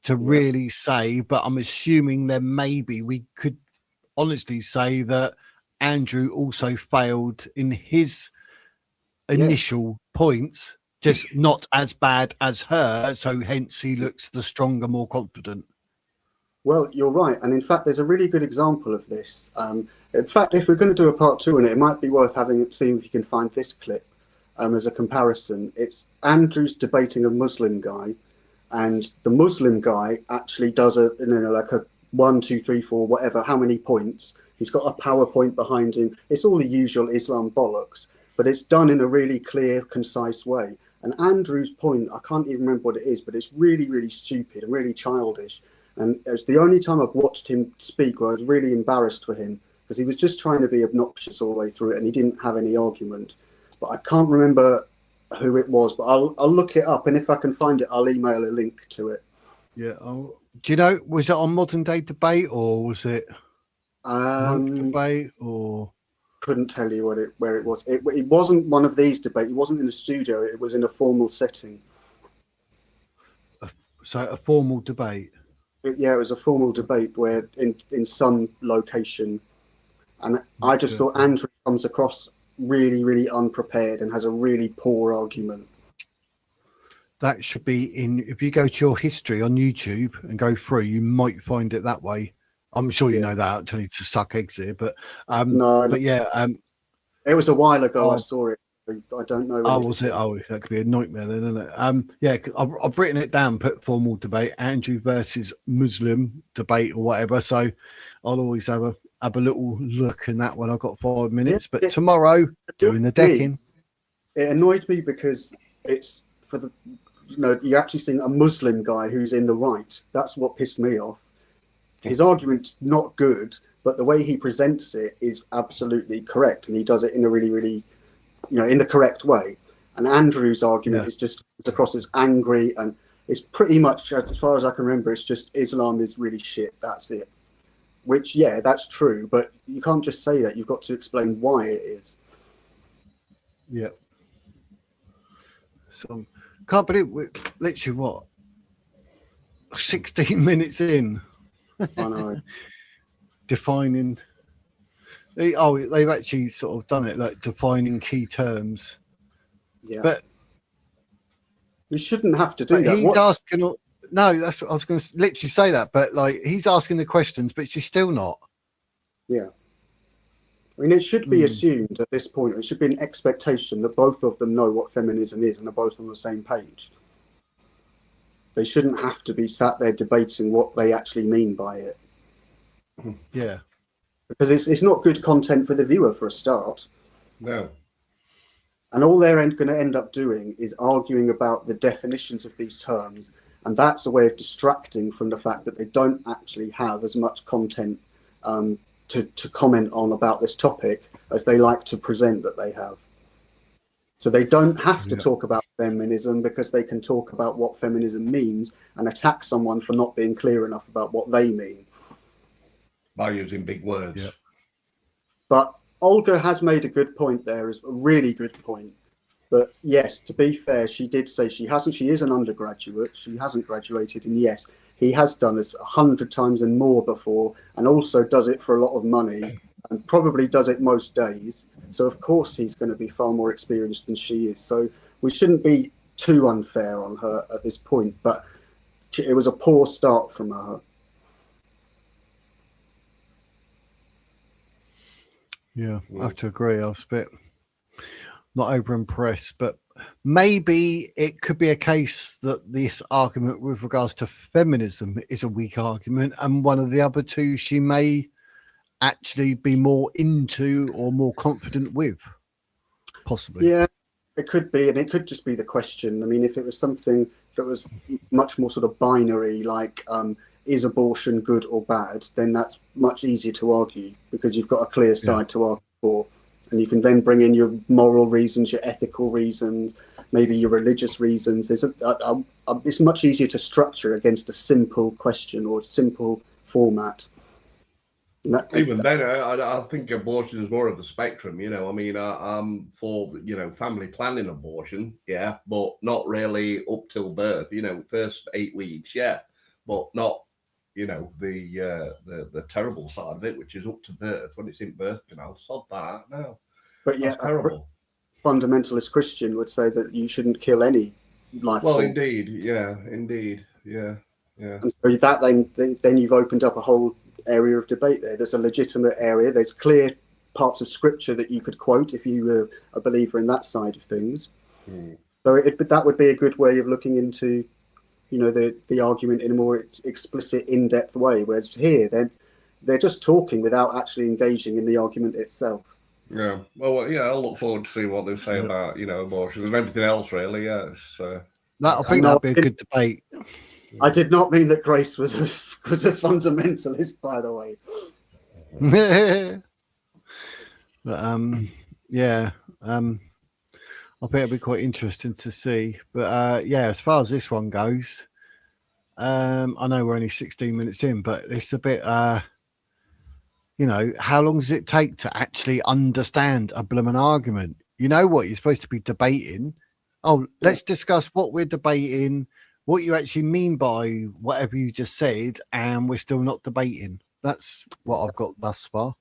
to really say, but I'm assuming that maybe we could honestly say that Andrew also failed in his initial points, just not as bad as her, so hence he looks the stronger, more confident. Well, you're right, and in fact there's a really good example of this. In fact, if we're going to do a part 2 on it, it might be worth seeing if you can find this clip. as a comparison. It's Andrew's debating a Muslim guy, and the Muslim guy actually does like a 1, 2, 3, 4, whatever, how many points. He's got a PowerPoint behind him. It's all the usual Islam bollocks, but it's done in a really clear, concise way. And Andrew's point, I can't even remember what it is, but it's really, really stupid and really childish. And it was the only time I've watched him speak where I was really embarrassed for him, because he was just trying to be obnoxious all the way through it, and he didn't have any argument. But I can't remember who it was, but I'll look it up, and if I can find it, I'll email a link to it. Yeah. Do you know, was it on Modern Day Debate, or was it debate, or couldn't tell you where it was. It wasn't one of these debates. It wasn't in the studio. It was in a formal setting. So a formal debate. It was a formal debate where in some location, and I just thought Andrew comes across really, really unprepared and has a really poor argument. That should be if you go to your history on YouTube and go through, you might find it that way. I'm sure you know that. Tell you to suck eggs here, but no, but yeah, it was a while ago. I saw it. I don't know. Oh, was it? Oh, that could be a nightmare then, isn't it? Yeah, I've written it down. Put formal debate, Andrew versus Muslim debate, or whatever. So I'll always have a little look in that when I've got 5 minutes. But tomorrow, doing the decking. It annoyed me because it's for the you're actually seeing a Muslim guy who's in the right. That's what pissed me off. His argument's not good, but the way he presents it is absolutely correct, and he does it in a really, really, in the correct way. And Andrew's argument is just across as angry, and it's pretty much, as far as I can remember, it's just Islam is really shit. That's it. Which, that's true, but you can't just say that. You've got to explain why it is. Yeah. So, can't believe we're literally 16 minutes in. I know. Defining. They've actually sort of done it, like defining key terms. Yeah. But we shouldn't have to do that. He's asking. No, that's what I was going to literally say that. But like, he's asking the questions, but she's still not. Yeah. I mean, it should be assumed at this point. It should be an expectation that both of them know what feminism is and are both on the same page. They shouldn't have to be sat there debating what they actually mean by it. Yeah. Because it's not good content for the viewer, for a start. No. And all they're going to end up doing is arguing about the definitions of these terms. And that's a way of distracting from the fact that they don't actually have as much content to comment on about this topic as they like to present that they have. So they don't have to talk about feminism, because they can talk about what feminism means and attack someone for not being clear enough about what they mean. By using big words. Yeah. But Olga has made a good point there, is a really good point. But yes, to be fair, she did say she is an undergraduate. She hasn't graduated. And yes, he has done this 100 times and more before, and also does it for a lot of money, and probably does it most days. So of course he's going to be far more experienced than she is. So we shouldn't be too unfair on her at this point, but it was a poor start from her. Yeah, I have to agree. I was a bit not over impressed, but maybe it could be a case that this argument with regards to feminism is a weak argument, and one of the other two she may actually be more into or more confident with, possibly. Yeah, it could be, and it could just be the question. I mean, if it was something that was much more sort of binary, like is abortion good or bad, then that's much easier to argue, because you've got a clear side to argue for, and you can then bring in your moral reasons, your ethical reasons, maybe your religious reasons. It's much easier to structure against a simple question or simple format. Even then, I think abortion is more of the spectrum. I mean, I'm for family planning abortion, but not really up till birth. First 8 weeks, but not the terrible side of it, which is up to birth, when it's in birth canal. Sod that, no. But that's terrible. Fundamentalist Christian would say that you shouldn't kill any life form. Well, indeed, yeah. And so that then you've opened up a whole area of debate there. There's a legitimate area. There's clear parts of scripture that you could quote if you were a believer in that side of things. So that would be a good way of looking into, the argument in a more explicit, in-depth way. Whereas here, they're just talking without actually engaging in the argument itself. Yeah. Well, yeah, I'll look forward to see what they say about, abortion and everything else, really. Yeah. I think that'd be a good debate. I did not mean that Grace was a fundamentalist, by the way. But I bet it'll be quite interesting to see. But as far as this one goes, I know we're only 16 minutes in, but it's a bit, how long does it take to actually understand a blooming argument? You know what you're supposed to be debating. Oh, let's discuss what we're debating, what you actually mean by whatever you just said, and we're still not debating. That's what I've got thus far.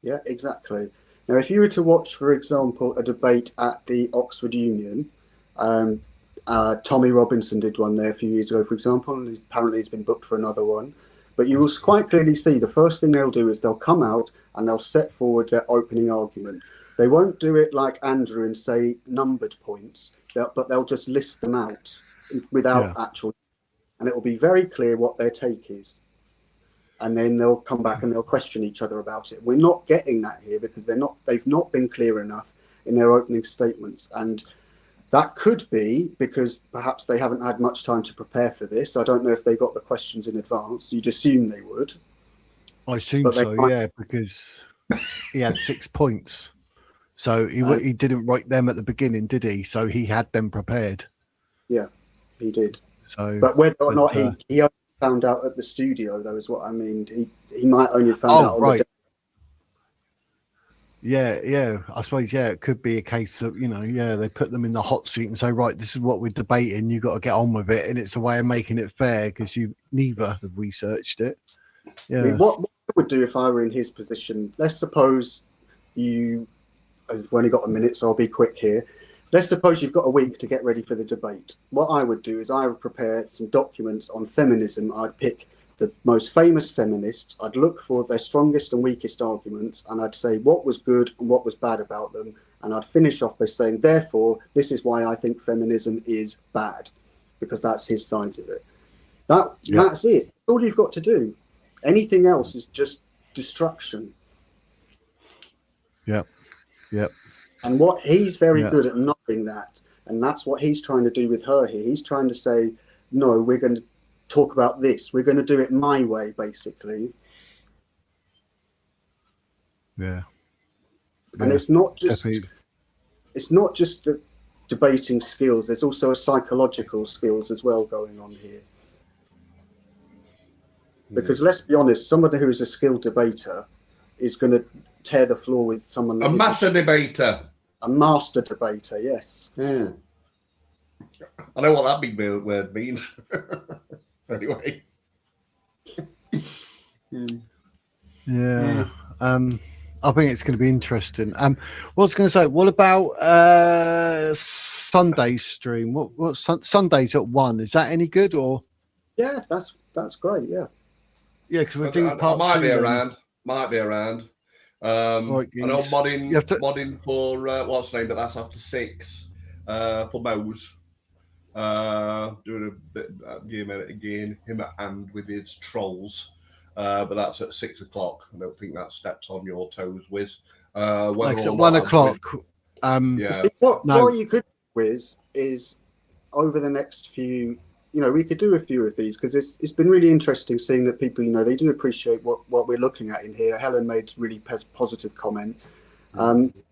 Yeah, exactly. Now, if you were to watch, for example, a debate at the Oxford Union, Tommy Robinson did one there a few years ago, for example, and apparently he's been booked for another one. But you will quite clearly see the first thing they'll do is they'll come out and they'll set forward their opening argument. They won't do it like Andrew and say numbered points, but they'll just list them out without actual, and it will be very clear what their take is. And then they'll come back and they'll question each other about it. We're not getting that here because they've not been clear enough in their opening statements. And that could be because perhaps they haven't had much time to prepare for this. I don't know if they got the questions in advance. You'd assume they would. I assume so, because he had 6 points. So he didn't write them at the beginning, did he? So he had them prepared. Yeah, he did. So, but whether or not he only found out at the studio, though, is what I mean. He might only have found out on the day. Yeah, I suppose, it could be a case of, they put them in the hot seat and say, right, this is what we're debating, you got to get on with it, and it's a way of making it fair because you neither have researched it. Yeah. I mean, what I would do if I were in his position, let's suppose I've only got a minute, so I'll be quick here. Let's suppose you've got a week to get ready for the debate. What I would do is I would prepare some documents on feminism. I'd pick the most famous feminists. I'd look for their strongest and weakest arguments, and I'd say what was good and what was bad about them. And I'd finish off by saying, therefore, this is why I think feminism is bad, because that's his side of it. That's it. All you've got to do. Anything else is just destruction. Yep. And what he's very good at knowing that, and that's what he's trying to do with her here. He's trying to say, no, we're going to talk about this. We're going to do it my way, basically. Yeah. And it's not just the debating skills. There's also a psychological skills as well going on here. Because let's be honest, somebody who is a skilled debater is going to tear the floor with someone. A master debater. A master debater, yes. Yeah. I know what that big word means. Anyway. Yeah. I think it's going to be interesting. What I was going to say, what about Sunday stream? What Sundays at 1? Is that any good or? Yeah, that's great. Yeah. Yeah, because we're doing part 2. Might be around. I know modding for what's the name, but that's after 6 for Mo's. Doing a bit game again, him and with his trolls. But that's at 6 o'clock. I don't think that steps on your toes, Wiz. Like at 1 o'clock. What you could do, Wiz, is over the next few, we could do a few of these because it's been really interesting seeing that people, they do appreciate what we're looking at in here. Helen made really positive comment.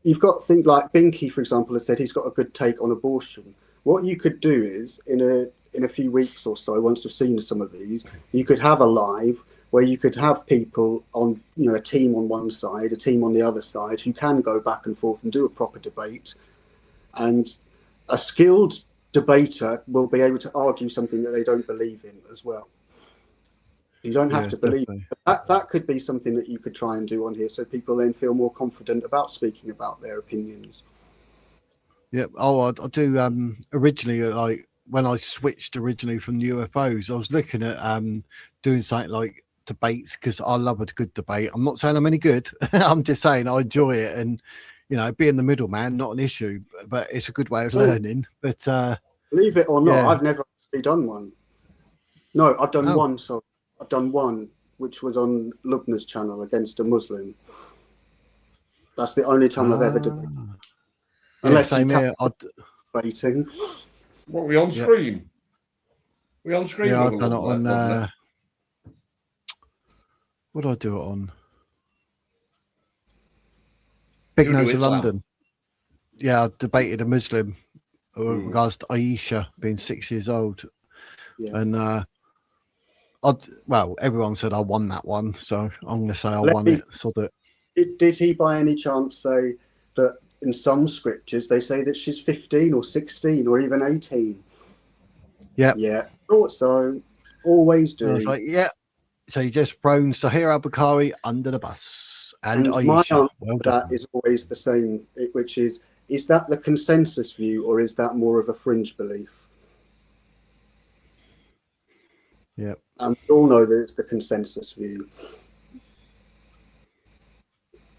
You've got things like Binky, for example, has said he's got a good take on abortion. What you could do is in a few weeks or so, once we've seen some of these, you could have a live where you could have people on, a team on one side, a team on the other side, who can go back and forth and do a proper debate. And a skilled debater will be able to argue something that they don't believe in as well. You don't have to believe it. That could be something that you could try and do on here, so people then feel more confident about speaking about their opinions. Yeah. Oh, I do. Originally, like when I switched originally from UFOs, I was looking at doing something like debates because I love a good debate. I'm not saying I'm any good. I'm just saying I enjoy it, and being the middleman, not an issue, but it's a good way of learning. But believe it or not, yeah. I've never actually done one. No, I've done Oh. one. So I've done one, which was on Lubna's channel against a Muslim. That's the only time I've ever debated. Unless same you here. debating. What, we on stream? We on screen? Yeah, I've done it on. What do I do it on? Big You do Nose of Islam. London. Yeah, I debated a Muslim with regards to Aisha being 6 years old, and well, everyone said I won that one, so I'm going to say I won it. So that did he by any chance say that in some scriptures they say that she's 15 or 16 or even 18? Yeah, thought so. Always do. I was like, yeah. So you just thrown Sahir Al-Bukhari under the bus, and my Aisha. answer Well to done. that is always the same, which is that the consensus view or is that more of a fringe belief? Yeah. And we all know that it's the consensus view.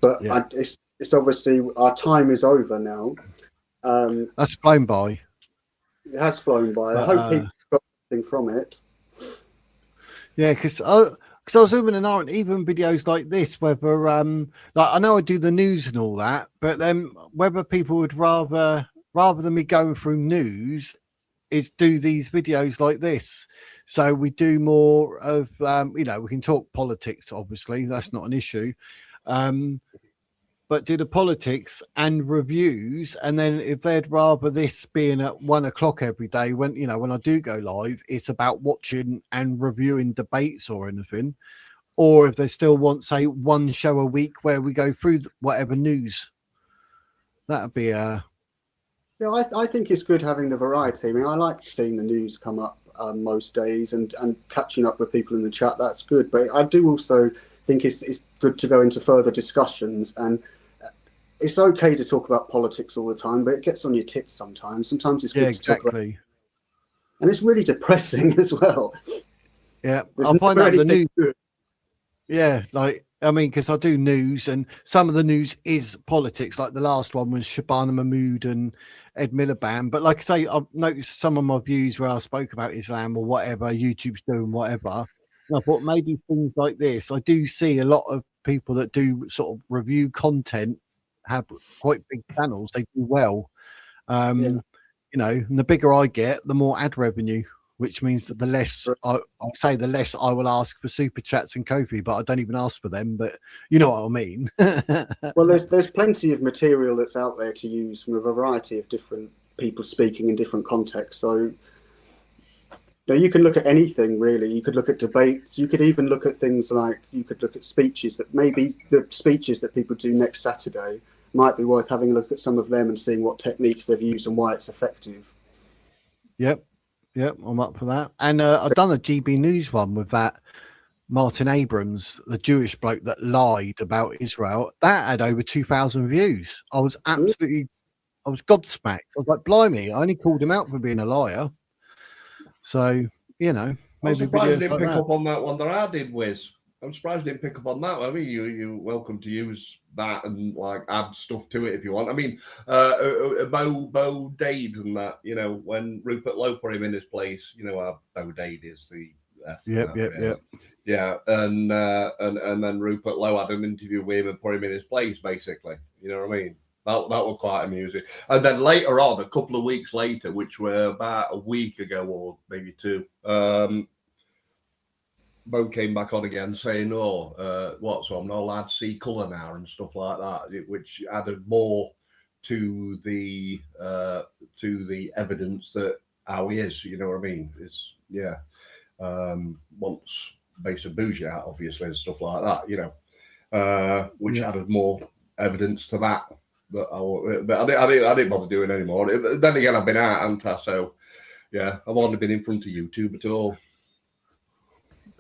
But it's obviously our time is over now. That's flown by. It has flown by. I hope people got something from it. Yeah, because I was zooming and aren't even videos like this, whether like I know I do the news and all that, but then whether people would rather than me going through news is do these videos like this. So we do more of we can talk politics, obviously, that's not an issue. But do the politics and reviews, and then if they'd rather this being at 1 o'clock every day, when I do go live, it's about watching and reviewing debates or anything, or if they still want, say, one show a week where we go through whatever news, that'd be Yeah, I think it's good having the variety. I mean, I like seeing the news come up most days and catching up with people in the chat. That's good, but I do also think it's good to go into further discussions, and it's okay to talk about politics all the time, but it gets on your tits sometimes. Sometimes it's good to talk about, and it's really depressing as well. Yeah, There's I'll find out the news. good. Yeah, like I mean, because I do news, and some of the news is politics. Like the last one was Shabana Mahmood and Ed Miliband. But like I say, I've noticed some of my views where I spoke about Islam or whatever, YouTube's doing whatever. And I thought maybe things like this. I do see a lot of people that do sort of review content have quite big channels. They do well. And the bigger I get, the more ad revenue, which means that the less I'll say, the less I will ask for super chats and Ko-fi, but I don't even ask for them. But you know what I mean. Well, there's plenty of material that's out there to use from a variety of different people speaking in different contexts. So you can look at anything really. You could look at debates. You could even look at things like you could look at speeches that maybe the speeches that people do next Saturday might be worth having a look at some of them and seeing what techniques they've used and why it's effective. Yep, I'm up for that. And I've done a GB News one with that Martin Abrams, the Jewish bloke that lied about Israel. That had over 2,000 views. I was gobsmacked. I was like, blimey, I only called him out for being a liar. So, maybe I'm surprised you videos didn't like pick that. up on that one that I did, Wiz. I'm surprised you didn't pick up on that. I mean, you're welcome to use that and like add stuff to it if you want. I mean, Bo Dade and that, when Rupert Lowe put him in his place, how Bo Dade is the F. Yep. Yeah, and then Rupert Lowe had an interview with him and put him in his place, basically. You know what I mean? That was quite amusing. And then later on, a couple of weeks later, which were about a week ago or maybe two, Bo came back on again saying, so I'm not allowed to see colour now and stuff like that, which added more to the evidence that how he is, you know what I mean? It's, wants base of bougie out, obviously, and stuff like that, which added more evidence to that. But I didn't bother doing it anymore. Then again, I've been out, haven't I? So, I've hardly been in front of YouTube at all.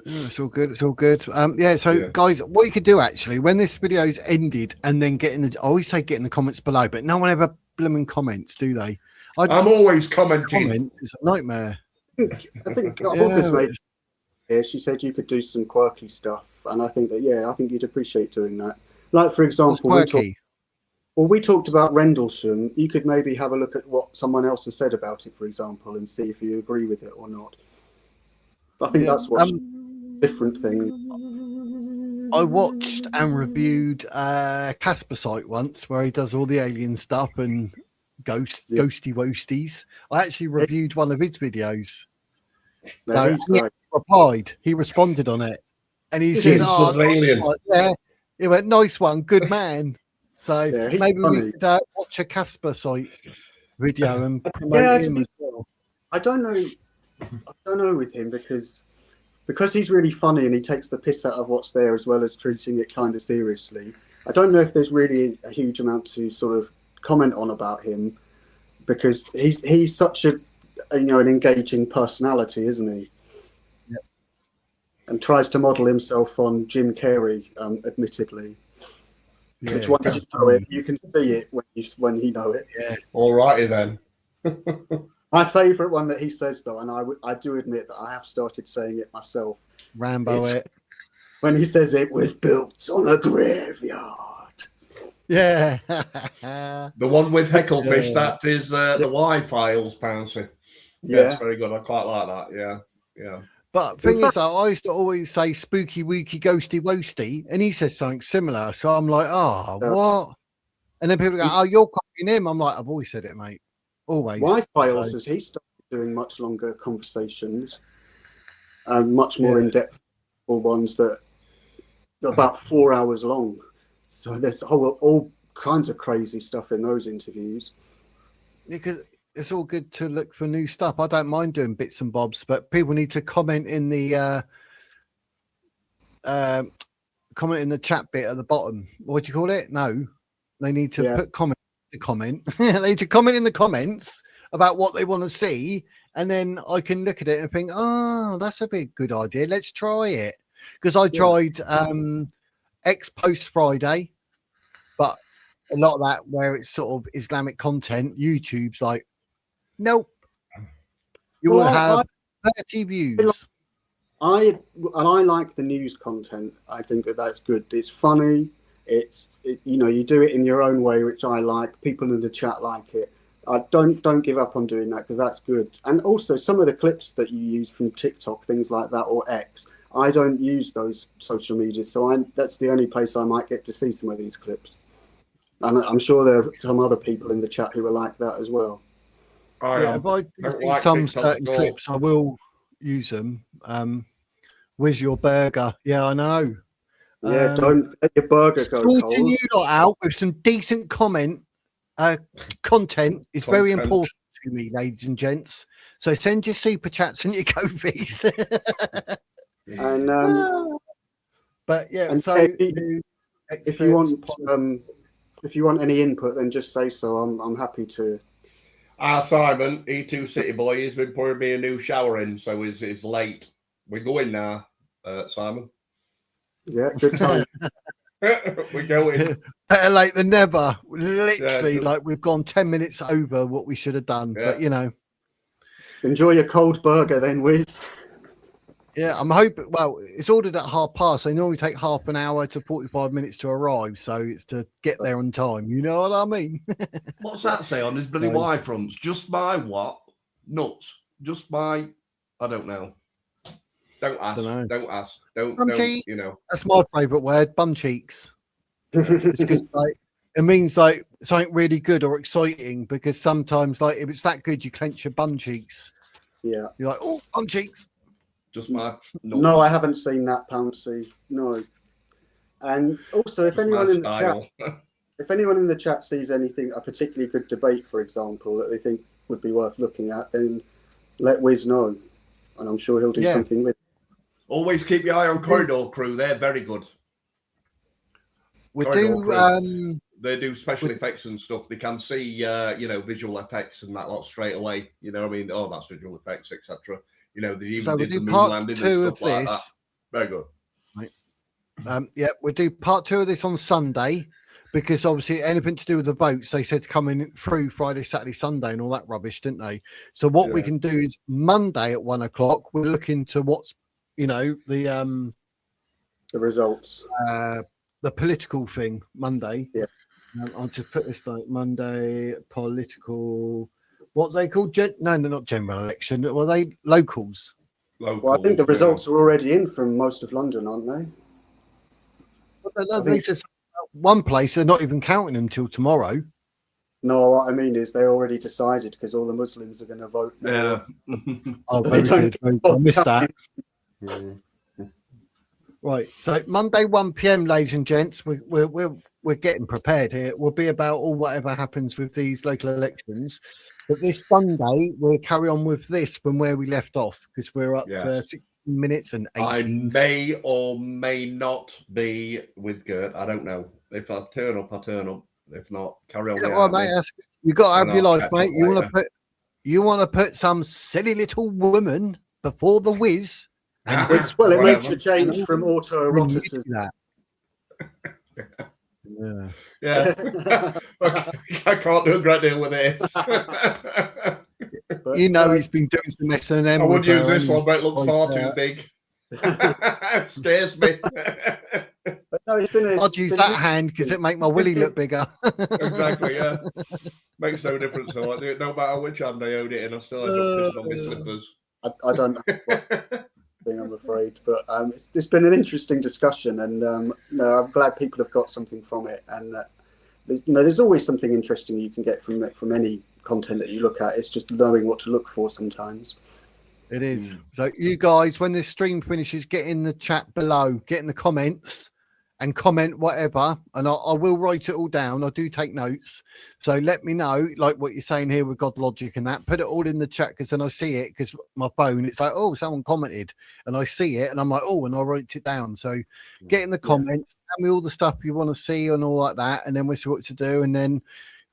It's all good. Guys, what you could do actually, when this video's ended, and then I always say get in the comments below, but no one ever blooming comments, do they? I'm always commenting. It's a nightmare. I think August made here, she said you could do some quirky stuff, and I think that I think you'd appreciate doing that. Like, for example, we talked about Rendlesham. You could maybe have a look at what someone else has said about it, for example, and see if you agree with it or not. I think that's what's different thing. I watched and reviewed Casper Site once, where he does all the alien stuff and ghosty woasties. I actually reviewed one of his videos. So he responded on it, and he said, he went, nice one, good man. So maybe we could watch a Casper Site video and promote him as well. I don't know with him because he's really funny and he takes the piss out of what's there as well as treating it kind of seriously. I don't know if there's really a huge amount to sort of comment on about him, because he's such an engaging personality, isn't he? Yep. And tries to model himself on Jim Carrey, admittedly. Yeah, which once you know it, you can see it when you know it. Yeah. All righty then. My favourite one that he says, though, and I do admit that I have started saying it myself. Rambo when he says it was built on a graveyard. Yeah. The one with Hecklefish, that is the Y-Files, Pouncy. Yeah, it's very good. I quite like that. Yeah. But thing is, I used to always say spooky, wooky, ghosty, woasty, and he says something similar. So I'm like, what? And then people go, you're copying him. I'm like, I've always said it, mate. Always. Y-Files, as he started doing much longer conversations and much more in-depth ones that are about 4 hours long. So there's all kinds of crazy stuff in those interviews. Because it's all good to look for new stuff. I don't mind doing bits and bobs, but people need to comment in the chat bit at the bottom. What do you call it? No, they need to put comment. They need to comment in the comments about what they want to see, and then I can look at it and think, that's a big good idea. Let's try it. Because I tried X Post Friday, but a lot of that where it's sort of Islamic content, YouTube's like, nope. You will have 30 views. I like the news content. I think that's good. It's funny. You do it in your own way, which I like. People in the chat like it. Don't give up on doing that, because that's good. And also some of the clips that you use from TikTok, things like that, or X, I don't use those social media, so that's the only place I might get to see some of these clips. And I'm sure there are some other people in the chat who are like that as well. If I do some certain clips, I will use them. Where's your burger? Yeah, I know. Yeah, don't let your burger go cold. Sorting you lot out with some decent content is very important to me, ladies and gents. So send your super chats and your Ko-fis. And but yeah, and so if you want any input, then just say so. I'm happy to. Simon, E2 City Boy, he's been pouring me a new shower in, so it's late. We're going now, Simon. Yeah, good time. We're going. Better late than never. Literally, like we've gone 10 minutes over what we should have done. But enjoy your cold burger then, Wiz. Yeah, I'm hoping. Well, it's ordered at past. They normally take half an hour to 45 minutes to arrive, so it's to get there on time. You know what I mean? What's that say on his bloody Y fronts? Just my what? Nuts. Just my. I don't know. Don't ask. Don't ask. Don't. You know. That's my favourite word. Bum cheeks. It's because it means like something really good or exciting. Because sometimes, like if it's that good, you clench your bum cheeks. Yeah. You're like, oh, bum cheeks. Just my. No, I haven't seen that, Pouncy. No. And also, if anyone in the chat sees anything, a particularly good debate, for example, that they think would be worth looking at, then let Wiz know, and I'm sure he'll do something with it. Always keep your eye on Corridor Crew. They're very good. They do special effects and stuff. They can see, visual effects and that lot straight away. You know what I mean? Oh, that's visual effects, etc. You know, they even did the moon landing and stuff like that. Very good. Right. We'll do part 2 of this on Sunday, because obviously anything to do with the votes, they said coming through Friday, Saturday, Sunday and all that rubbish, didn't they? So what we can do is Monday at 1 o'clock, we'll look into what's you know, The results. the political thing Monday. Yeah. I'll just put this like Monday political. What they call? No, they're not general election. Were they locals? Well, I think the results are already in from most of London, aren't they? They said one place they're not even counting them till tomorrow. No, what I mean is they already decided because all the Muslims are going to vote. Yeah. Oh, very good. I missed that. Right. So Monday, 1 p.m., ladies and gents, we're getting prepared here. It will be about all whatever happens with these local elections. But this Sunday, we'll carry on with this from where we left off because we're up to 16 minutes and 18 I may or may not be with Gert. I don't know. If I turn up, I turn up. If not, carry on. Yeah, well, mate, you got to have your life, mate. You want to put some silly little woman before the whiz. And well, it makes a change from autoeroticism. Yeah. I can't do a great deal with it. You know, he's been doing some S&M. I wouldn't use this one, but it looks far too big. Scares me. I'd use that hand because it make my willy look bigger. Exactly, yeah. Makes no difference. So I do it no matter which hand I own it in. I still end up pissing on my slippers. I don't know. I'm afraid, but it's been an interesting discussion, and no, I'm glad people have got something from it. And there's always something interesting you can get from any content that you look at. It's just knowing what to look for sometimes. It is. So you guys, when this stream finishes, get in the chat below, get in the comments and comment whatever. And I will write it all down. I do take notes. So let me know, like what you're saying here with God Logic and that. Put it all in the chat because then I see it because my phone, it's like, oh, someone commented and I see it and I'm like, oh, and I write it down. So get in the comments, tell me all the stuff you want to see and all like that. And then we'll see what to do. And then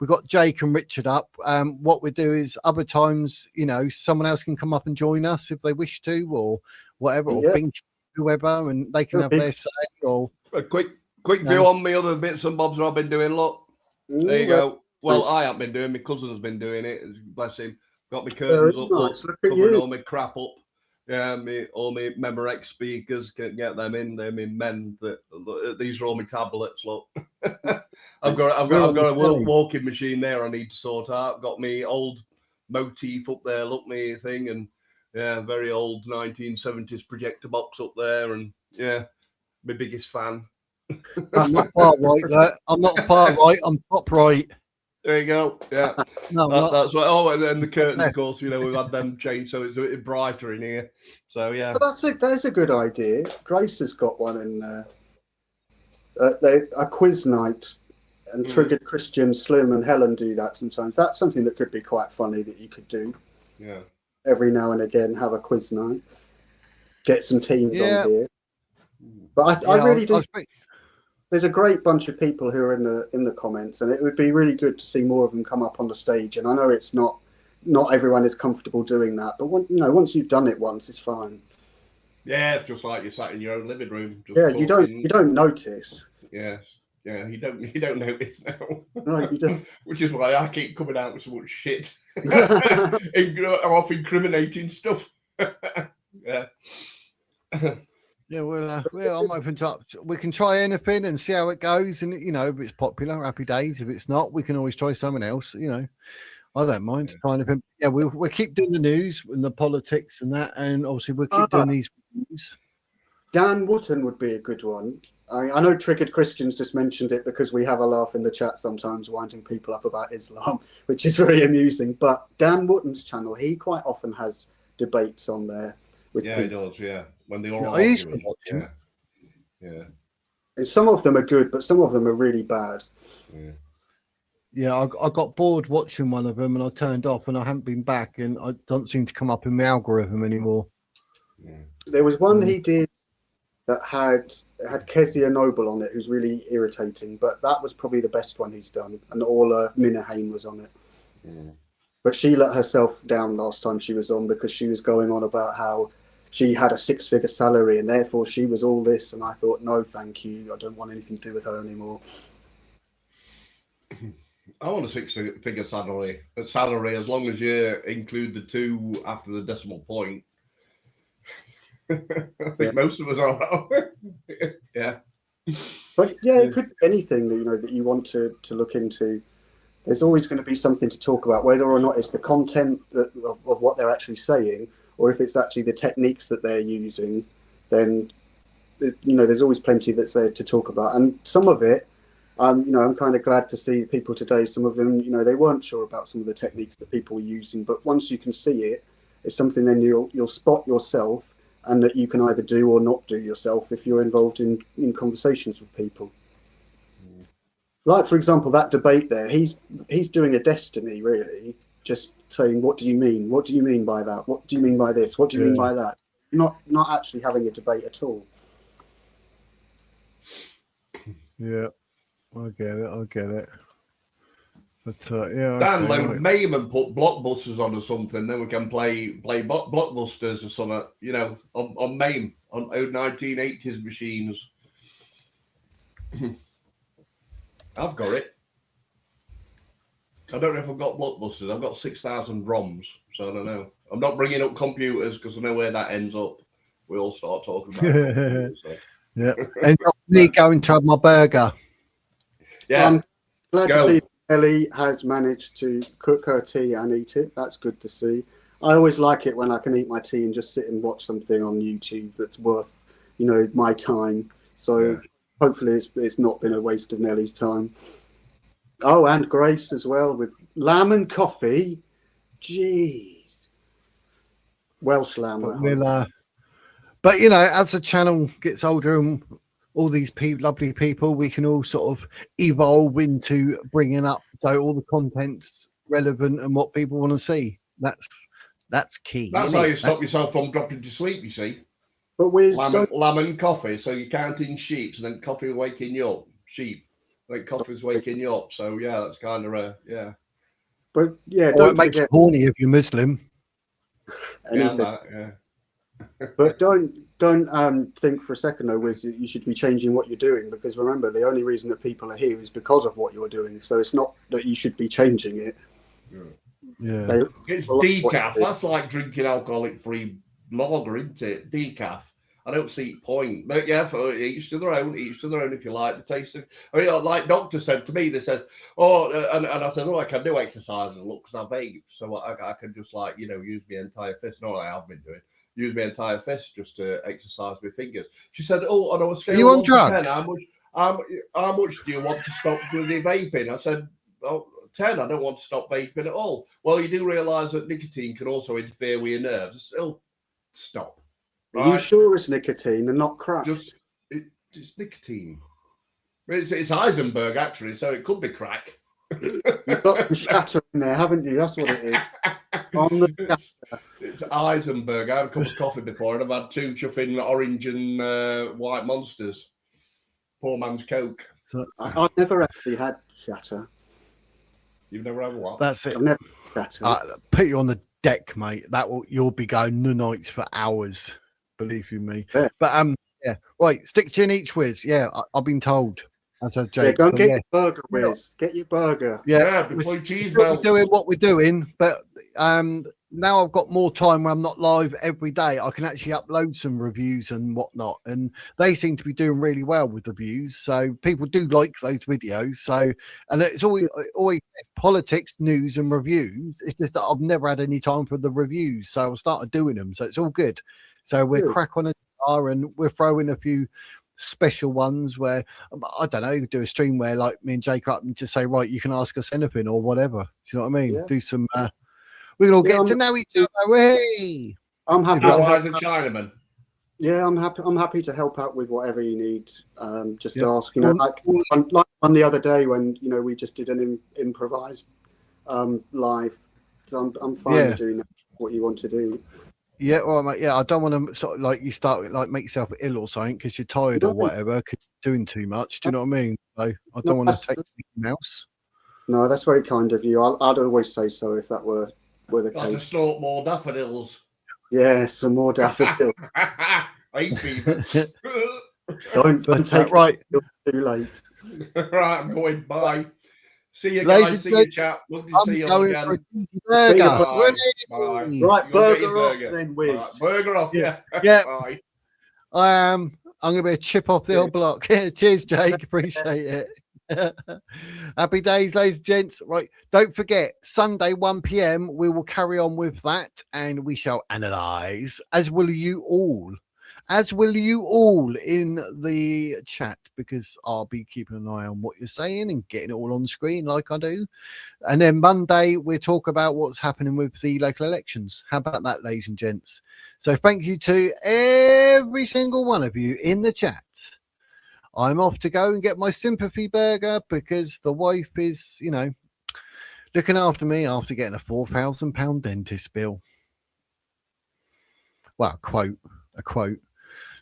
we've got Jake and Richard up. What we do is other times, someone else can come up and join us if they wish to or whatever, or Bink, whoever, and they can have their say. Or a quick view on me, other bits and bobs I've been doing. Look, there you go. Well, I haven't been doing. My cousin's been doing it. Bless him. Got my curtains up, covering all my crap up. Yeah, all my Memorex speakers, can get them in. They're my men. These are all my tablets. Look, I've got a walking machine there. I need to sort out. Got me old motif up there. Look, me thing, and very old 1970s projector box up there, and my biggest fan. I'm not far right. I'm not far right. I'm top right. There you go. Yeah, that's what. Oh, and then the curtains, of course. We've had them changed, so it's a bit brighter in here. So yeah, but that's a good idea. Grace has got one in there. A quiz night, and Triggered Christian, Slim, and Helen do that sometimes. That's something that could be quite funny that you could do. Yeah. Every now and again, have a quiz night. Get some teams on here. But I really do. There's a great bunch of people who are in the comments, and it would be really good to see more of them come up on the stage. And I know it's not everyone is comfortable doing that, but once you've done it once, it's fine. Yeah, it's just like you sat in your own living room. Just talking. you don't notice. Yes, you don't notice now. No, you don't. Which is why I keep coming out with so much shit, off incriminating stuff. Yeah. Yeah, I'm open to we can try anything and see how it goes. And, if it's popular, happy days. If it's not, we can always try something else. I don't mind trying to. Yeah, we'll keep doing the news and the politics and that. And obviously, we'll keep doing these news. Dan Wootton would be a good one. I know Triggered Christians just mentioned it because we have a laugh in the chat sometimes, winding people up about Islam, which is very amusing. But Dan Wootton's channel, he quite often has debates on there. With people. He does, yeah. When they all I used to watch them. Yeah. And some of them are good, but some of them are really bad. Yeah, I got bored watching one of them and I turned off and I haven't been back and I don't seem to come up in my algorithm anymore. There was one he did that had Kezia Noble on it, who's really irritating, but that was probably the best one he's done. And Orla Minahane was on it. But she let herself down last time she was on because she was going on about how she had a 6-figure salary and therefore she was all this. And I thought, no, thank you. I don't want anything to do with her anymore. I want a 6-figure salary as long as you include the 2 after the decimal point. I think most of us are. Yeah. But yeah, it could be anything that that you want to look into. There's always going to be something to talk about, whether or not it's the content of what they're actually saying, or if it's actually the techniques that they're using. Then there's always plenty that's there to talk about, and some of it. I'm kind of glad to see people today. Some of them, they weren't sure about some of the techniques that people were using, but once you can see it, it's something then you'll spot yourself, and that you can either do or not do yourself if you're involved in conversations with people. Like, for example, that debate there, he's doing a destiny, really, just saying, what do you mean? What do you mean by that? What do you mean by this? What do you mean by that? Not actually having a debate at all. Yeah, I get it. But yeah, Download MAME and put blockbusters on or something, then we can play blockbusters or something, on MAME, on old 1980s machines. I've got it. I don't know if I've got blockbusters. I've got 6,000 ROMs, so I don't know. I'm not bringing up computers because I know where that ends up. We all start talking about computers. So. Yeah, and me going to have my burger. Yeah, I'm glad to see Ellie has managed to cook her tea and eat it. That's good to see. I always like it when I can eat my tea and just sit and watch something on YouTube that's worth, my time. So hopefully it's not been a waste of Nellie's time. Oh, and Grace as well with lamb and coffee. Jeez. Welsh lamb. But as the channel gets older and all these lovely people, we can all sort of evolve into bringing up so all the content's relevant and what people want to see. That's key. That's how you stop yourself from dropping to sleep, you see. But with lamb and coffee, so you're counting sheep, and then coffee waking you up. Sheep, like coffee's waking you up. So yeah, that's kind of yeah. But yeah, don't make you horny if you're Muslim. Yeah. But don't think for a second though, Wiz, you should be changing what you're doing, because remember, the only reason that people are here is because of what you're doing. So it's not that you should be changing it. Yeah. It's decaf. That's like drinking alcoholic-free lager, isn't it? Decaf. I don't see the point. But yeah, for each to their own. Each to their own. If you like the taste of. I mean, like Doctor said to me, they said, and I said, I can do exercise and look, because I vape, so I can just use my entire fist. No, I have been doing. Use my entire fist just to exercise my fingers. She said, on a scale of 1 to drugs? 10, how much do you want to stop bloody vaping? I said, 10. I don't want to stop vaping at all. Well, you do realise that nicotine can also interfere with your nerves. Still, stop. Right? Are you sure it's nicotine and not crack? It's nicotine. It's Heisenberg, actually, so it could be crack. You've got some shatter in there, haven't you? That's what it is. It's Heisenberg. I had a cup of coffee before, and I've had 2 chuffing orange and white monsters. Poor man's Coke. So, I've never actually had shatter. You've never had what? That's it. I've never had shatter. Put you on the deck, mate. You'll be going the nights for hours. Believe you me. Yeah. But yeah. Right, stick to each Wiz. Yeah, I've been told. As says Jake. Yeah, go and get your burger, Wiz. Get your burger. Yeah, before cheese we're doing what we're doing, but now I've got more time where I'm not live every day. I can actually upload some reviews and whatnot, and they seem to be doing really well with the views. So people do like those videos. So, and it's always politics, news, and reviews. It's just that I've never had any time for the reviews, so I started doing them. So it's all good. So we're crack on a jar, and we're throwing a few special ones where I don't know, do a stream where like me and Jake up and just say, right, you can ask us anything or whatever. Do you know what I mean? Yeah. Do some we can all get to know each other. Hey, I'm happy to help a Chinaman. Yeah, I'm happy to help out with whatever you need. Just ask, like on the other day when we just did an improvised live. So I'm fine with doing that, what you want to do. Yeah, well, mate, I don't want to sort of like you start like make yourself ill or something because you're tired or whatever, because you're doing too much. Do you know what I mean? So I don't want to take anything else. No, that's very kind of you. I'd always say so if that were the case. To snort more daffodils. Yeah, some more daffodils. I fever. Don't take right. Too late. Right, I'm going. Bye. See you Ladies guys. and See you, chap. Lovely to I'm see you going again. for a cheesy burger. Bye. Bye. Right, You go get your burger off burger. then, Wiz. Right, burger off, yeah. Yeah. Bye. I'm going to be a chip off the old block. Cheers, Jake. Appreciate it. Happy days, ladies and gents. Right. Don't forget, Sunday, 1 p.m., we will carry on with that and we shall analyze, as will you all. As will you all in the chat, because I'll be keeping an eye on what you're saying and getting it all on screen like I do. And then Monday, we'll talk about what's happening with the local elections. How about that, ladies and gents? So thank you to every single one of you in the chat. I'm off to go and get my sympathy burger because the wife is, you know, looking after me after getting a £4,000 dentist bill. Well, a quote.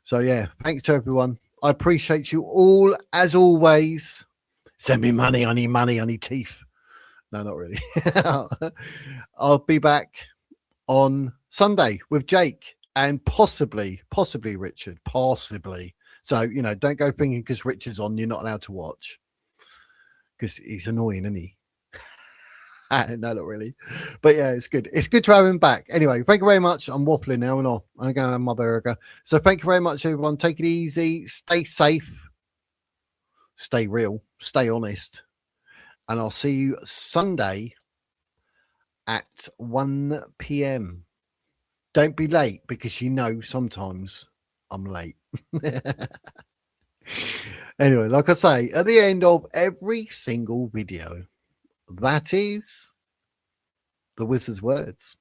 So yeah, thanks to everyone. I appreciate you all as always. Send me money. I need money. I need teeth. No, not really. I'll be back on Sunday with Jake and possibly Richard, possibly. So, you know, don't go thinking because Richard's on, you're not allowed to watch because he's annoying, isn't he? No, not really. But yeah, it's good. It's good to have him back. Anyway, thank you very much. I'm waffling now and all. I'm going to have my burger. So thank you very much, everyone. Take it easy. Stay safe. Stay real. Stay honest. And I'll see you Sunday at 1 p.m. Don't be late because you know sometimes I'm late. Anyway, like I say, at the end of every single video, that is the wizard's words.